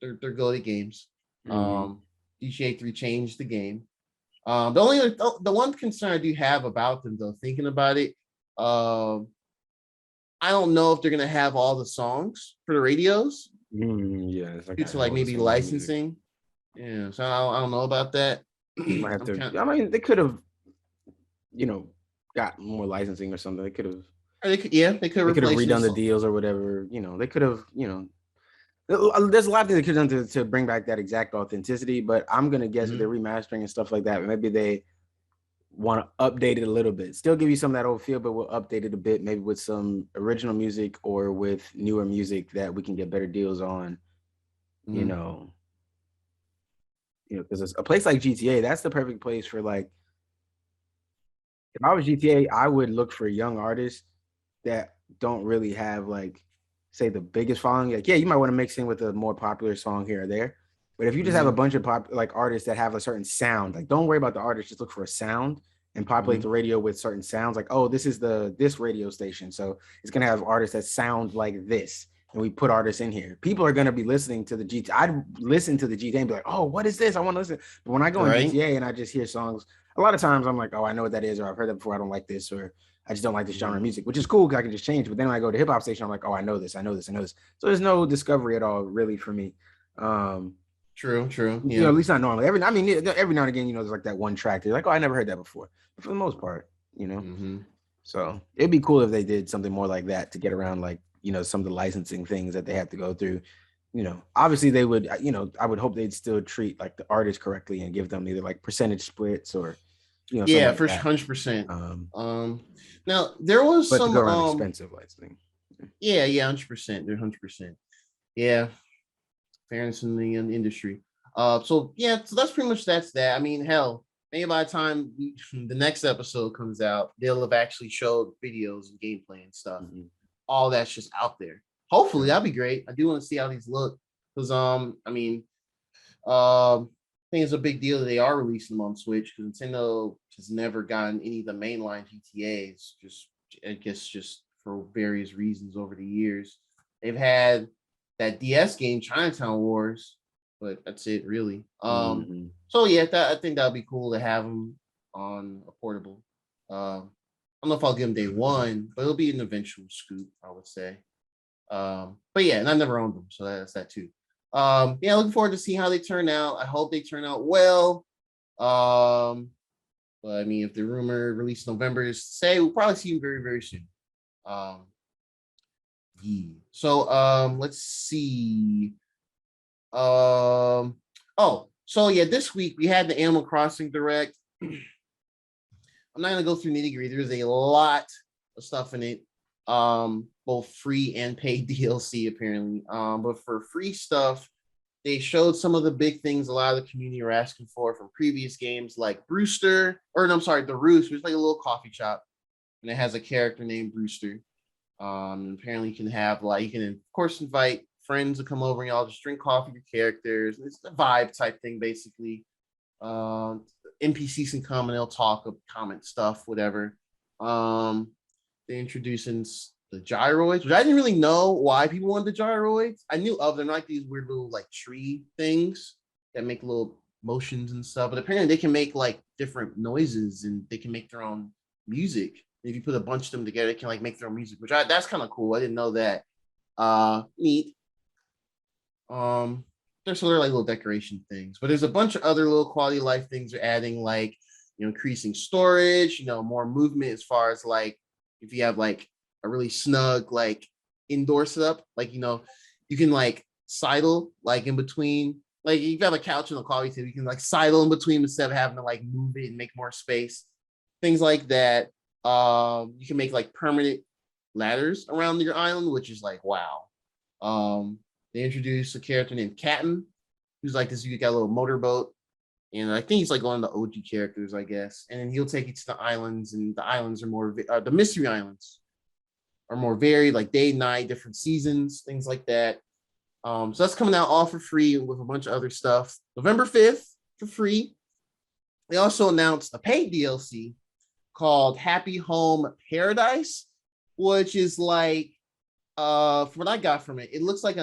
they're go-to games. GTA 3 changed the game. The one concern I do have about them though, thinking about it, I don't know if they're gonna have all the songs for the radios. Yeah, due to like maybe licensing. Yeah, so I don't know about that. You might have to. They could have, got more licensing or something. They could have. They could have redone the deals or whatever. They could have. There's a lot of things they could have done to bring back that exact authenticity. But I'm gonna guess with the remastering and stuff like that, maybe they want to update it a little bit. Still give you some of that old feel, but we'll update it a bit, maybe with some original music or with newer music that we can get better deals on. Because a place like GTA, that's the perfect place for like. If I was GTA, I would look for young artists that don't really have like, say, the biggest following. Like, yeah, you might want to mix in with a more popular song here or there. But if you just have a bunch of artists that have a certain sound, like don't worry about the artist, just look for a sound and populate the radio with certain sounds. Like, oh, this is this radio station, so it's gonna have artists that sound like this, and we put artists in here. People are gonna be listening to the GTA. I'd listen to the GTA and be like, oh, what is this? I want to listen. But when I go in GTA and I just hear songs, a lot of times I'm like, oh, I know what that is, or I've heard that before. I don't like this, or I just don't like this genre of music, which is cool because I can just change. But then when I go to hip hop station, I'm like, oh, I know this. So there's no discovery at all, really, for me. True. Yeah. At least not normally. Every now and again, there's like that one track. You're like, oh, I never heard that before. But for the most part, So it'd be cool if they did something more like that to get around, like, some of the licensing things that they have to go through. Obviously they would, I would hope they'd still treat like the artists correctly and give them either like percentage splits or, something Yeah, like for that. 100%. Now there was But some to go around expensive licensing. Yeah, 100%. They're 100%. Yeah, fairness in the industry. So that's pretty much that. I mean, hell, maybe by the time the next episode comes out, they'll have actually showed videos and gameplay and stuff. Mm-hmm. All that's just out there. Hopefully, that'd be great. I do want to see how these look because I think it's a big deal that they are releasing them on Switch because Nintendo has never gotten any of the mainline GTAs. I guess just for various reasons over the years. They've had that DS game, Chinatown Wars, but that's it really. So I think that'd be cool to have them on a portable. I don't know if I'll give them day one, but it'll be an eventual scoop, I would say. But yeah, and I've never owned them, so that's that too. Looking forward to see how they turn out. I hope they turn out well. But I mean, if the rumor released November is to say, we'll probably see them very, very soon. So let's see. This week we had the Animal Crossing Direct. I'm not gonna go through nitty-gritty. There's a lot of stuff in it. Both free and paid DLC apparently. But for free stuff, they showed some of the big things a lot of the community are asking for from previous games, like The Roost, which is like a little coffee shop, and it has a character named Brewster. Apparently you can of course invite friends to come over and y'all just drink coffee with your characters. It's a vibe type thing basically. NPCs can come and they'll talk, comment stuff, whatever. They're introducing the gyroids, which I didn't really know why people wanted the gyroids. I knew of them, like these weird little like tree things that make little motions and stuff, but apparently they can make like different noises and they can make their own music. If you put a bunch of them together, it can like make their own music, that's kind of cool. I didn't know that. Neat. There's sort of like little decoration things, but there's a bunch of other little quality of life things they're adding, like increasing storage, more movement as far as like if you have like a really snug like indoor setup, like you can like sidle like in between, like you have a couch and a coffee table, you can like sidle in between instead of having to like move it and make more space, things like that. You can make like permanent ladders around your island, which is like wow. They introduced a character named Captain, who's like this. You got a little motorboat, and I think he's like one of the OG characters, I guess. And then he'll take you to the islands, and the islands are more the mystery islands are more varied, like day, night, different seasons, things like that. So that's coming out all for free with a bunch of other stuff. November 5th for free. They also announced a paid DLC called Happy Home Paradise, which is like from what I got from it, it looks like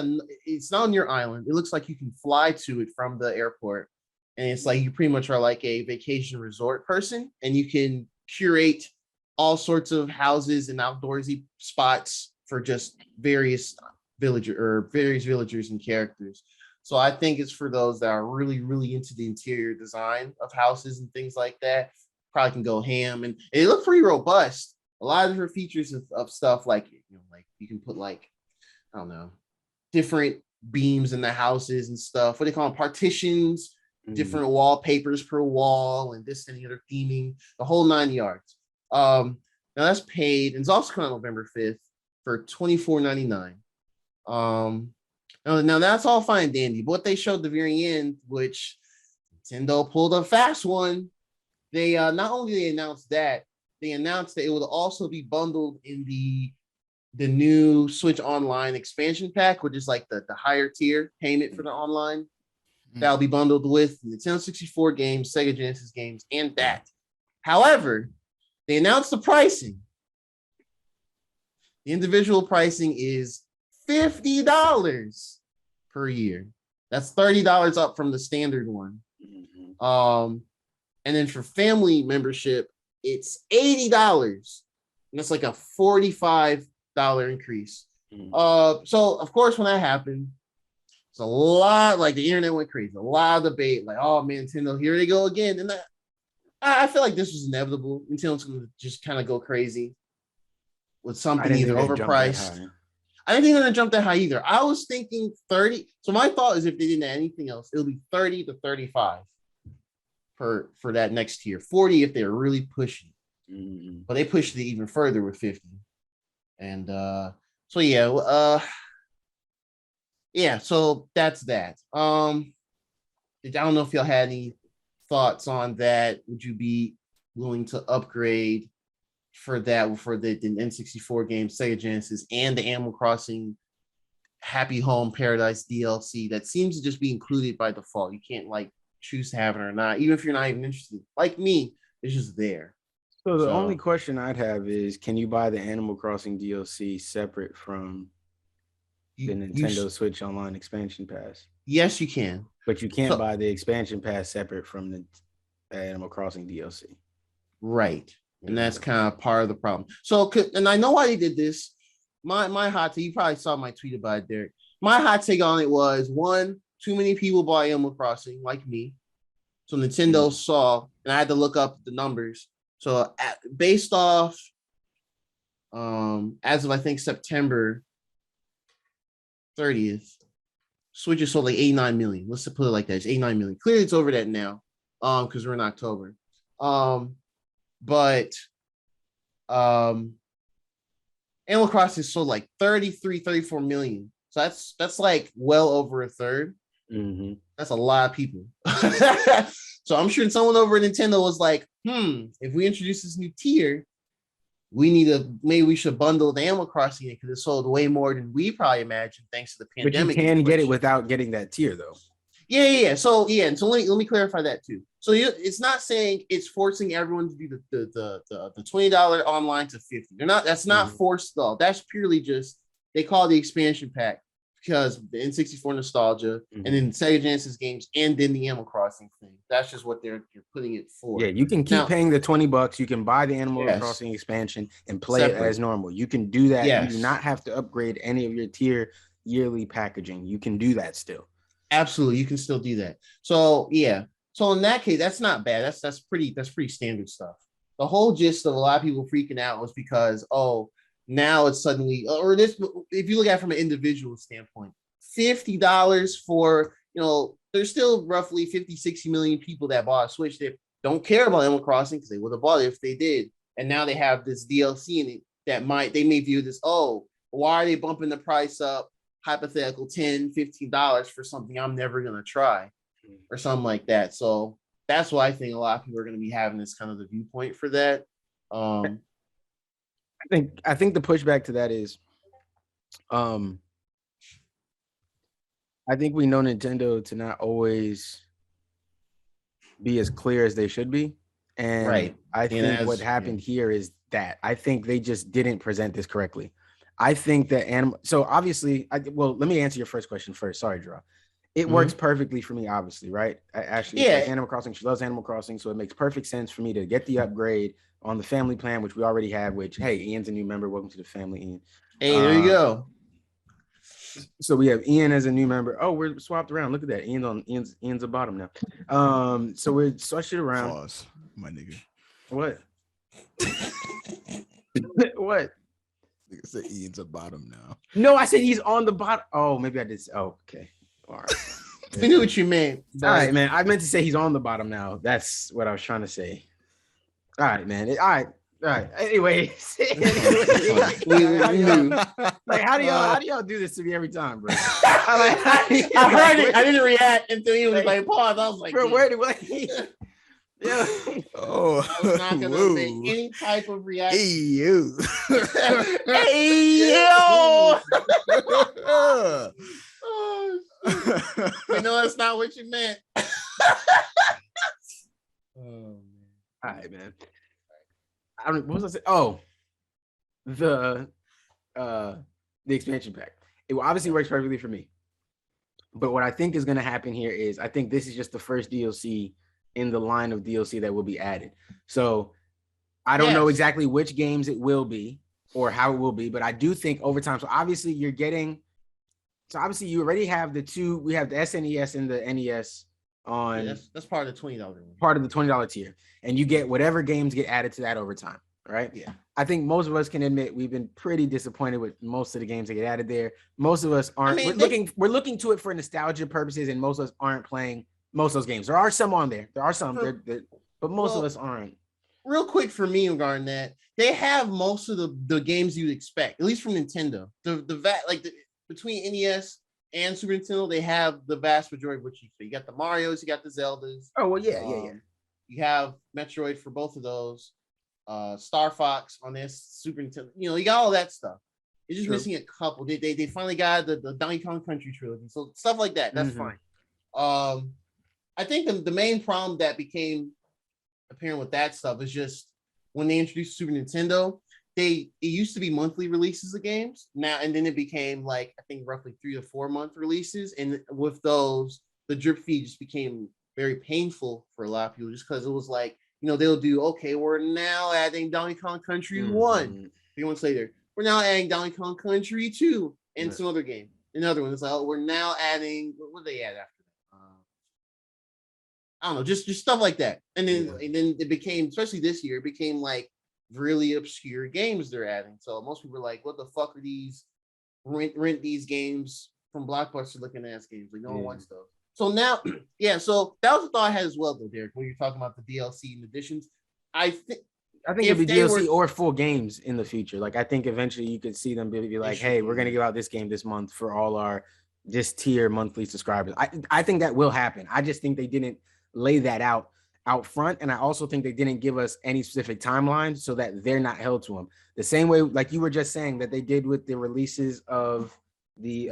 it's not on your island. It looks like you can fly to it from the airport. And it's like you pretty much are like a vacation resort person, and you can curate all sorts of houses and outdoorsy spots for just various villagers and characters. So I think it's for those that are really, really into the interior design of houses and things like that. Probably can go ham, and it looked pretty robust. A lot of different features of stuff like like you can put like I don't know, different beams in the houses and stuff. What do they call them? Partitions, different wallpapers per wall, and this and the other theming, the whole 9 yards. Now that's paid, and it's also coming out November 5th for $24.99. Now that's all fine and dandy. But what they showed at the very end, which Nintendo pulled a fast one, they not only they announced that, they announced that it will also be bundled in the new Switch Online expansion pack, which is like the higher tier payment for the online. That'll be bundled with Nintendo 64 games, Sega Genesis games, and that. However, they announced the pricing. The individual pricing is $50 per year. That's $30 up from the standard one. And then for family membership, it's $80. And that's like a $45 increase. So of course, when that happened, it's a lot, like the internet went crazy, a lot of debate, like, oh man, Nintendo, here they go again. And I feel like this was inevitable. Nintendo's gonna just kind of go crazy. with I something didn't either think they'd jump that overpriced. high. I didn't think they're gonna jump that high either. I was thinking 30. So my thought is if they didn't add anything else, it'll be 30 to 35 for that next tier. 40 if they're really pushing. Mm-hmm. But they pushed it even further with 50. And so yeah, so that's that. I don't know if y'all had any thoughts on that. Would you be willing to upgrade for that for the N64 game, Sega Genesis, and the Animal Crossing Happy Home Paradise DLC that seems to just be included by default? You can't like choose to have it or not, even if you're not even interested. Like me, it's just there. So the only question I'd have is, can you buy the Animal Crossing DLC separate from the Nintendo Switch Online expansion pass? Yes, you can. But you can't buy the expansion pass separate from the Animal Crossing DLC. Right. And that's kind of part of the problem. So, and I know why they did this. My hot take, you probably saw my tweet about it, Derek. My hot take on it was, one, too many people bought Animal Crossing, like me. So Nintendo saw, and I had to look up the numbers. So based off, as of I think September 30th, Switch sold like 89 million. Let's put it like that. It's 89 million. Clearly it's over that now, because we're in October. But Animal Crossing sold like 34 million. So that's like well over a third. Mm-hmm. That's a lot of people. So I'm sure someone over at Nintendo was like, if we introduce this new tier, maybe we should bundle the Animal Crossing because it sold way more than we probably imagined thanks to the pandemic. But you can get it without getting that tier though. Yeah. So let me clarify that too. So it's not saying it's forcing everyone to do the $20 online to $50. That's not forced though. That's purely just, they call it the expansion pack because the N64 nostalgia and then Sega Genesis games and then the Animal Crossing thing. That's just what you're putting it for. Yeah, you can keep paying the $20. You can buy the Animal Crossing expansion and play it as normal. You can do that. You do not have to upgrade any of your tier yearly packaging. You can do that still. Absolutely, you can still do that. So yeah. So in that case, that's not bad. That's pretty standard stuff. The whole gist of a lot of people freaking out was because, now it's suddenly, or this, if you look at it from an individual standpoint, $50 for, there's still roughly 50, 60 million people that bought a Switch that don't care about Animal Crossing because they would have bought it if they did. And now they have this DLC in it that they may view this, why are they bumping the price up, hypothetical $10, $15 for something I'm never going to try or something like that. So that's why I think a lot of people are going to be having this kind of the viewpoint for that. I think the pushback to that is, I think we know Nintendo to not always be as clear as they should be. And I think what happened here is that I think they just didn't present this correctly. I think that so obviously, let me answer your first question first. Sorry, Draw. It works perfectly for me, obviously, right? Ashley, like Animal Crossing. She loves Animal Crossing, so it makes perfect sense for me to get the upgrade on the family plan, which we already have. Which, hey, Ian's a new member. Welcome to the family, Ian. Hey, there you go. So we have Ian as a new member. Oh, we're swapped around. Look at that. Ian's a bottom now. So we're switched it around. Pause, my nigga. What? What? I said Ian's a bottom now. No, I said he's on the bottom. Oh, maybe I did. Oh, okay. All right. I knew what you meant. All right, man. I meant to say he's on the bottom now. That's what I was trying to say. All right, man. All right. Anyway, like how do y'all do this to me every time, bro? I heard it. I didn't react until he was like pause. I was like, bro, where do I? Yeah. I was not gonna make any type of reaction. Hey you. Hey yo. You know that's not what you meant. All right, man. What was I saying? Oh, the expansion pack. It obviously works perfectly for me. But what I think is going to happen here is I think this is just the first DLC in the line of DLC that will be added. So I don't know exactly which games it will be or how it will be, but I do think over time. So obviously you already have the two. We have the SNES and the NES on. That's part of the $20. Part of the $20 tier, and you get whatever games get added to that over time. right? Yeah. I think most of us can admit we've been pretty disappointed with most of the games that get added there. Most of us aren't. We're looking to it for nostalgia purposes, and most of us aren't playing most of those games. There are some on there. There are some, but most of us aren't. Real quick for me regarding that, they have most of the games you'd expect, at least from Nintendo. Between NES and Super Nintendo, they have the vast majority of what you expect. You got the Marios, you got the Zeldas. Oh well, yeah. You have Metroid for both of those. Star Fox on this Super Nintendo. You got all that stuff. It's just missing a couple. They finally got the Donkey Kong Country trilogy, so stuff like that. That's fine. I think the main problem that became apparent with that stuff is just when they introduced Super Nintendo, it used to be monthly releases of games now, and then it became like I think roughly 3 to 4 month releases, and with those, the drip feed just became very painful for a lot of people, just because it was like. They'll do, okay, we're now adding Donkey Kong Country 1. 3 months later, we're now adding Donkey Kong Country 2 and some other game. Another one is like, we're now adding, what did they add after that? I don't know, just stuff like that. And then it became, especially this year, it became like really obscure games they're adding. So most people are like, what the fuck are these? Rent these games from Blockbuster looking ass games. Like, no one wants those. So now, so that was a thought I had as well, though, Derek, when you're talking about the DLC and additions. I think it'll be DLC or full games in the future. Like, I think eventually you could see them be like, hey, we're going to give out this game this month for all our this tier monthly subscribers. I think that will happen. I just think they didn't lay that out front. And I also think they didn't give us any specific timeline so that they're not held to them. The same way, like you were just saying, that they did with the releases of the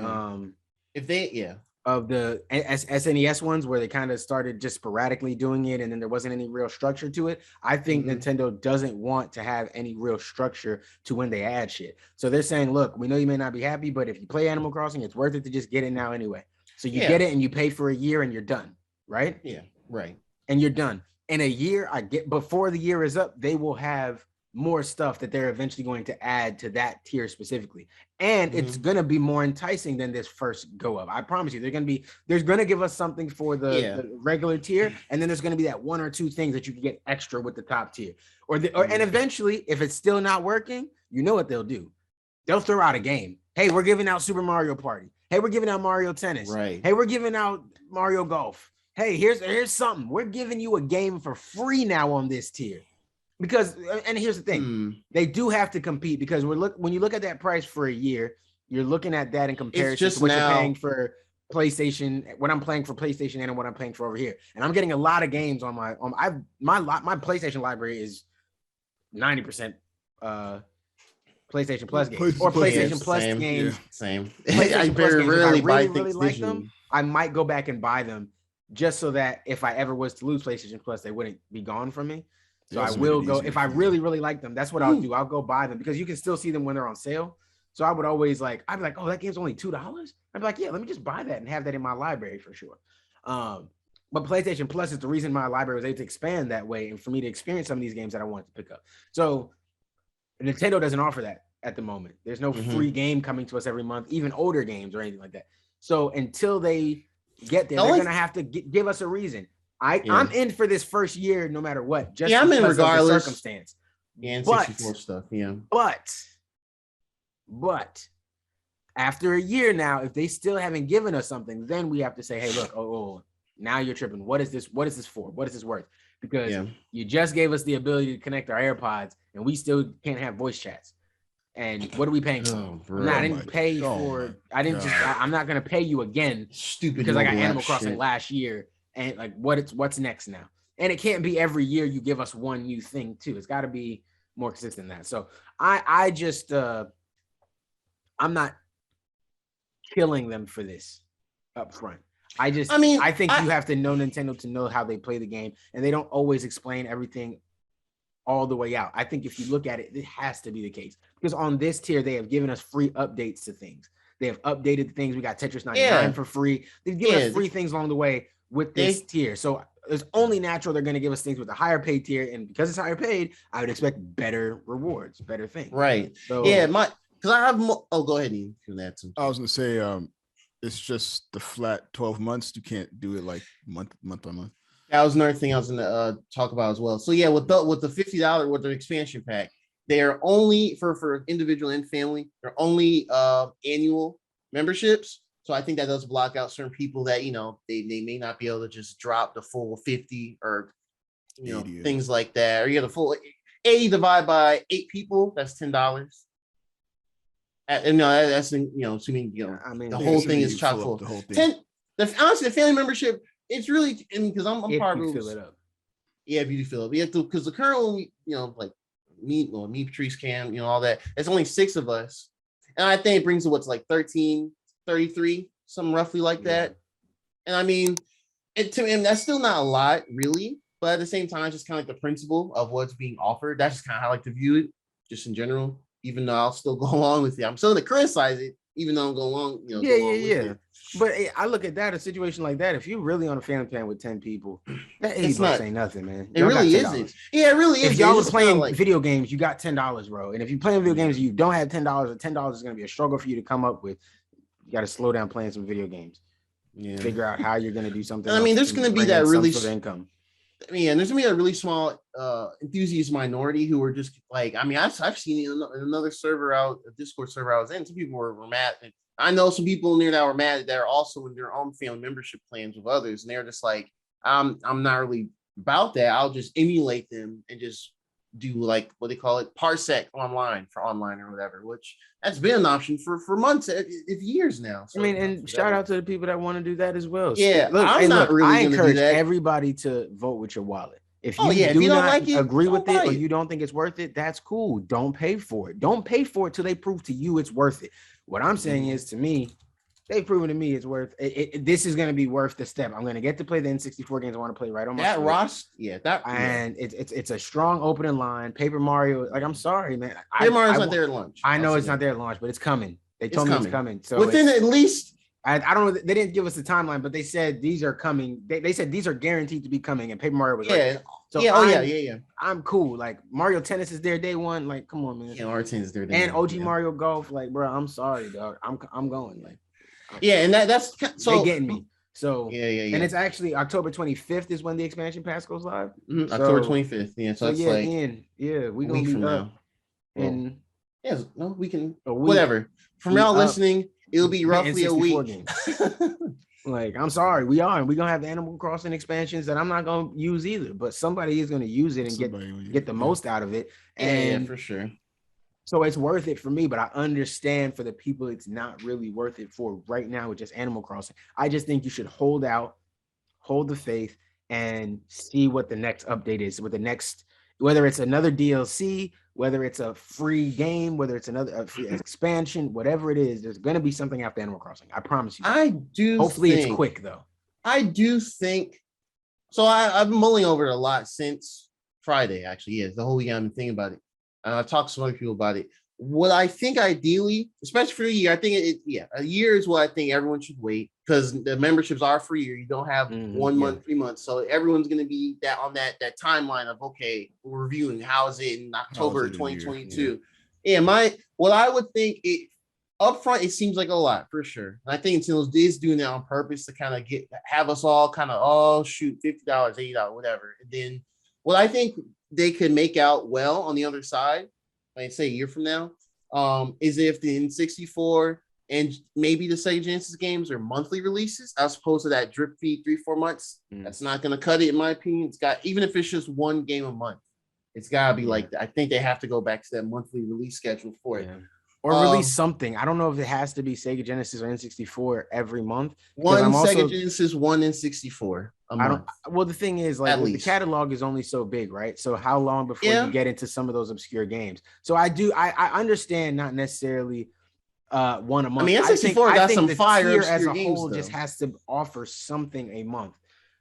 of the SNES ones, where they kind of started just sporadically doing it and then there wasn't any real structure to it. I think Nintendo doesn't want to have any real structure to when they add shit. So they're saying, look, we know you may not be happy, but if you play Animal Crossing, it's worth it to just get it now anyway. So you get it and you pay for a year and you're done, right? Yeah, right. And you're done. In a year, before the year is up, they will have more stuff that they're eventually going to add to that tier specifically. And it's going to be more enticing than this first go up. I promise you, there's going to give us something for the regular tier. And then there's going to be that 1 or 2 things that you can get extra with the top tier. And eventually, if it's still not working, you know what they'll do. They'll throw out a game. Hey, we're giving out Super Mario Party. Hey, we're giving out Mario Tennis. Right. Hey, we're giving out Mario Golf. Hey, here's something. We're giving you a game for free now on this tier. Because, and here's the thing, they do have to compete, because when you look at that price for a year, you're looking at that in comparison to what you're paying for PlayStation, what I'm playing for PlayStation and what I'm paying for over here. And I'm getting a lot of games on my PlayStation library is 90% PlayStation Plus games or PlayStation Plus games. Same. I very rarely buy things like them. I might go back and buy them just so that if I ever was to lose PlayStation Plus, they wouldn't be gone from me. So I will go, if I really, really like them, that's what I'll do. I'll go buy them because you can still see them when they're on sale. So I would always I'd be like, oh, that game's only $2. I'd be like, yeah, let me just buy that and have that in my library for sure. But PlayStation Plus is the reason my library was able to expand that way and for me to experience some of these games that I wanted to pick up. So Nintendo doesn't offer that at the moment. There's no free game coming to us every month, even older games or anything like that. So until they get there, they're going to have to give us a reason. I'm in for this first year, no matter what. Just I'm in regardless of the circumstance. And 64 stuff, But after a year now, if they still haven't given us something, then we have to say, hey, look, now you're tripping. What is this? What is this for? What is this worth? Because you just gave us the ability to connect our AirPods, and we still can't have voice chats. And what are we paying for? I didn't pay for. I'm not gonna pay you again. Stupid. Because I got Animal Crossing last year. And what's next now? And it can't be every year you give us one new thing too. It's got to be more consistent than that. So I just I'm not killing them for this up front. I think you have to know Nintendo to know how they play the game, and they don't always explain everything all the way out. I think if you look at it, it has to be the case because on this tier they have given us free updates to things. They have updated the things. We got Tetris 99 for free. They've given us free things along the way with this tier. So it's only natural they're going to give us things with a higher paid tier. And because it's higher paid, I would expect better rewards, better things. Right. So, because I have more. Oh, go ahead. You can add some. I was going to say, it's just the flat 12 months. You can't do it like month by month. That was another thing I was going to talk about as well. So with the $50 with the expansion pack, they're only for individual and family. They're only annual memberships. So I think that does block out certain people that, they may not be able to just drop the full 50 or, 80. things like that. Or you get the full 80 divided by 8 people. That's $10. And that's assuming I mean, the whole thing is chock full. The whole thing. Honestly, the family membership, it's really, because I'm part of fill it up. Yeah, if you fill it. Yeah, because the current one, like me, Patrice, Cam, all that. It's only 6 of us, and I think it brings to what's like 13, 33, something roughly like that. And I mean, to me, that's still not a lot, really. But at the same time, it's just kind of like the principle of what's being offered. That's just kind of how I like to view it, just in general. Even though I'll still go along with it, I'm still going to criticize it, even though I'm going along. With it. But I look at that, a situation like that. If you're really on a family plan with 10 people, that $80 ain't nothing, man. It really isn't. Yeah, it really is. If y'all were playing video games, you got $10, bro. And if you're playing video games and you don't have $10, or $10 is going to be a struggle for you to come up with. You got to slow down playing some video games. Yeah. Figure out how you're going to do something. I mean, there's going to be that really sort of income. I mean, there's gonna be a really small enthusiast minority who are just like, I mean, I've seen it in another server a Discord server I was in. Some people were mad. And I know some people in there that were mad that are also in their own family membership plans with others, and they're just like, I'm not really about that. I'll just emulate them and just do like what they call it, parsec online for online or whatever, which that's been an option for months, if years now. So, I mean, and shout out to the people that want to do that as well. Yeah, look, I encourage everybody to vote with your wallet. If you do not agree with it or you don't think it's worth it, that's cool. Don't pay for it. Don't pay for it till they prove to you it's worth it. What I'm saying is, to me, they've proven to me it's worth it. This is going to be worth the step. I'm going to get to play the N64 games I want to play right on my Switch. Ross. Yeah, and it's a strong opening line. Paper Mario, like, I'm sorry, man. Paper Mario's not there at launch. I know it's not there at launch, but it's coming. They told me it's coming. So within at least. I don't know. They didn't give us the timeline, but they said these are coming. They said these are guaranteed to be coming, and Paper Mario was right. So yeah. I'm cool. Like, Mario Tennis is there day one. Like, come on, man. Yeah, Mario Tennis is there day and OG Mario Golf. Like, bro, I'm sorry, dog. I'm going. Like, yeah, and that's so they getting me. So yeah. And it's actually October 25th is when the expansion pass goes live. Mm-hmm. So, October 25th. Yeah, so it's like we gonna be up. And we can whatever. From y'all listening, it'll be roughly a week. Like, I'm sorry, we're gonna have the Animal Crossing expansions that I'm not gonna use either, but somebody is gonna use it and get the most out of it. And yeah, for sure. So it's worth it for me, but I understand for the people it's not really worth it for right now with just Animal Crossing. I just think you should hold out, hold the faith, and see what the next update is. Whether it's another DLC, whether it's a free game, whether it's another free expansion, whatever it is, there's going to be something after Animal Crossing. I promise you. I do. Hopefully it's quick, though. I do think. So I've been mulling over it a lot since Friday, actually. Yeah, the whole weekend I've been thinking about it. I've talked to some other people about it. What I think ideally, especially for a year, I think a year is what I think everyone should wait, because the memberships are for a year. You don't have 1 month, 3 months. So everyone's going to be on that timeline of, okay, we're reviewing how is it in October 2022. What I would think upfront, it seems like a lot for sure. And I think Nintendo is doing that on purpose to kind of have us all kind of, shoot, $50, $80, whatever. And then what I think they could make out well on the other side, like say a year from now, is if the N64 and maybe the Sega Genesis games are monthly releases as opposed to that drip feed 3-4 months. That's not going to cut it, in my opinion. It's got, even if it's just one game a month, it's got to be like that. I think they have to go back to that monthly release schedule for it. Or release something. I don't know if it has to be Sega Genesis or N64 every month. Sega Genesis, one N64. Well, the thing is, like, the catalog is only so big, right? So how long before you get into some of those obscure games? So I understand not necessarily one a month. I mean, N64 got some fire as a games, whole just has to offer something a month.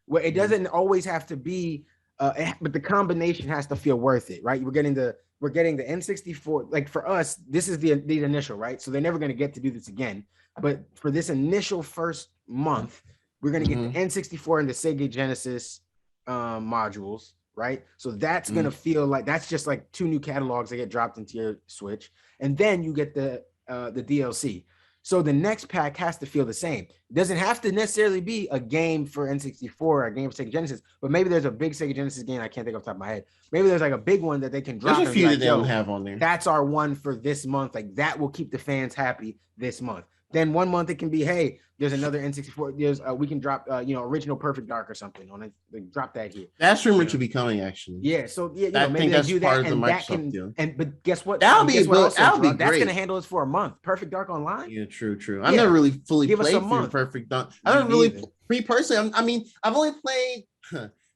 Where it doesn't always have to be, but the combination has to feel worth it, right? We're getting the N64. Like, for us, this is the initial, right? So they're never going to get to do this again. But for this initial first month, we're going to get the N64 and the Sega Genesis modules, right? So that's going to feel like that's just like 2 new catalogs that get dropped into your Switch. And then you get the DLC. So the next pack has to feel the same. It doesn't have to necessarily be a game for N64 or a game for Sega Genesis, but maybe there's a big Sega Genesis game I can't think off the top of my head. Maybe there's like a big one that they can drop. There's a few that they don't have on there. That's our one for this month. Like that will keep the fans happy this month. Then one month it can be, hey, there's another N64. There's we can drop original Perfect Dark or something on it. Like, drop that here. That's rumored to be coming actually. Yeah, so yeah, I think that's do part that, of the and that Microsoft deal. And but guess what? That'll be great. That's gonna handle us for a month. Perfect Dark Online. Yeah, true. I've never really fully Give us played a through month. Perfect Dark. I don't really, me personally. I mean, I've only played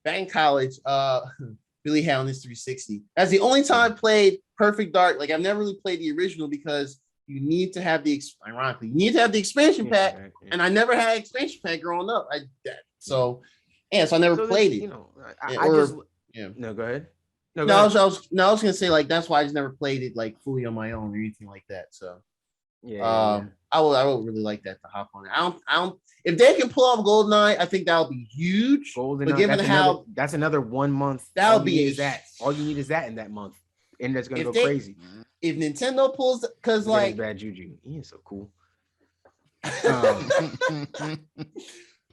back in college. Billy had on this 360. That's the only time I played Perfect Dark. Like I've never really played the original because you need to have the expansion pack, and I never had expansion pack growing up. So I never played it. No, go ahead. I was gonna say like that's why I just never played it like fully on my own or anything like that. So I would really like that to hop on it. I don't. If they can pull off GoldenEye, I think that'll be huge. GoldenEye, but given that's another 1 month. That'll be all you need is that in that month, and that's gonna go crazy. If Nintendo pulls, because like bad juju, he is so cool.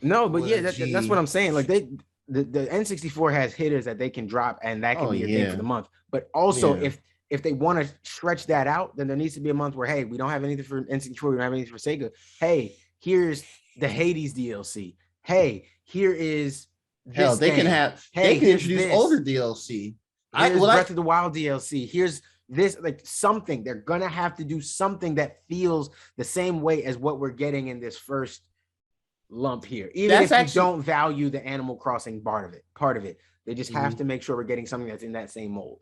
No, but that's what I'm saying. Like the N64 has hitters that they can drop, and that can be a thing for the month. But also, if they want to stretch that out, then there needs to be a month where, hey, we don't have anything for N64, we don't have anything for Sega. Hey, here's the Hades DLC. Hey, here is this they game. They can introduce older DLC. Here's Breath of the Wild DLC. Here's this, like something. They're gonna have to do something that feels the same way as what we're getting in this first lump here. Even if you don't value the Animal Crossing part of it, they just have to make sure we're getting something that's in that same mold.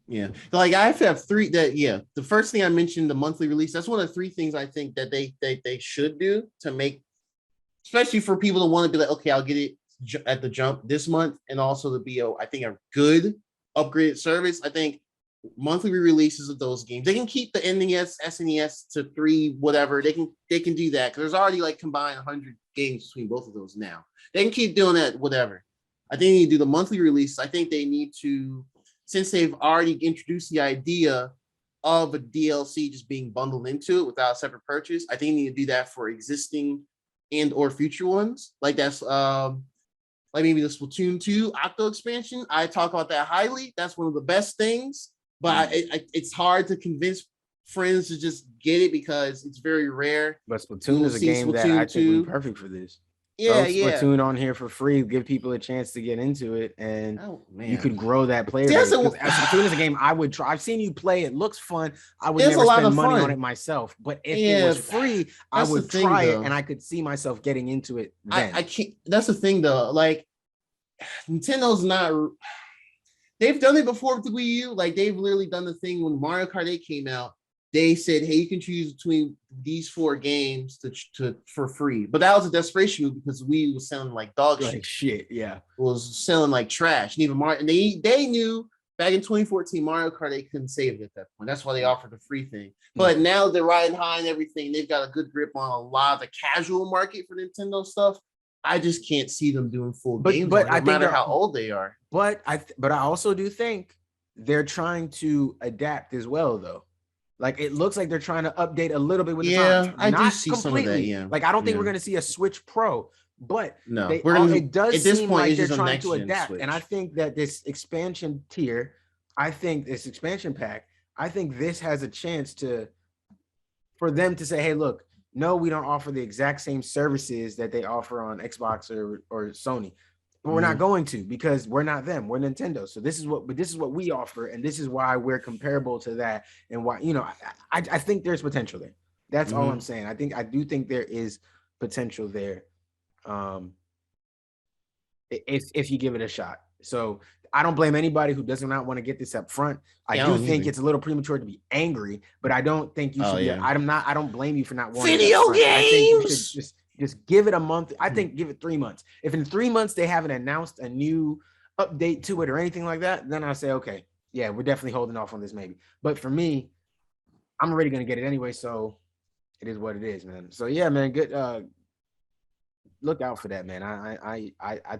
Yeah, like I have three the first thing I mentioned, the monthly release, that's one of the three things I think that they should do to make, especially for people to want to be like, okay, I'll get it at the jump this month, and also to be I think a good upgraded service. I think monthly releases of those games, they can keep the NES, SNES to 3, whatever. They can do that because there's already like combined 100 games between both of those now. They can keep doing that, whatever. I think they need to do the monthly release. I think they need to, since they've already introduced the idea of a DLC just being bundled into it without a separate purchase, I think they need to do that for existing and or future ones. Like that's like maybe the Splatoon 2 Octo expansion. I talk about that highly. That's one of the best things. But it's hard to convince friends to just get it because it's very rare. But Splatoon is a game that I think would be perfect for this. Yeah, Splatoon on here for free, give people a chance to get into it, and you could grow that player base. Splatoon is a game I would try. I've seen you play; it looks fun. I would never spend money on it myself, but if it was free, I would try it, and I could see myself getting into it. I can't. That's the thing, though. Like Nintendo's not. They've done it before with the Wii U. Like they've literally done the thing when Mario Kart 8 came out. They said, "Hey, you can choose between these 4 games to for free." But that was a desperation move because Wii was selling like dog shit. Yeah, it was selling like trash. And even Mario, and they knew back in 2014 Mario Kart 8 couldn't save it at that point. That's why they offered the free thing. But now they're riding high and everything. They've got a good grip on a lot of the casual market for Nintendo stuff. I just can't see them doing full games, no matter how old they are. But I also do think they're trying to adapt as well, though. Like it looks like they're trying to update a little bit with the times. I do see completely. Some of that. Yeah, like I don't think we're going to see a Switch Pro, but no, it does seem like they're trying to adapt. Switch. And I think that this expansion tier, this expansion pack, I think this has a chance for them to say, "Hey, look, no, we don't offer the exact same services that they offer on Xbox or Sony. But we're not going to, because we're not them. We're Nintendo. So this is what we offer, and this is why we're comparable to that. And why, I think there's potential there. That's all I'm saying. I do think there is potential there. If you give it a shot. So I don't blame anybody who does not want to get this up front. I do think it's a little premature to be angry, but I don't think you should be. I don't blame you for not wanting video games. I think you should just give it a month. I think give it 3 months. If in 3 months they haven't announced a new update to it or anything like that, then I'll say, okay, yeah, we're definitely holding off on this maybe. But for me, I'm already gonna get it anyway, so it is what it is, man. So yeah, man, good. Look out for that, man. I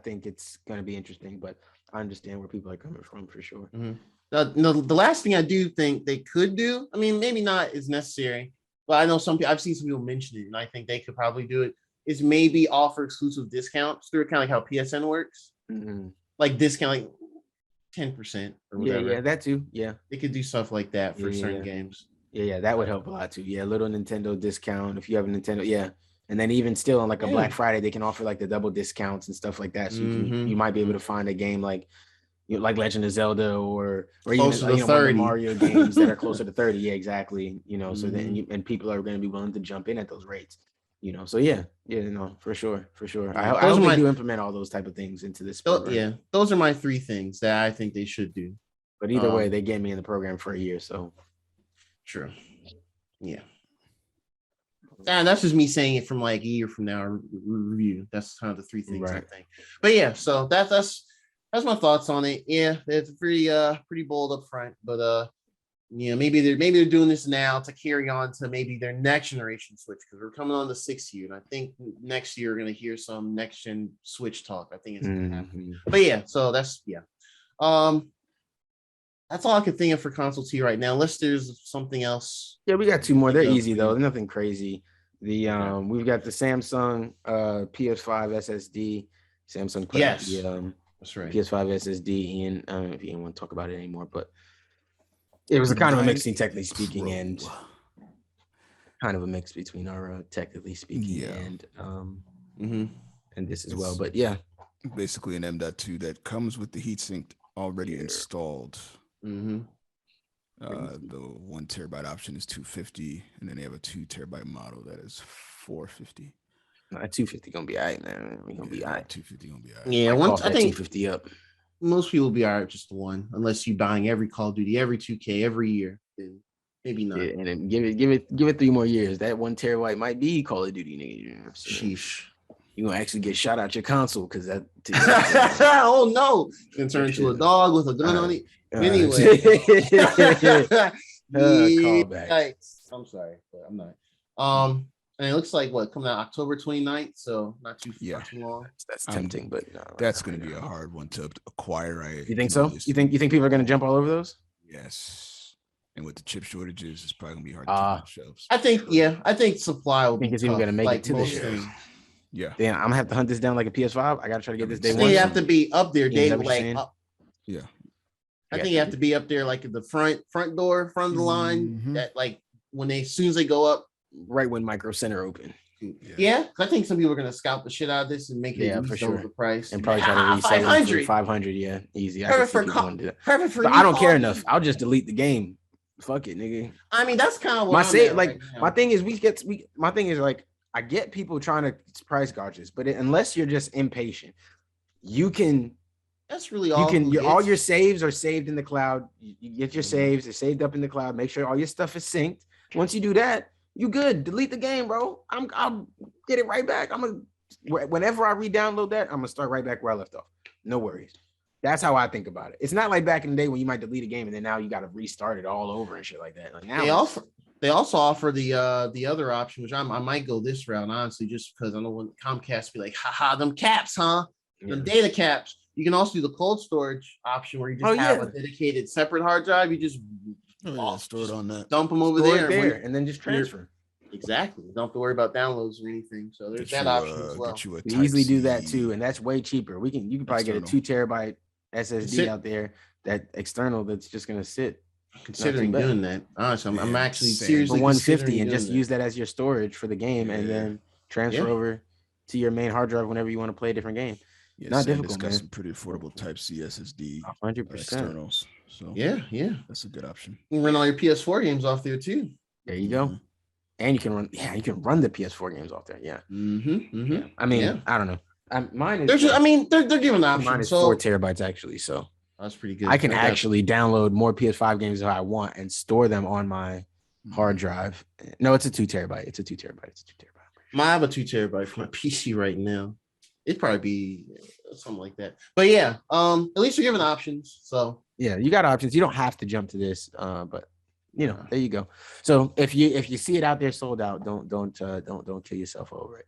think it's gonna be interesting, but I understand where people are coming from for sure. The last thing I do think they could do, I mean, maybe not is necessary, but I know I've seen some people mention it, and I think they could probably do it. Is maybe offer exclusive discounts through kind of like how PSN works, like discount like 10% or whatever. Yeah, that too. Yeah, they could do stuff like that for certain games. Yeah, that would help a lot too. Yeah, little Nintendo discount if you have a Nintendo. Yeah, and then even still on like a Black Friday, they can offer like the double discounts and stuff like that. So you might be able to find a game like like Legend of Zelda or even one of the Mario games that are closer to 30. Yeah, exactly. So then and people are going to be willing to jump in at those rates. So for sure. I hope they do implement all those type of things into this program. Yeah, those are my 3 things that I think they should do. But either way, they get me in the program for a year, so. True. Yeah. And that's just me saying it from like a year from now review. That's kind of the 3 things I think. But yeah, so that's my thoughts on it. Yeah, it's pretty bold up front, but maybe they're doing this now to carry on to maybe their next generation Switch, because we're coming on the 6th year, and I think next year we're gonna hear some next gen Switch talk. I think it's gonna happen. But yeah, so that's that's all I can think of for console T right now. Unless there's something else. Yeah, we got 2 more. They're easy though. They're nothing crazy. We've got the Samsung PS5 SSD. Samsung put out the that's right. PS5 SSD, and if you didn't want to talk about it anymore, but it was a kind of a mixing, technically speaking, and kind of a mix between our technically speaking and this as well. But yeah, basically an M.2 that comes with the heatsink already installed. The 1 terabyte option is $250, and then they have a 2 terabyte model that is $450. Nah, 250 gonna be all right, man. We gonna be all right. 250 gonna be all right. Yeah, once I think 250 up. Most people will be all right with just the 1, unless you're buying every Call of Duty, every 2K every year. Then maybe not. Yeah, and then give it 3 more years. That 1 terabyte might be Call of Duty, nigga. You know what I'm saying? Sheesh. You're gonna actually get shot out your console because that. Oh no! It's gonna turn into a dog with a gun on it. Anyway. I'm sorry, but I'm not. And it looks like coming out October 29th, so not too long. That's tempting, but no, that's going to be a hard one to acquire. You think so? You think people are going to jump all over those? Yes. And with the chip shortages, it's probably going to be hard to keep on shelves. I think supply will be it's even going to make it to the shelves. Yeah. Damn, I'm gonna have to hunt this down like a PS5. I gotta try to get this day one. You have to be up there, Dave. Yeah. I think you have to be up there, like at the front door, front of the line. That like as soon as they go up, right when Micro Center open. Yeah, I think some people are gonna scalp the shit out of this and make it for sure the price and probably try to resell it for 500. Yeah, easy. Perfect for I don't care enough. I'll just delete the game. Fuck it, nigga. I mean, that's kind of what my thing is. My thing is like I get people trying to price gouges, but unless you're just impatient, you can. That's really all. All your saves are saved in the cloud. You get your saves; they're saved up in the cloud. Make sure all your stuff is synced. Once you do that, you good. Delete the game, bro. I'll get it right back. Whenever I re-download that, I'm gonna start right back where I left off. No worries. That's how I think about it. It's not like back in the day when you might delete a game and then now you got to restart it all over and shit like that. Like now they also offer the other option, which I might go this route, honestly, just because I know when Comcast be like, haha, them caps, huh? Them data caps. You can also do the cold storage option where you just have a dedicated separate hard drive. You just store it on that. Dump them over there and then just transfer. Exactly. Don't have to worry about downloads or anything. So there's that option as well. You easily do that too, and that's way cheaper. You can probably get a 2 terabyte SSD out there, that external that's just gonna sit. Considering doing that, honestly, I'm actually seriously for 150 and just use that as your storage for the game, and then transfer over to your main hard drive whenever you want to play a different game. Not difficult, man. Some pretty affordable Type-C SSD 100% externals. So yeah, that's a good option. You can run all your PS4 games off there too. There you go. And you can run the PS4 games off there. Yeah. Yeah. I mean, I don't know. Mine is. They're giving options. Mine is 4 terabytes actually, so that's pretty good. I can actually download more PS5 games if I want and store them on my hard drive. No, it's a 2 terabyte. It's a 2 terabyte. I have a 2 terabyte for my PC right now. It'd probably be something like that. But yeah, at least you're giving options. So yeah, you got options. You don't have to jump to this, but there you go. So if you see it out there sold out, don't kill yourself over it.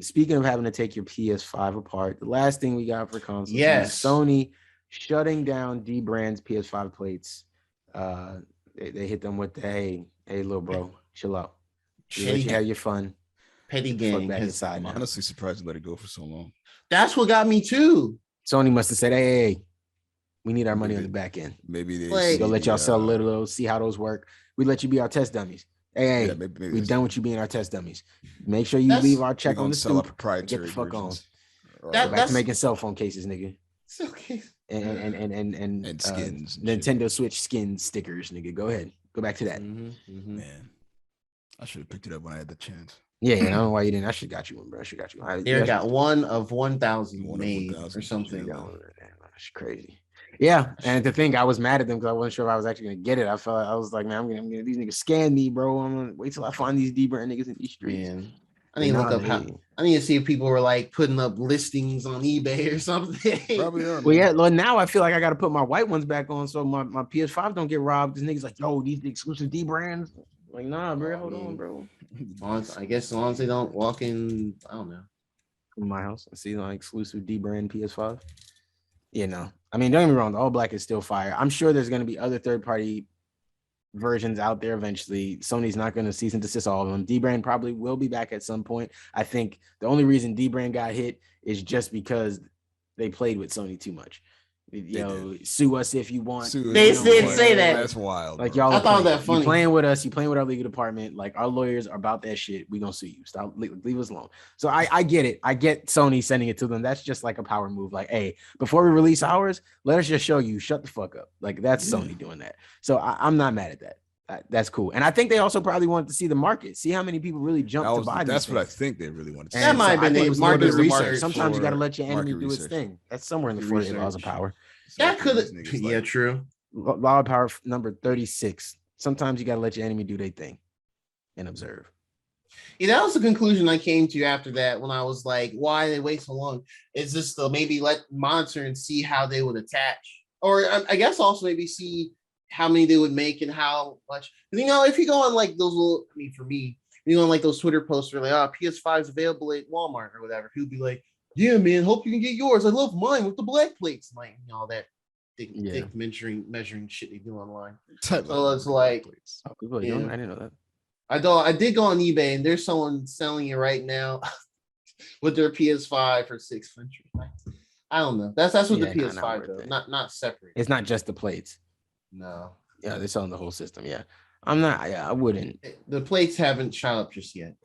Speaking of having to take your PS5 apart, the last thing we got for consoles is Sony shutting down DBrand's PS5 plates. They hit them with the hey little bro, Chill out. You Petty, let you have your fun. petty Get the fuck gang back has. inside I'm now. honestly surprised to let it go for so long. That's what got me too. Sony must have said, hey, we need our money on Maybe- the back end. Maybe they Like- We see gonna let the, y'all sell little, see how those work. We let you be our test dummies. Hey, yeah, maybe we that's done it. with you being our test dummies. Make sure you That's- leave our We're check on gonna the sell our stoop. Get proprietary the fuck on. versions. Or That- Go back that's- to making cell phone cases, nigga. It's okay. and skins. And shit. Nintendo Switch skin stickers, nigga. Go ahead. Go back to that. Man, I should have picked it up when I had the chance. Yeah, I don't know why you didn't. I should got you one, bro. I should got you one. They got 1 of 1,000 1 of made 1,000, or something. yeah. That's crazy. Yeah, and to think I was mad at them because I wasn't sure if I was actually gonna get it. I was like, man, I'm gonna these niggas scam me, bro. I'm gonna wait till I find these DBrand niggas in these streets. Man, I need to look up how. I need to see if people were like putting up listings on eBay or something. Probably are. Well, man. yeah. Well, now I feel like I got to put my white ones back on so my PS5 don't get robbed. This niggas like, yo, these the exclusive DBrands. Like, nah, bro, hold on, bro. I guess as long as they don't walk in, I don't know. In my house, I see like exclusive DBrand PS5. Yeah, no. I mean, don't get me wrong. The all black is still fire. I'm sure there's going to be other third-party versions out there eventually. Sony's not going to cease and desist all of them. DBrand probably will be back at some point. I think the only reason DBrand got hit is just because they played with Sony too much. Sue us if you want. They did say that. That's wild. Like bro. y'all, I thought that You funny. playing with us. You playing with our legal department. Like our lawyers are about that shit. We gonna sue you. Stop. Leave us alone. So I get it. I get Sony sending it to them. That's just like a power move. Like, hey, before we release ours, let us just show you. Shut the fuck up. Like that's Sony doing that. So I'm not mad at that. That's cool. And I think they also probably wanted to see the market, see how many people really jump to buy these. That's what I things. think they really wanted to And see. That might have I been think a it was market market research. Sometimes you got to let your enemy market do its research. thing. That's somewhere in the Market 48 laws of research. power. That could have. These niggas, Yeah, like, true. Law of power number 36. Sometimes you got to let your enemy do their thing and observe. Yeah, that was the conclusion I came to after that when I was like, why they wait so long? Is this to maybe monitor and see how they would attach? Or I guess also maybe see how many they would make and how much. You know, if you go on like those little, I mean, for me, you know, on like those Twitter posts where like, oh, PS5 is available at Walmart or whatever, he'll be like, yeah, man, hope you can get yours. I love mine with the black plates. Like, you know, all that dick measuring shit they do online. So it's like, Oh, people are Yeah. doing- I didn't know that. I did go on eBay and there's someone selling it right now with their PS5 for $600. I don't know. That's with Yeah, the not PS5 worth though, it. not separate. It's not just the plates. No, Yeah, they're selling the whole system. Yeah. I'm not, I wouldn't. the plates haven't shot up just yet.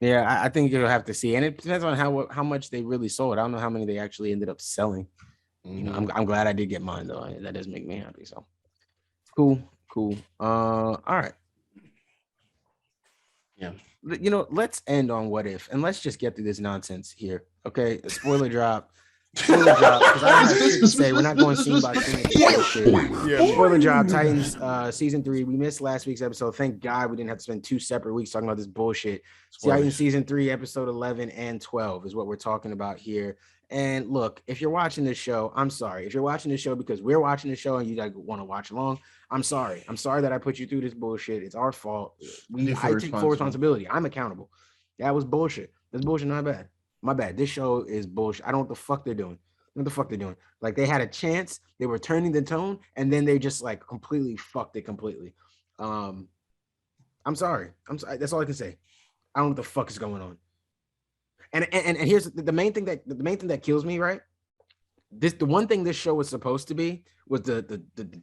Yeah, I think you'll have to see. And it depends on how much they really sold. I don't know how many they actually ended up selling. You know, I'm glad I did get mine though. That does make me happy. So cool. All right. Yeah. You know, let's end on what if, and let's just get through this nonsense here. Okay. A spoiler drop. Spoiler drop. Because I don't have shit to say. We're not going scene by scene. Yeah. Spoiler drop. Titans season 3. We missed last week's episode. Thank God we didn't have to spend 2 separate weeks talking about this bullshit. Titans season 3, episode 11 and 12 is what we're talking about here. And look, if you're watching this show, I'm sorry. If you're watching this show because we're watching the show and you like want to watch along, I'm sorry. I'm sorry that I put you through this bullshit. It's our fault. I take full responsibility. I'm accountable. That was bullshit. That's bullshit. Not bad. My bad. This show is bullshit. I don't know what the fuck they're doing. What the fuck they're doing? Like they had a chance. They were turning the tone, and then they just like completely fucked it completely. I'm sorry. That's all I can say. I don't know what the fuck is going on. And here's the main thing that kills me, right? The one thing this show was supposed to be was the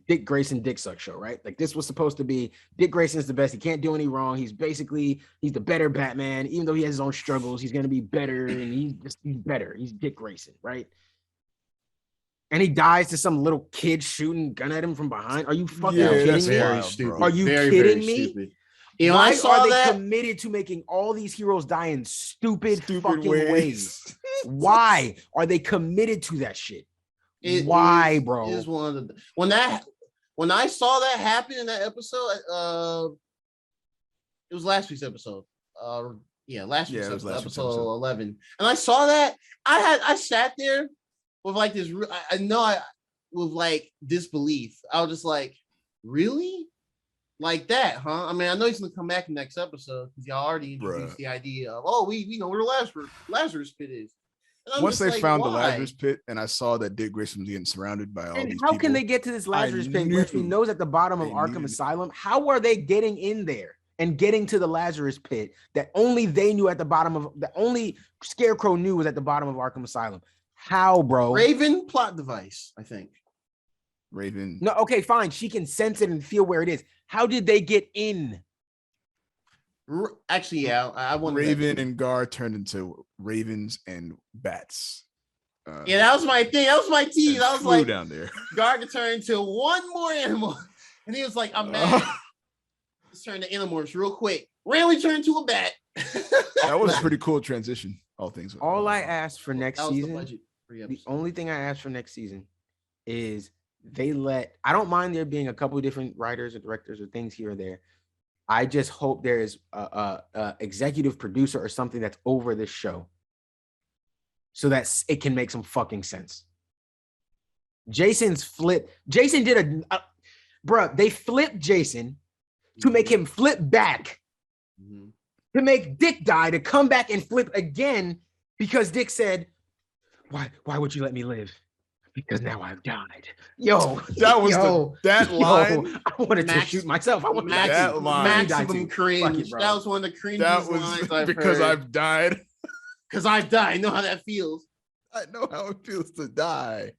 Dick Grayson Dick Suck show, right? Like this was supposed to be Dick Grayson's the best. He can't do any wrong. He's the better Batman. Even though he has his own struggles, he's gonna be better, and he's better. He's Dick Grayson, right? And he dies to some little kid shooting gun at him from behind. Are you fucking kidding me? wild, stupid. bro. Are you Very, kidding very me? stupid. You know, Why I saw are they that. committed to making all these heroes die in stupid fucking ways? Why are they committed to that shit? Why, bro? Is one of the when I saw that happen in that episode, it was last week's episode. Last week's episode 11. And I saw that I sat there with like this. With like disbelief. I was just like, really? Like that, huh? I mean, I know he's gonna come back next episode because y'all already introduced the idea of, we know where the Lazarus pit is. Once they like, found the why? Lazarus pit, and I saw that Dick Grayson was getting surrounded by all And these how people, can they get to this Lazarus pit, which we knew know is at the bottom of they Arkham needed it. Asylum? How are they getting in there? and getting to the Lazarus pit that only they knew at the bottom of the only Scarecrow knew was at the bottom of Arkham Asylum. How, bro? Raven plot device, I think. Raven. No, okay, fine. She can sense it and feel where it is. How did they get in? Actually, yeah, I want Raven and Gar turned into ravens and bats. Yeah, that was my thing. That was my tease. I was like, down there. Gar could turn into one more animal, and he was like, "I'm mad." Let's turn to Animorphs real quick. Randomly turned into a bat. That was a pretty cool transition. All things. All I asked for next That was season, the budget. the only thing I asked for next season is they let. I don't mind there being a couple of different writers or directors or things here or there. I just hope there is a executive producer or something that's over this show, so that it can make some fucking sense. Jason's flip. Jason did bruh. They flipped Jason to make him flip back, to make Dick die, to come back and flip again because Dick said, "Why would you let me live? Because now I've died." Yo, that was that line. Yo, I wanted to shoot myself. I wanted that line. Maximum cringe. That was one of the cringiest lines I've because heard. I've died. Because I've died. I know how that feels. I know how it feels to die.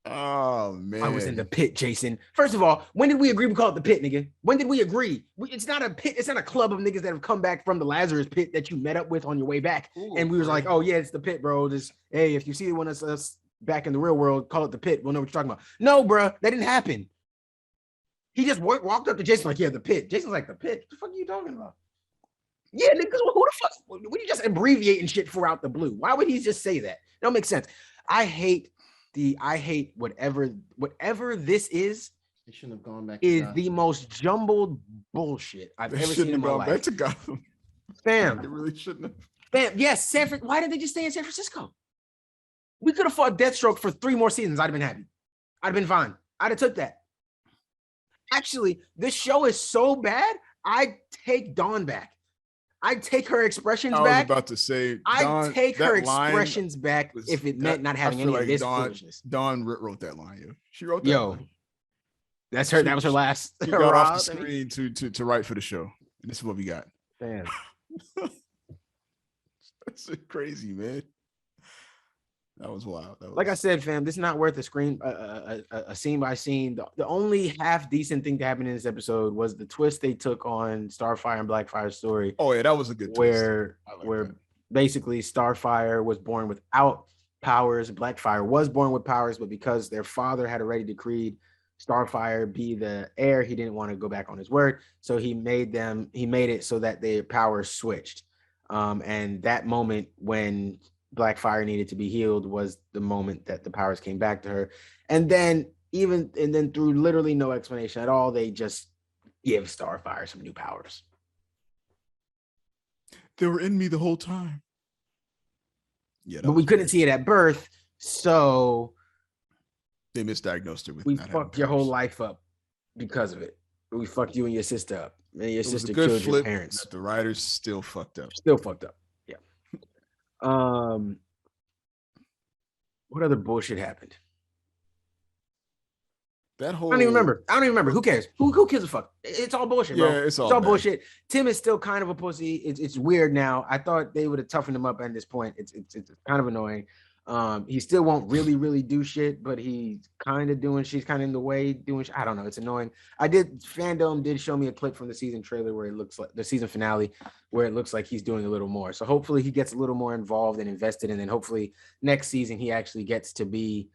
Oh man, I was in the pit, Jason. First of all, when did we agree we call it the pit, nigga? When did we agree? It's not a pit. It's not a club of niggas that have come back from the Lazarus pit that you met up with on your way back. And we was like, oh yeah, it's the pit, bro. Just hey, if you see one of us back in the real world, call it the pit. We'll know what you're talking about. No, bro, that didn't happen. He just walked up to Jason like, yeah, the pit. Jason's like, the pit? What the fuck are you talking about? Yeah, niggas, who the fuck? What are you just abbreviating shit for out the blue? Why would he just say that? It don't make sense. I hate whatever this is. They shouldn't have gone back. Is the most jumbled bullshit I've ever seen in my life. Back to Gotham. Fam, They really shouldn't have. Fam, yes, why did they just stay in San Francisco? We could have fought Deathstroke for 3 more seasons. I'd have been happy. I'd have been fine. I'd have took that. Actually, this show is so bad, I'd take Dawn back. I'd take her expressions back. I was about to say, I'd take her expressions back if it meant not having any of this foolishness. Dawn wrote that line, yo. She wrote that line. That's her. That was her last. She got off the screen to write for the show. And this is what we got. Damn. That's crazy, man. That was wild. Like I said, fam, this is not worth a scene by scene. The only half decent thing to happen in this episode was the twist they took on Starfire and Blackfire's story. Oh yeah, that was a good twist. Where basically Starfire was born without powers, Blackfire was born with powers, but because their father had already decreed Starfire be the heir, he didn't want to go back on his word, so he made it so that their powers switched. And that moment when Blackfire needed to be healed was the moment that the powers came back to her. And then through literally no explanation at all, they just give Starfire some new powers. They were in me the whole time. Yeah, but we couldn't see it at birth, so they misdiagnosed her with. We fucked your whole life up because of it. We fucked you and your sister up, and your sister killed your parents. The writers still fucked up. Still fucked up. Yeah. What other bullshit happened? That whole I don't even remember. Who cares? Who gives a fuck? It's all bullshit, bro. Yeah, it's all bullshit. Tim is still kind of a pussy. It's weird now. I thought they would have toughened him up at this point. It's kind of annoying. He still won't really do shit, but he's kind of doing shit, kind of in the way doing shit. I don't know. It's annoying. Fandom did show me a clip from the season trailer where it looks like the season finale, where it looks like he's doing a little more. So hopefully he gets a little more involved and invested, and then hopefully next season he actually gets to be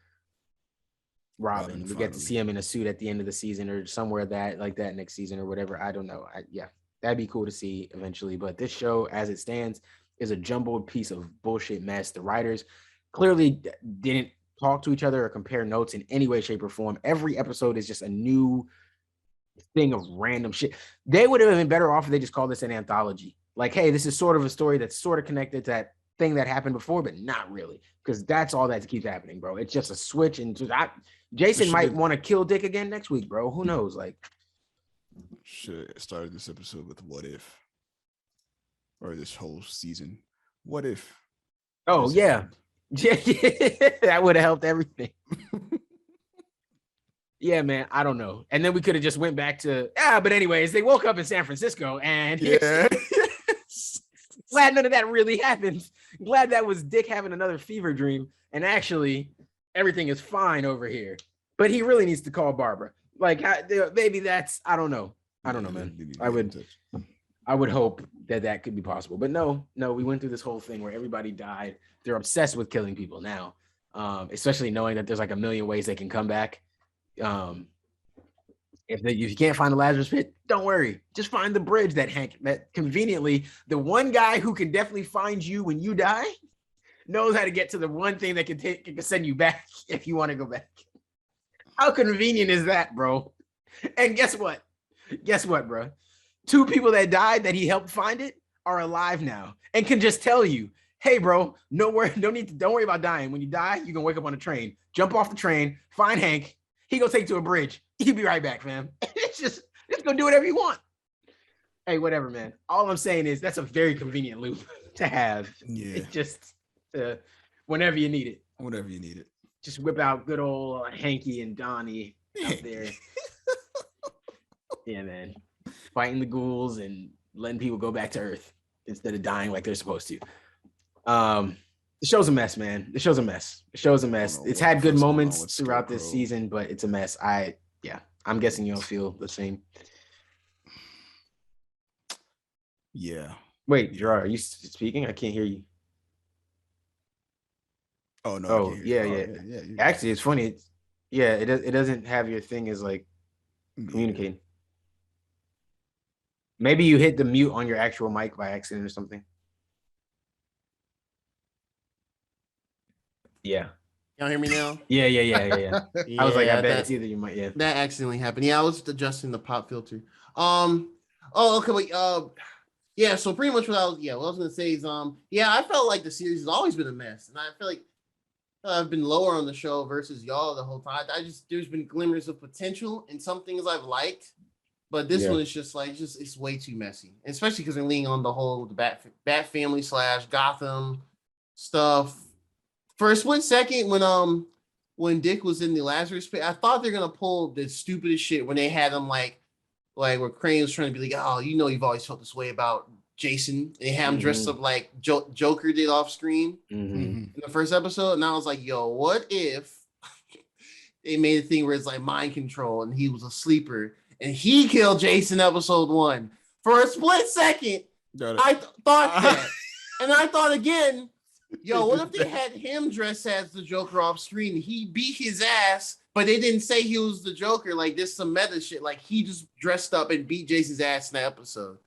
Robin. We get to see him in a suit at the end of the season or somewhere like that next season or whatever. I don't know. That'd be cool to see eventually. But this show, as it stands, is a jumbled piece of bullshit mess. The writers clearly didn't talk to each other or compare notes in any way, shape, or form. Every episode is just a new thing of random shit. They would have been better off if they just called this an anthology. Like, hey, this is sort of a story that's sort of connected to that thing that happened before, but not really, because that's all that keeps happening, bro. It's just a switch, and Jason might want to kill Dick again next week, bro. Who knows? Like, should have started this episode with what if, or this whole season. What if? Oh yeah. Yeah, that would have helped everything. Yeah, man, I don't know. And then we could have just went back to but anyways, they woke up in San Francisco and Yeah. glad none of that really happened. Glad that was Dick having another fever dream. And actually, everything is fine over here. But he really needs to call Barbara. Like maybe that's I don't know. I don't know, man. I would hope that could be possible. But no, we went through this whole thing where everybody died. They're obsessed with killing people now. Especially knowing that there's like a million ways they can come back. If you can't find the Lazarus pit, don't worry. Just find the bridge that conveniently the one guy who can definitely find you when you die knows how to get to the one thing that can send you back if you want to go back. How convenient is that, bro? And guess what? Bro? 2 people that died that he helped find it are alive now and can just tell you, hey, bro, don't worry about dying. When you die, you can wake up on a train, jump off the train, find Hank. He gonna take you to a bridge. He'll be right back, fam. It's just go do whatever you want. Hey, whatever, man. All I'm saying is that's a very convenient loop to have. Yeah. It's just whenever you need it. Whatever you need it. Just whip out good old Hanky and Donnie out there. Yeah, man. Fighting the ghouls and letting people go back to Earth instead of dying like they're supposed to. The show's a mess, man. The show's a mess. It's had good moments throughout this season, but it's a mess. I'm guessing you don't feel the same. Yeah. Wait, Gerard, are you speaking? I can't hear you. Oh no. Oh yeah. Actually, it's funny. It doesn't have your thing as like communicating. Maybe you hit the mute on your actual mic by accident or something. Yeah. Y'all hear me now? Yeah. I was like, I bet that, it's either you might. Yeah. That accidentally happened. Yeah, I was adjusting the pop filter. Oh, okay. Wait. Yeah. So pretty much what I was gonna say is, I felt like the series has always been a mess, and I feel like I've been lower on the show versus y'all the whole time. There's been glimmers of potential in some things I've liked, but this one is just like it's way too messy, and especially because they're leaning on the whole Bat Family / Gotham stuff. For a split second, when Dick was in the Lazarus pit, I thought they're gonna pull the stupidest shit when they had him like where Crane was trying to be like, oh, you've always felt this way about Jason, and they had him dressed up like Joker did off screen in the first episode, and I was like, yo, what if they made a thing where it's like mind control and he was a sleeper and he killed Jason episode 1? For a split second, I thought that, and I thought again, yo, what if they had him dressed as the Joker off screen? He beat his ass, but they didn't say he was the Joker. Like, this some meta shit. Like, he just dressed up and beat Jason's ass in that episode.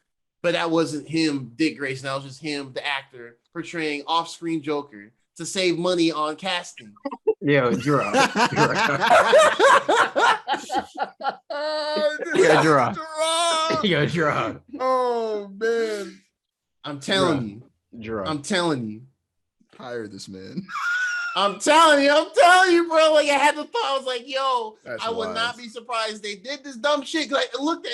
But that wasn't him, Dick Grayson. That was just him, the actor, portraying off-screen Joker to save money on casting. Yo, Gerard. Gerard. Oh man. I'm telling you. Gerard. I'm telling you. Hire this man. I'm telling you, bro. Like, I had the thought. I was like, yo, That's I would wild. not be surprised they did this dumb shit. Like, it looked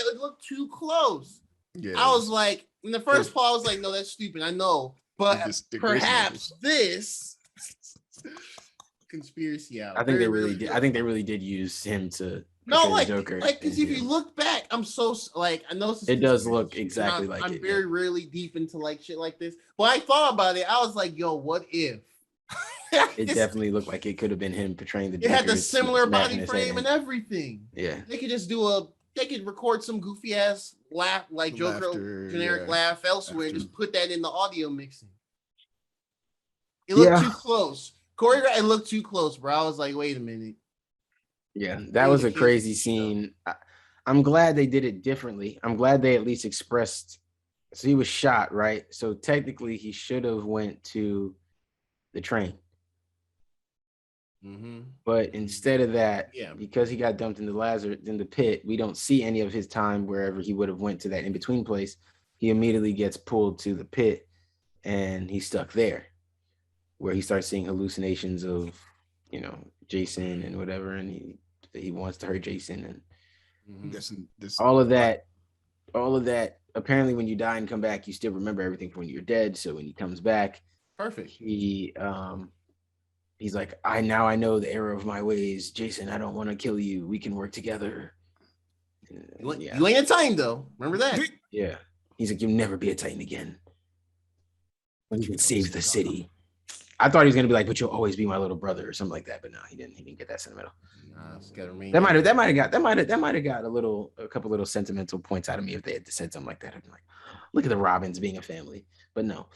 too close. Yeah. I was like, in the first part, I was like, no, that's stupid. I know. But perhaps this conspiracy out. I think they really did. I think they really did use him to Joker. Like, because if you look back, I'm so like, I know it does look exactly like I'm it. very rarely deep into like shit like this, but I thought about it. I was like, yo, what if? It definitely looked like it could have been him portraying the Joker. It had the similar body frame and everything. Yeah, they could just they could record some goofy ass laugh, like Joker generic laugh elsewhere, and just put that in the audio mixing. It looked too close. It looked too close, bro. I was like, wait a minute. Yeah, that was a crazy scene. I'm glad they did it differently. I'm glad they at least expressed. So he was shot, right? So technically, he should have went to the train. But instead of that, because he got dumped in the pit, we don't see any of his time wherever he would have went to that in between place. He immediately gets pulled to the pit, and he's stuck there, where he starts seeing hallucinations of, Jason and whatever, and he wants to hurt Jason, and I'm guessing this all of that. Apparently, when you die and come back, you still remember everything from when you're dead. So when he comes back, perfect. He he's like, I know the error of my ways. Jason, I don't want to kill you. We can work together. You ain't a Titan though. Remember that? Yeah. He's like, you'll never be a Titan again. When you can save the city. I thought he was gonna be like, but you'll always be my little brother or something like that. But no, he didn't get that sentimental. That might have got a couple little sentimental points out of me if they had said something like that. I'd be like, look at the Robins being a family. But no.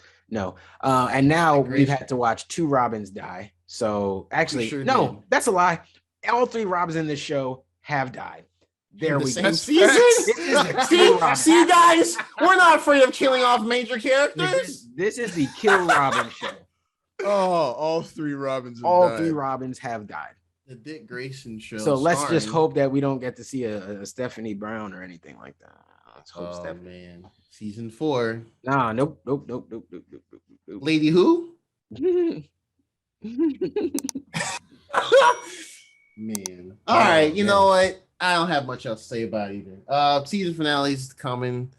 And now we've had to watch 2 Robins die. So actually, that's a lie. All 3 Robins in this show have died. There we go. See, guys, we're not afraid of killing off major characters. This is the Kill Robin show. Oh, all 3 Robins. All 3 Robins have died. The Dick Grayson show. So let's just hope that we don't get to see a Stephanie Brown or anything like that. Let's hope man, season 4. Nah, nope. Lady who? Man. All right, you know what? I don't have much else to say about it either. Season finale's coming.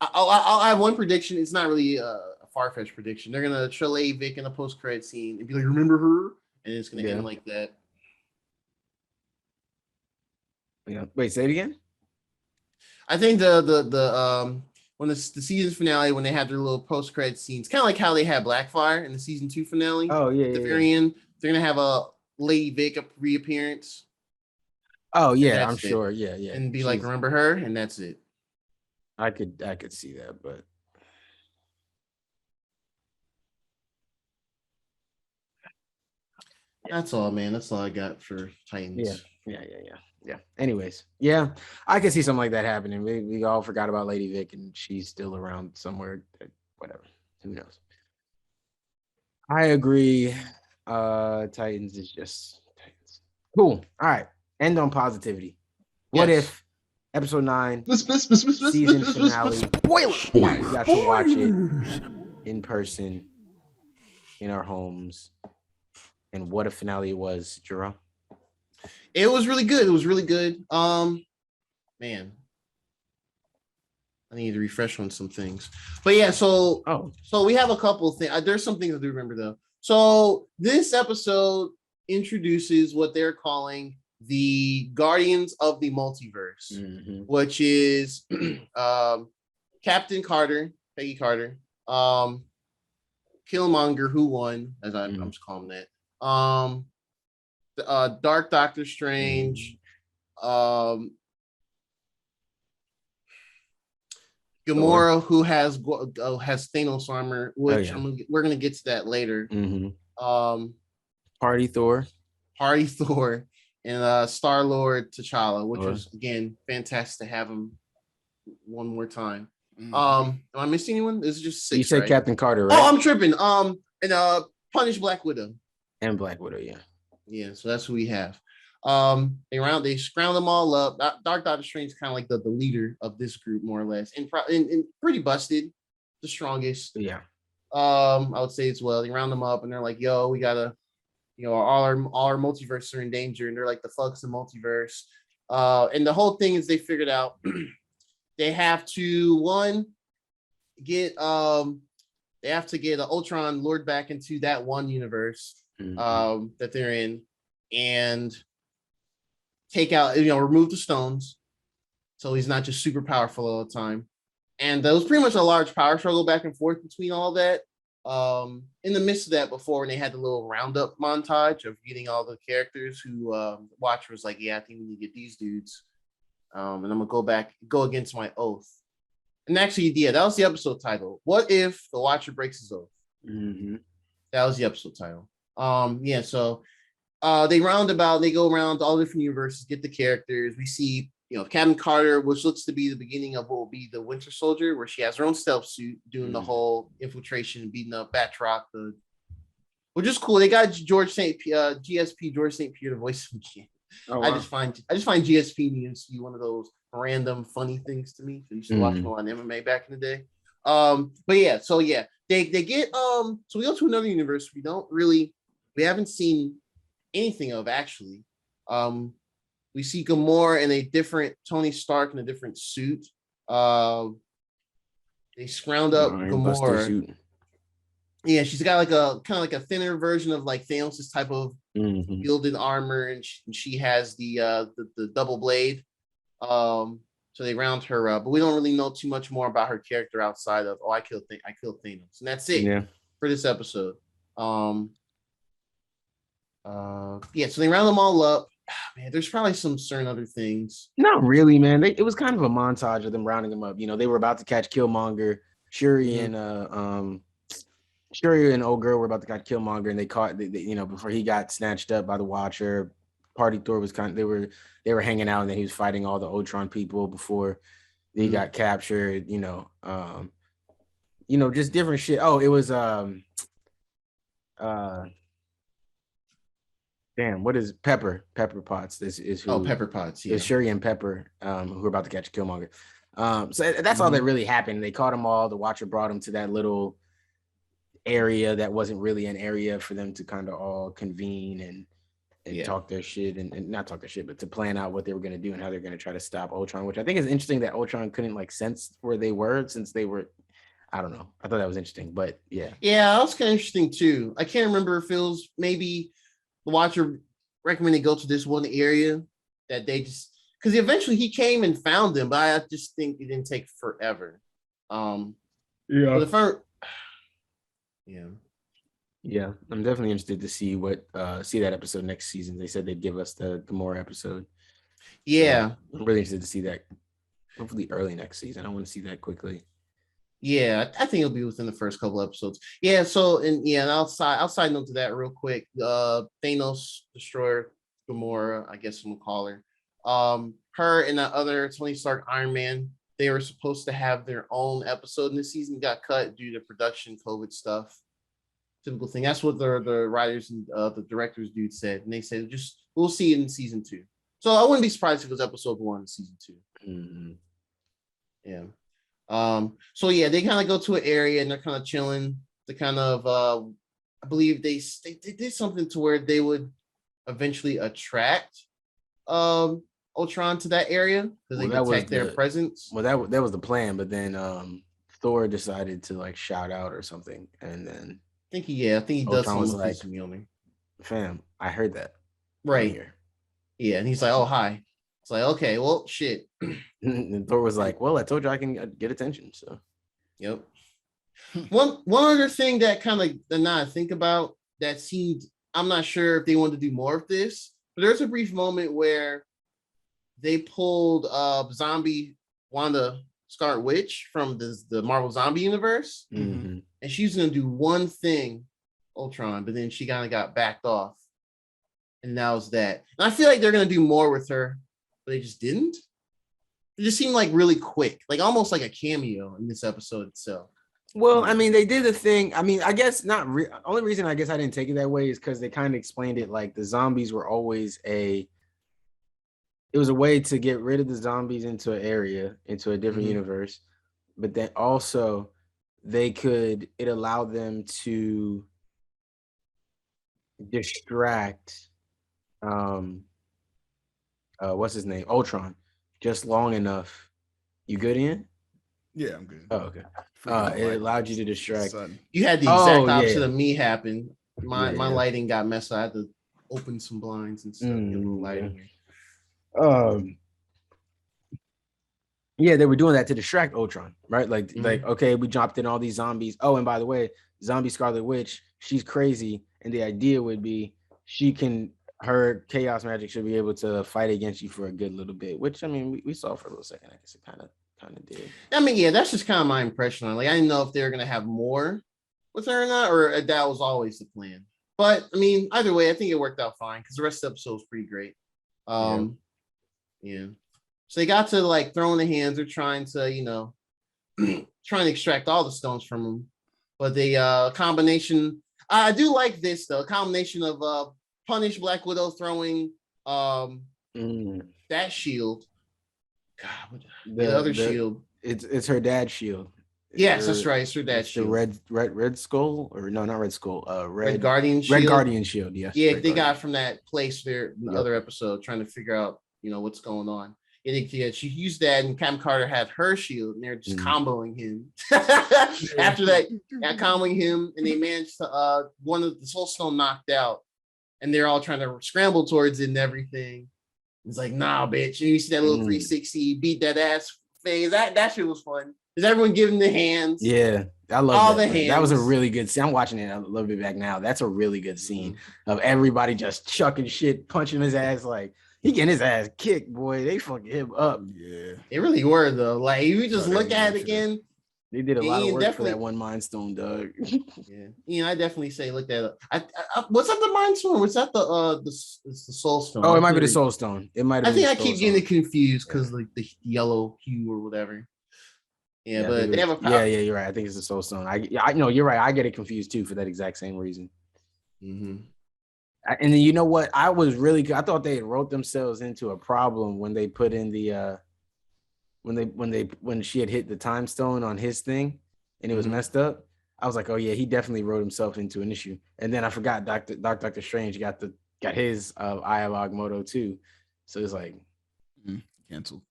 I'll have one prediction. It's not really a far-fetched prediction. They're gonna Trille Vic in a post-credit scene and be like, "Remember her?" And it's gonna end like that. Yeah. Wait, say it again. I think the when the season finale, when they have their little post-credit scenes, kind of like how they had Blackfire in the season 2 finale. Oh yeah. At the very end, they're gonna have a Lady Vic reappearance. Oh yeah, I'm sure. Yeah. And be like, remember her, and that's it. I could see that, but that's all, man. That's all I got for Titans. Yeah. Anyways, yeah, I could see something like that happening. We all forgot about Lady Vic, and she's still around somewhere. Whatever. Who knows? I agree. Titans is just Titans. Cool. All right. End on positivity. What if episode 9 season finale? Spoilers. We got to watch it in person in our homes. And what a finale it was, Jerome. It was really good. Man, I need to refresh on some things. But yeah, so we have a couple of things. There's some things I do remember though. So this episode introduces what they're calling the Guardians of the Multiverse, which is Captain Carter, Peggy Carter, Killmonger, who won, as I'm just calling that. Dark Doctor Strange, Gamora, who has Thanos armor, which we're gonna get to that later. Party Thor, and Star-Lord T'Challa, which was again fantastic to have him one more time. Am I missing anyone? This is just 6. You said right? Captain Carter, right? Oh, I'm tripping. And Punish Black Widow. And Black Widow, yeah. So that's who we have. They scrounge them all up. Dark Doctor Strange is kind of like the leader of this group, more or less, and pretty busted, the strongest. Yeah. I would say as well. They round them up and they're like, "Yo, we gotta, all our multiverses are in danger," and they're like, "The fuck's the multiverse?" And the whole thing is they figured out they have to get an Ultron lured back into that one universe that they're in, and take out, remove the stones, so he's not just super powerful all the time. And there was pretty much a large power struggle back and forth between all that. In the midst of that, before, when they had the little roundup montage of getting all the characters who Watcher was like, "Yeah, I think we need to get these dudes." And I'm gonna go against my oath. And actually, that was the episode title. What if the Watcher breaks his oath? That was the episode title. So they go around all different universes, get the characters. We see, Captain Carter, which looks to be the beginning of what will be the Winter Soldier, where she has her own stealth suit, doing the whole infiltration and beating up Batroc, which is cool. They got GSP George St. Pierre to voice him again. Oh, wow. I just find GSP memes to be one of those random funny things to me. I used to watch them on MMA back in the day. They get so we go to another universe we haven't seen anything of, actually. We see Gamora in a different Tony Stark in a different suit. They scrounged up Gamora. Yeah, she's got like a kind of like a thinner version of like Thanos' type of gilded armor, and she has the double blade. So they round her up, but we don't really know too much more about her character outside of I killed Thanos, and that's it for this episode. Yeah, so they round them all up. Man, there's probably some certain other things. Not really, man. It was kind of a montage of them rounding them up. You know, they were about to catch Killmonger. Shuri and old girl were about to catch Killmonger, and they caught, you know, before he got snatched up by the Watcher. Party Thor was they were hanging out, and then he was fighting all the Ultron people before he got captured. You know, just different shit. Oh, it was damn, what is Pepper Potts? This is who. Oh, Pepper Potts. Yeah, it's Shuri and Pepper, who are about to catch Killmonger. So that's all that really happened. They caught them all. The Watcher brought them to that little area that wasn't really an area for them to kind of all convene and talk their shit and not talk their shit, but to plan out what they were going to do and how they're going to try to stop Ultron, which I think is interesting that Ultron couldn't like sense where they were since they were, I don't know. I thought that was interesting, but yeah. Yeah, that was kind of interesting too. I can't remember if it was maybe the Watcher recommended go to this one area that they just, because eventually he came and found them, but I just think it didn't take forever. Yeah. Yeah, I'm definitely interested to see see that episode next season. They said they'd give us the Gamora episode. Yeah, I'm really interested to see that. Hopefully early next season. I want to see that quickly. Yeah, I think it'll be within the first couple episodes. Yeah, so and outside note to that real quick. Thanos destroyer Gamora, I guess I'm gonna call her. Her and that other Tony Stark Iron Man, they were supposed to have their own episode in this season, got cut due to production COVID stuff. Typical thing. That's what the writers and the directors dude said, and they said just we'll see it in season 2. So I wouldn't be surprised if it was episode 1 in season 2. Mm-hmm. Yeah. So yeah, they kind of go to an area and they're kind of chilling. They kind of I believe they did something to where they would eventually attract Ultron to that area because they detect their presence. Well, that was the plan, but then Thor decided to like shout out or something, and then I think he does something like, fam, I heard that. Right here. Yeah, and he's like, oh, hi. It's like, okay, well, shit. And Thor was like, well, I told you I can get attention, so. Yep. One other thing that kind of now I think about that seemed, I'm not sure if they wanted to do more of this, but there's a brief moment where they pulled zombie Wanda Scarlet Witch from the Marvel Zombie universe. Mm-hmm. And she's going to do one thing, Ultron, but then she kind of got backed off. And that was that. And I feel like they're going to do more with her, but they just didn't. It just seemed like really quick, like almost like a cameo in this episode itself. Well, I mean, they did the thing. I mean, I guess not. Only reason I guess I didn't take it that way is because they kind of explained it like the zombies were always it was a way to get rid of the zombies into an area, into a different universe. But then also it allowed them to distract what's his name? Ultron, just long enough. You good, Ian? Yeah, I'm good. Oh, okay. It allowed you to distract. You had the exact opposite of me happen. My lighting got messed up. I had to open some blinds and stuff. Lighting. Yeah, they were doing that to distract Ultron, right? Like, okay, we dropped in all these zombies. Oh, and by the way, zombie Scarlet Witch, she's crazy, and the idea would be her chaos magic should be able to fight against you for a good little bit. Which I mean, we saw for a little second. I guess it kind of did. I mean, yeah, that's just kind of my impression on it. Like, I didn't know if they were gonna have more with her or not, or that was always the plan. But I mean, either way, I think it worked out fine because the rest of the episode was pretty great. Yeah. So they got to like throw in the hands. They're trying to, trying to extract all the stones from them. But the combination, I do like this though. Combination of Punish, Black Widow throwing that shield. God, the other shield. It's her dad's shield. Yes, that's right. It's her dad's shield. The red skull, or no, not red skull. Red Guardian shield. Red Guardian shield. Yes. Yeah, they got from that place there in the other episode, trying to figure out, what's going on. Yeah, she used that, and Cam Carter had her shield, and they're just comboing him. After that, comboing him, and they managed to one of the Soul Stone knocked out, and they're all trying to scramble towards it and everything. It's like, nah, bitch. And you see that little 360 beat that ass phase. That shit was fun. Is everyone giving the hands? Yeah, I love all that. the hands. That was a really good scene. I'm watching it a little bit back now. That's a really good scene of everybody just chucking shit, punching his ass. Like, he getting his ass kicked, boy. They fucking him up. Yeah. They really were, though. Like, if you just look at it again. They did a lot of work for that one Mind Stone, Doug. Yeah, I definitely say look at it. I what's that the Mind Stone? What's that the Soul Stone? Oh, it might be the Soul Stone. It might. I think I keep getting it confused because like the yellow hue or whatever. Yeah, but they have a power. Yeah, you're right. I think it's the Soul Stone. I know you're right. I get it confused too for that exact same reason. And then you know what? I thought they had wrote themselves into a problem when they put in the when she had hit the time stone on his thing and it was messed up. I was like, oh yeah, he definitely wrote himself into an issue. And then I forgot Doctor Strange got his Eye of Agamotto too. So it's like canceled.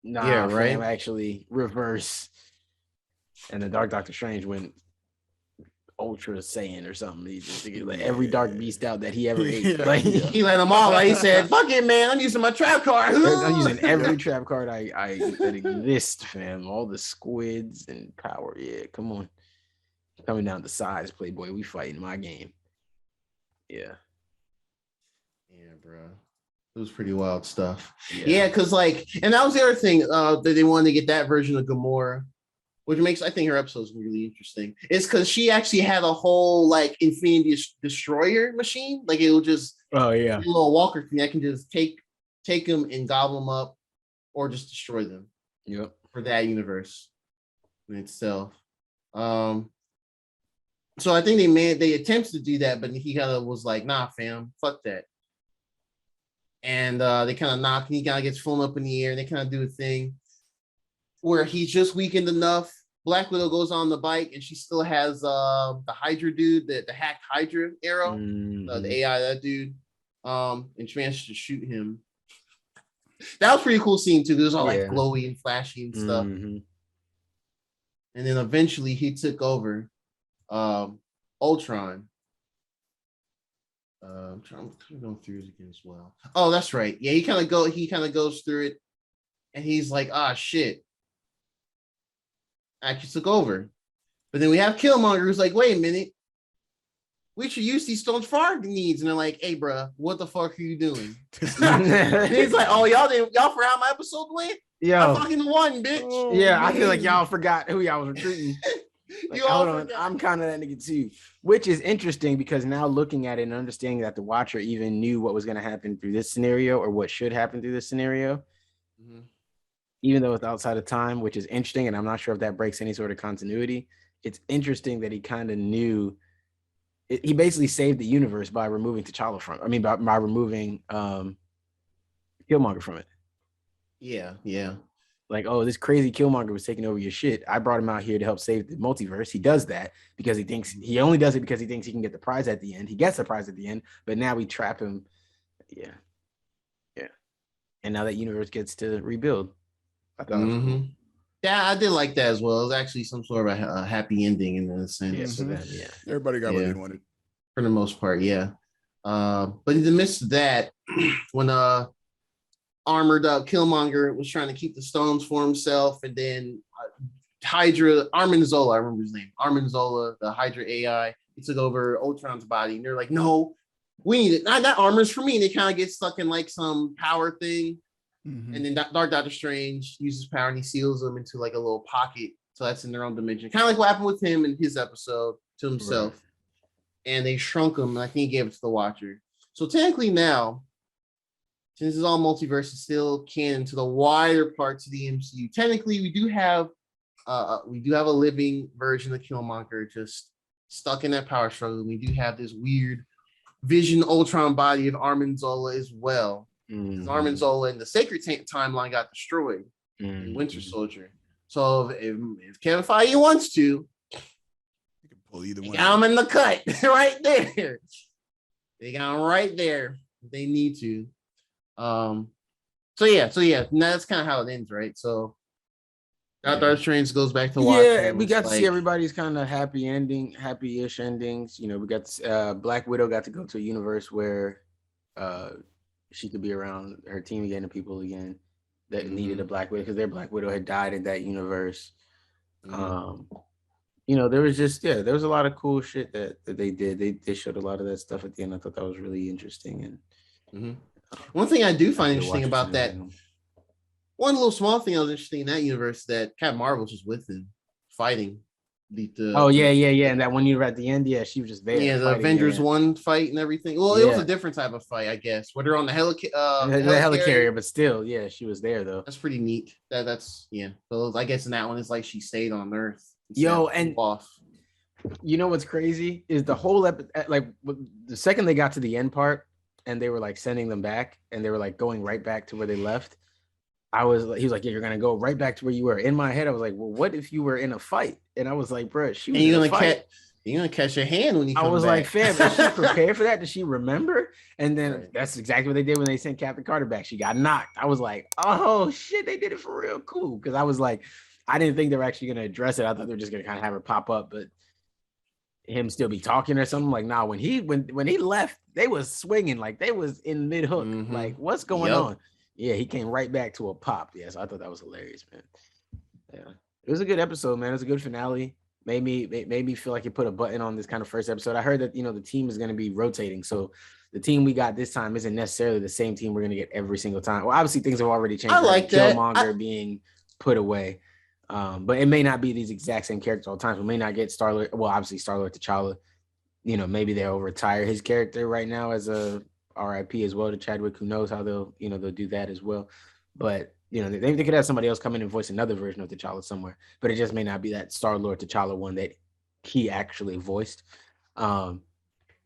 Nah, yeah, right. Fam, actually reverse. And the Doctor Strange went Ultra Saiyan or something. He just let every dark beast out that he ever ate. Like, he let them all. Like, he said, "Fuck it, man! I'm using my trap card. I'm using every trap card I that exists, fam. All the squids and power. Yeah, come on, coming down to size, Playboy. We fighting my game. Yeah, bro. It was pretty wild stuff. Yeah, because like, and that was the other thing that they wanted to get that version of Gamora. Which makes, I think, her episodes really interesting. It's because she actually had a whole like Infinity Destroyer machine. Like it will just a little walker thing that can just take them and gobble them up, or just destroy them. Yep. For that universe in itself. So I think they attempted to do that, but he kind of was like, "Nah, fam, fuck that." And they kind of knock, and he kind of gets flown up in the air, and they kind of do a thing where he's just weakened enough. Black Widow goes on the bike and she still has the Hydra dude, the hacked Hydra arrow, the AI, that dude. And she managed to shoot him. That was pretty cool scene too. It was all like glowy and flashy and stuff. And then eventually he took over Ultron. I'm trying to go through it again as well. Oh, that's right. Yeah, he kind of goes through it and he's like, ah, shit. Actually took over. But then we have Killmonger who's like, wait a minute. We should use these stones for our needs. And they're like, hey, bro, what the fuck are you doing? And he's like, oh, y'all forgot my episode went? Yeah. I fucking won, bitch. Yeah, I feel like y'all forgot who y'all was recruiting. Like, hold on, I'm kind of that nigga too. Which is interesting because now looking at it and understanding that the Watcher even knew what was going to happen through this scenario or what should happen through this scenario. Even though it's outside of time, which is interesting, and I'm not sure if that breaks any sort of continuity. It's interesting that he kind of knew. He basically saved the universe by removing T'Challa from. I mean, by removing Killmonger from it. Yeah. Like, oh, this crazy Killmonger was taking over your shit. I brought him out here to help save the multiverse. He does that because he only does it because he thinks he can get the prize at the end. He gets the prize at the end, but now we trap him. Yeah. And now that universe gets to rebuild. I thought yeah, I did like that as well. It was actually some sort of a happy ending in a sense. Everybody got what they wanted for the most part. Yeah, but in the midst of that, when armored up Killmonger was trying to keep the stones for himself, and then Hydra Armin Zola, I remember his name, Armin Zola, the Hydra AI, he took over Ultron's body, and they're like, no, we need it. Not that armor's for me. And they kind of get stuck in like some power thing. And then Doctor Strange uses power and he seals them into like a little pocket. So that's in their own dimension. Kind of like what happened with him in his episode to himself. Right. And they shrunk him. And I think he gave it to the Watcher. So technically now, since it's all multiverse, it's still canon to the wider parts of the MCU. Technically, we do have a living version of Killmonger just stuck in that power struggle. We do have this weird Vision Ultron body of Armin Zola as well. Armin Zola in the Sacred Timeline got destroyed in Winter Soldier. So if Kevin Feige wants to, you can pull either one. Got him in the cut right there. They got him right there. They need to. So yeah, and that's kind of how it ends, right? So Dark Strange goes back to watch. Yeah, we got to see everybody's kind of happy-ish endings. You know, we got Black Widow got to go to a universe where she could be around her team again and people again that needed a Black Widow because their Black Widow had died in that universe. You know, there was there was a lot of cool shit that they did. They showed a lot of that stuff at the end. I thought that was really interesting. And one thing I do find interesting about that, one little small thing that was interesting in that universe, that Captain Marvel was just with him fighting. And that one universe at the end, she was just there. Yeah, the Avengers 1 fight and everything. Well, it was a different type of fight, I guess. Where they're on the helicarrier, but still, she was there though. That's pretty neat. That's So I guess in that one, it's like she stayed on Earth. And off. You know what's crazy is the whole the second they got to the end part and they were like sending them back and they were like going right back to where they left. He was like, you're gonna go right back to where you were. In my head, I was like, well, what if you were in a fight? And I was like, bro, you're gonna catch your hand when you come back. I was like, fam, is she prepared for that? Does she remember? And then that's exactly what they did when they sent Captain Carter back. She got knocked. I was like, oh shit, they did it for real. Cool. Because I was like, I didn't think they were actually gonna address it. I thought they were just gonna kind of have her pop up, but him still be talking or something. Like, nah, when he left, they was swinging, like they was in mid hook. Like, what's going on? Yeah, he came right back to a pop. Yeah, so I thought that was hilarious, man. Yeah, it was a good episode, man. It was a good finale. Made me feel like it put a button on this kind of first episode. I heard that the team is going to be rotating, so the team we got this time isn't necessarily the same team we're going to get every single time. Well, obviously things have already changed. I like that. Killmonger being put away, but it may not be these exact same characters all the time. We may not get Star-Lord. Well, obviously Star-Lord T'Challa. Maybe they'll retire his character right now as a RIP as well to Chadwick. Who knows how they'll do that as well. But they could have somebody else come in and voice another version of T'Challa somewhere, but it just may not be that Star-Lord T'Challa one that he actually voiced. So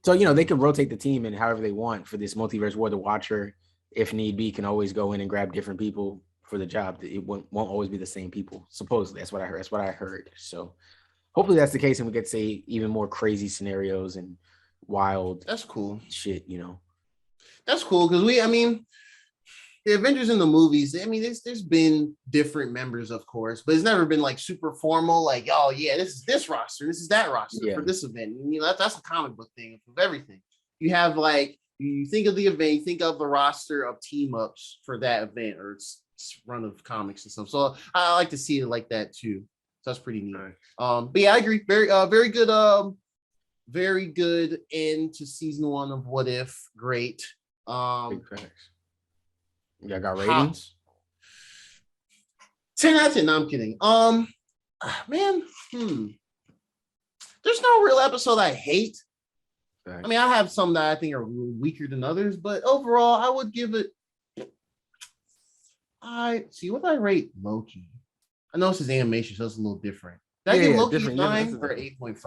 they could rotate the team and however they want for this multiverse war. The Watcher, if need be, can always go in and grab different people for the job. It won't always be the same people. Supposedly, that's what I heard. So hopefully that's the case, and we get to see even more crazy scenarios and wild. That's cool shit. That's cool because the Avengers in the movies, there's been different members, of course, but it's never been like super formal, like, oh yeah, this is this roster, this is that roster for this event. That's a comic book thing of everything. You have you think of the event, you think of the roster of team ups for that event or its run of comics and stuff. So I like to see it like that too. So that's pretty neat. Nice. But yeah, I agree. Very good end to season 1 of What If. Great. Big facts. Y'all got ratings? 10 out of 10. No, I'm kidding. Man, there's no real episode I hate. Right. I have some that I think are weaker than others, but overall, I would give it. What I rate Loki. I know it's his animation, so it's a little different. Did I give Loki a 9 or 8.5?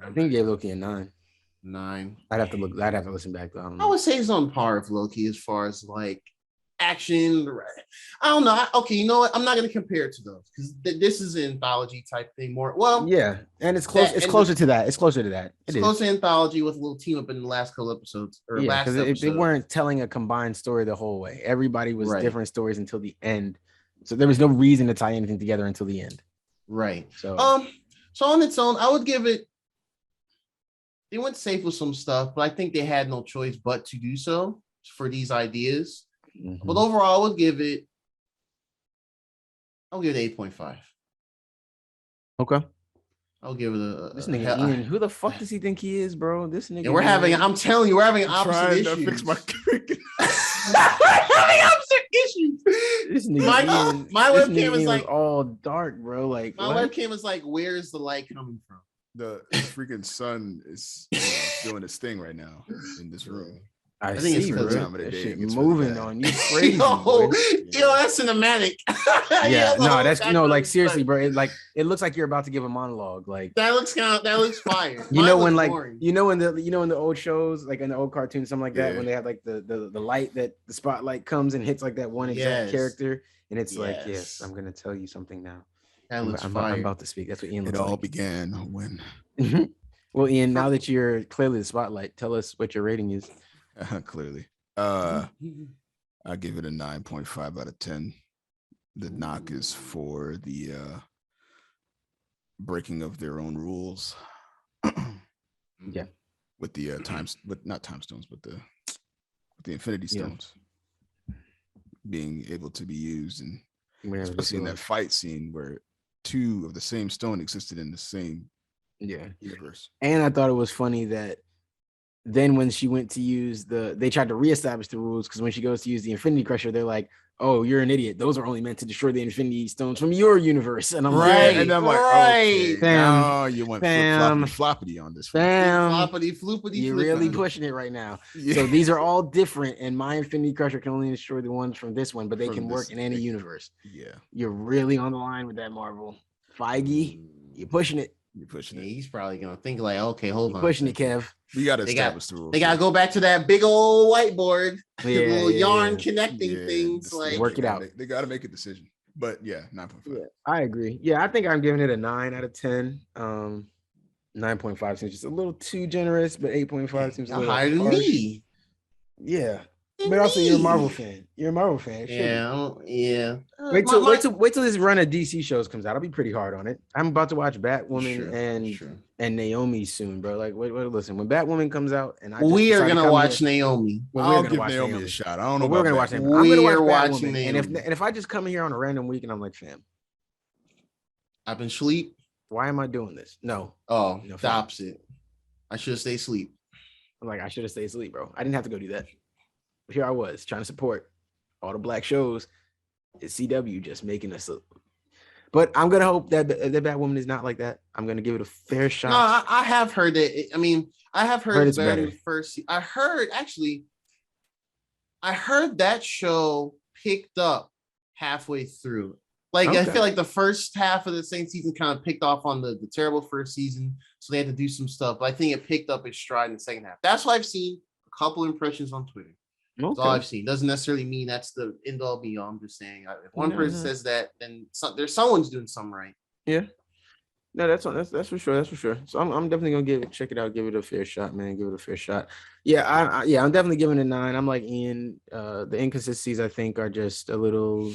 I think you gave Loki a 9. 9. I'd have to listen back though. I would say it's on par with Loki as far as action. I don't know. Okay, you know what? I'm not going to compare it to those because this is an anthology type thing more. Well, yeah, and it's close. It's closer to that. It's closer to that. It's close to anthology with a little team up in the last couple episodes. Because they weren't telling a combined story the whole way. Everybody was different stories until the end, so there was no reason to tie anything together until the end. Right. So on its own, I would give it. They went safe with some stuff, but I think they had no choice but to do so for these ideas. Mm-hmm. But overall, I'll give it 8.5. Okay. I'll give it this nigga Ian, who the fuck does he think he is, bro? This nigga. Yeah, I'm telling you, we're having opposite issues. To fix my we're having opposite issues. This nigga my webcam is all dark, bro. Like my webcam is where's the light coming from? The freaking sun is doing its thing right now in this room. I think it's the time of the day. It's moving on you crazy. Yo, that's cinematic. Seriously, bro. It looks like you're about to give a monologue. Like that looks fire. when the old shows, like in the old cartoons, something like that, when they have the light that the spotlight comes and hits that one exact character, and it's yes, I'm gonna tell you something now. That looks fire. I'm about to speak. That's what Ian looks like. It all began when. Well, Ian, now that you're clearly the spotlight, tell us what your rating is. Clearly. I I give it a 9.5 out of 10. The knock is for the breaking of their own rules. Yeah. With the not time stones, but the Infinity Stones being able to be used, and especially in that fight scene where 2 of the same stone existed in the same universe. And I thought it was funny that then when she went to use they tried to reestablish the rules, because when she goes to use the Infinity Crusher, they're like, "Oh, you're an idiot. Those are only meant to destroy the Infinity Stones from your universe." And I'm Right, like, and I'm like, okay, fam, now you went floppity on this one. Floppity, floopity, you're really pushing it right now. Yeah. So these are all different, and my Infinity Crusher can only destroy the ones from this one, but they From can work this- in any universe. Yeah, You're really on the line with that, Marvel. Feige, you're pushing it. you're pushing Yeah, it. he's probably gonna think like, okay, hold You're on. pushing it, Kev. We got to They got- establish the rules. They gotta go back to that big old whiteboard, Yeah, little yarn yeah. connecting things. Like, Work it out. They got to make a decision. But yeah, 9.5. Yeah, I agree. Yeah, I think I'm giving it a 9 out of 10. 9.5 seems just a little too generous, but 8.5 seems a you're little higher than harsh. me. Yeah, but also you're a Marvel fan. You're a Marvel fan. It should be. Yeah. Wait till this run of DC shows comes out. I'll be pretty hard on it. I'm about to watch Batwoman and Naomi soon, bro. Like, wait, listen. When Batwoman comes out, and We are gonna watch Naomi. I'll give Naomi a shot. I don't know. We're gonna watch Batman. Naomi. I'm gonna We're watch watching Batwoman. And Naomi. if I just come here on a random week and I'm like, fam, I've been asleep. why am I doing this? No, Oh, No, the opposite. I should stay asleep. I'm like, I should have stayed asleep, bro. I didn't have to go do that. But here I was trying to support all the black shows. It's CW just making us up. But I'm gonna hope that the Batwoman is not like that. I'm gonna give it a fair shot. No, I have heard that. I have heard it's it's better better. than first. I heard that show picked up halfway through. Like, I Okay. feel like the first half of the same season kind of picked off on the terrible first season, so they had to do some stuff. But I think it picked up its stride in the second half. That's what I've seen. A couple impressions on Twitter. That's all I've seen. Doesn't necessarily mean that's the end all be all. I'm just saying, if one person says that, then there's someone's doing something right. Yeah. No, that's for sure. That's for sure. So I'm definitely gonna check it out, give it a fair shot, man. Give it a fair shot. Yeah, I'm definitely giving it a 9. I'm like Ian. The inconsistencies I think are just a little.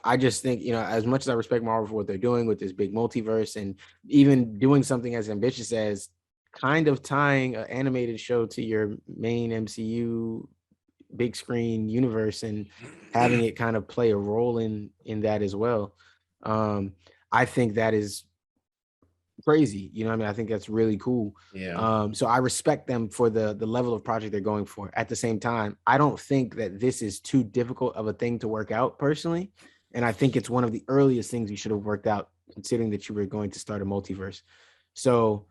I just think, as much as I respect Marvel for what they're doing with this big multiverse and even doing something as ambitious as kind of tying an animated show to your main MCU big screen universe and having it kind of play a role in that as well. I think that is crazy. I think that's really cool. Yeah. So I respect them for the level of project they're going for. At the same time, I don't think that this is too difficult of a thing to work out personally. And I think it's one of the earliest things you should have worked out, considering that you were going to start a multiverse. So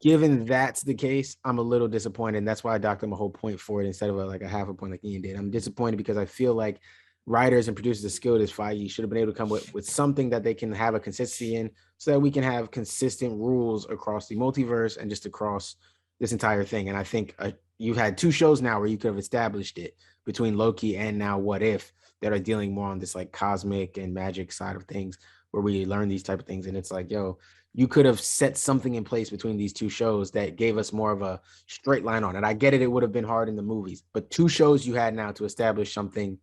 given that's the case, I'm a little disappointed. And that's why I docked them a whole point for it instead of a half a point like Ian did. I'm disappointed because I feel like writers and producers as skilled as Feige should have been able to come with something that they can have a consistency in so that we can have consistent rules across the multiverse and just across this entire thing. And I think you've had 2 shows now where you could have established it between Loki and now What If that are dealing more on this like cosmic and magic side of things where we learn these type of things. And it's like, yo, you could have set something in place between these 2 shows that gave us more of a straight line on it. I get it. It would have been hard in the movies, but 2 shows you had now to establish something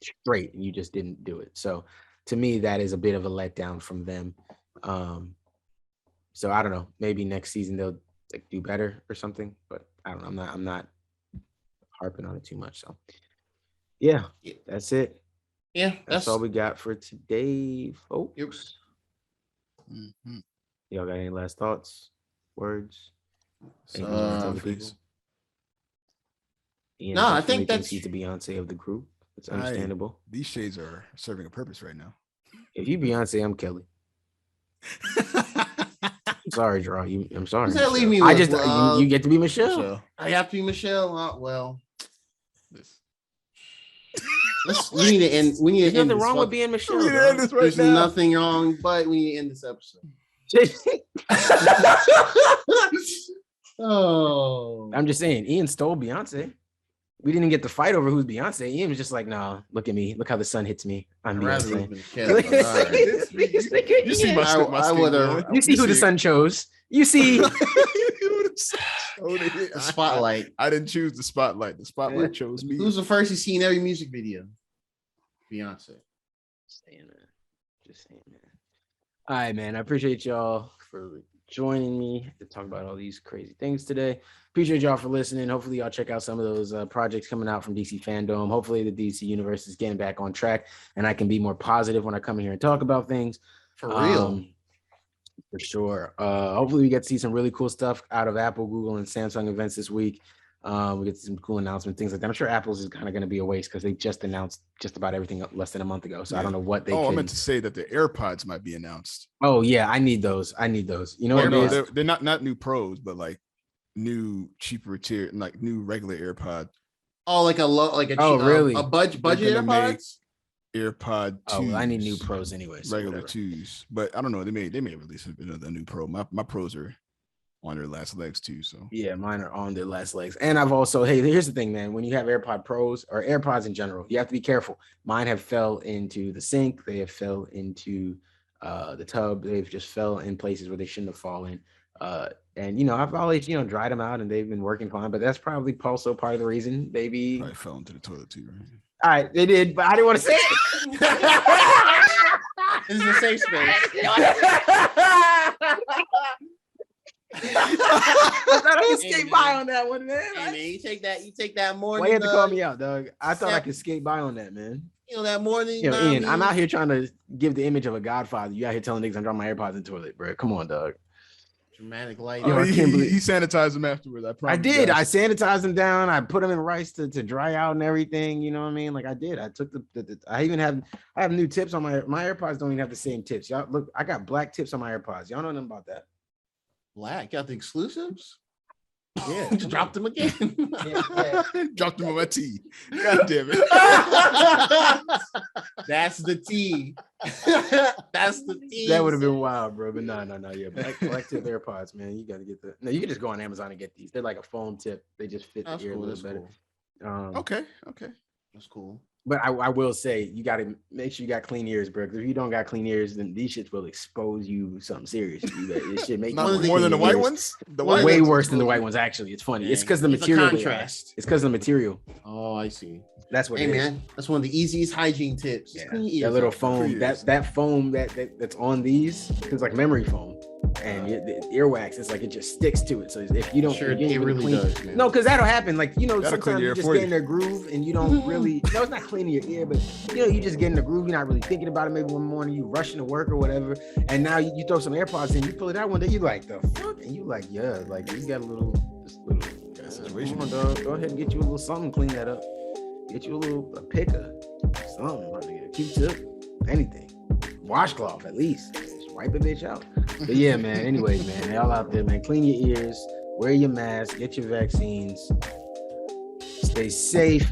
straight and you just didn't do it. So to me, that is a bit of a letdown from them. So I don't know, maybe next season they'll do better or something, but I don't know. I'm not harping on it too much. So yeah, that's it. Yeah, That's all we got for today, folks. Yep. Mhm. Y'all got any last thoughts, words? So, Anything you wanna tell the please. people? Ian No, I definitely think thinks that's- he's the Beyonce of the group. It's I- understandable. These shades are serving a purpose right now. If you Beyonce, I'm Kelly. I'm sorry, Draw. I'm sorry. Who's that leave me I with? just you get to be Michelle. So, I have to be Michelle. Well, we need to end. We need There's to end nothing this wrong with fuck- being Michelle. we need to bro. end this right There's now. nothing wrong, but we need to end this episode. Oh, I'm just saying, Ian stole Beyonce. We didn't get the fight over who's Beyonce. Ian was just like, "No, look at me. Look how the sun hits me. I'm I'd rather Beyonce." leave Michelle, but all right. You see my I skin, would've- You see who the sun chose. You see. The spotlight. I didn't choose the spotlight. The spotlight chose me. Who's the first you see in every music video? Beyonce. Saying that. Just saying that. All right, man. I appreciate y'all for joining me to talk about all these crazy things today. Appreciate y'all for listening. Hopefully y'all check out some of those projects coming out from DC Fandome. Hopefully the DC universe is getting back on track and I can be more positive when I come in here and talk about things. For real. For sure. Hopefully we get to see some really cool stuff out of Apple, Google, and Samsung events this week. We get some cool announcements, things like that. I'm sure Apple's is kind of going to be a waste because they just announced just about everything less than a month ago. So I don't know what they. I meant to say that the AirPods might be announced. Oh yeah, I need those. You know what it is? They're not new Pros, but like new cheaper tier, like new regular AirPod. Oh, like a really? A budget AirPods. AirPod 2s. Oh, well, I need new Pros anyway. So regular 2s, but I don't know. They may release a new Pro. My Pros are on their last legs too. So yeah, mine are on their last legs. And I've also, hey, here's the thing, man. When you have AirPod Pros or AirPods in general, you have to be careful. Mine have fell into the sink. They have fell into the tub. They've just fell in places where they shouldn't have fallen. And you know, I've always, you know, dried them out and they've been working fine, but that's probably also part of the reason maybe probably fell into the toilet too, right? All right, they did, but I didn't want to say it. This is a safe space. I thought I could skate by on that one, man. Hey, man, you take that more. Why you had to call me out, dog? I thought I could skate by on that, man. You know that more than Ian. I'm out here trying to give the image of a Godfather. You out here telling niggas I'm dropping my AirPods in the toilet, bro. Come on, dog. Dramatic light. Oh, he sanitized them afterwards. I did. I sanitized them down. I put them in rice to dry out and everything. You know what I mean? Like I did. I took I have new tips on my AirPods. Don't even have the same tips. Y'all look. I got black tips on my AirPods. Y'all know nothing about that. Black. Got the exclusives. Yeah. Just dropped them again. Dropped them on my tea. God damn it. That's the tea. That's the tea. That would have been wild, bro. But no. Yeah, black tip AirPods, man. You got to get the. No, you can just go on Amazon and get these. They're like a foam tip. They just fit the ear a little better. Cool. Okay. That's cool. But I will say you got to make sure you got clean ears, bro. Because if you don't got clean ears, then these shits will expose you something serious. This shit make more than the white ones. Way worse than the white ones. Actually, it's funny. It's because the material. Contrast. It's because of the material. Oh, I see. That's what. Hey, man, that's one of the easiest hygiene tips. Yeah. That little foam. That foam that's on these. It's like memory foam. And the earwax, it's like it just sticks to it. So if you don't, sure, if you it really clean, does, man. No, because that'll happen. Like you know, That'll sometimes you just get in their groove and you don't really. No, it's not cleaning your ear, but you know, you just get in the groove. You're not really thinking about it. Maybe one morning you rushing to work or whatever, and now you throw some AirPods in. You pull it out one day, you like the fuck, and you like like you got a little situation. Come on, dog. Go ahead and get you a little something, clean that up. Get you a picker, something, my nigga. Q-tip, anything, washcloth at least. Wipe a bitch out. But yeah, man. Anyways, man, y'all out there, man. Clean your ears, wear your mask, get your vaccines, stay safe.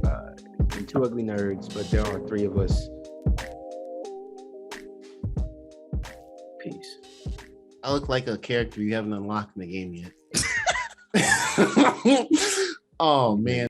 I'm two ugly nerds, but there are three of us. Peace. I look like a character you haven't unlocked in the game yet. Oh man.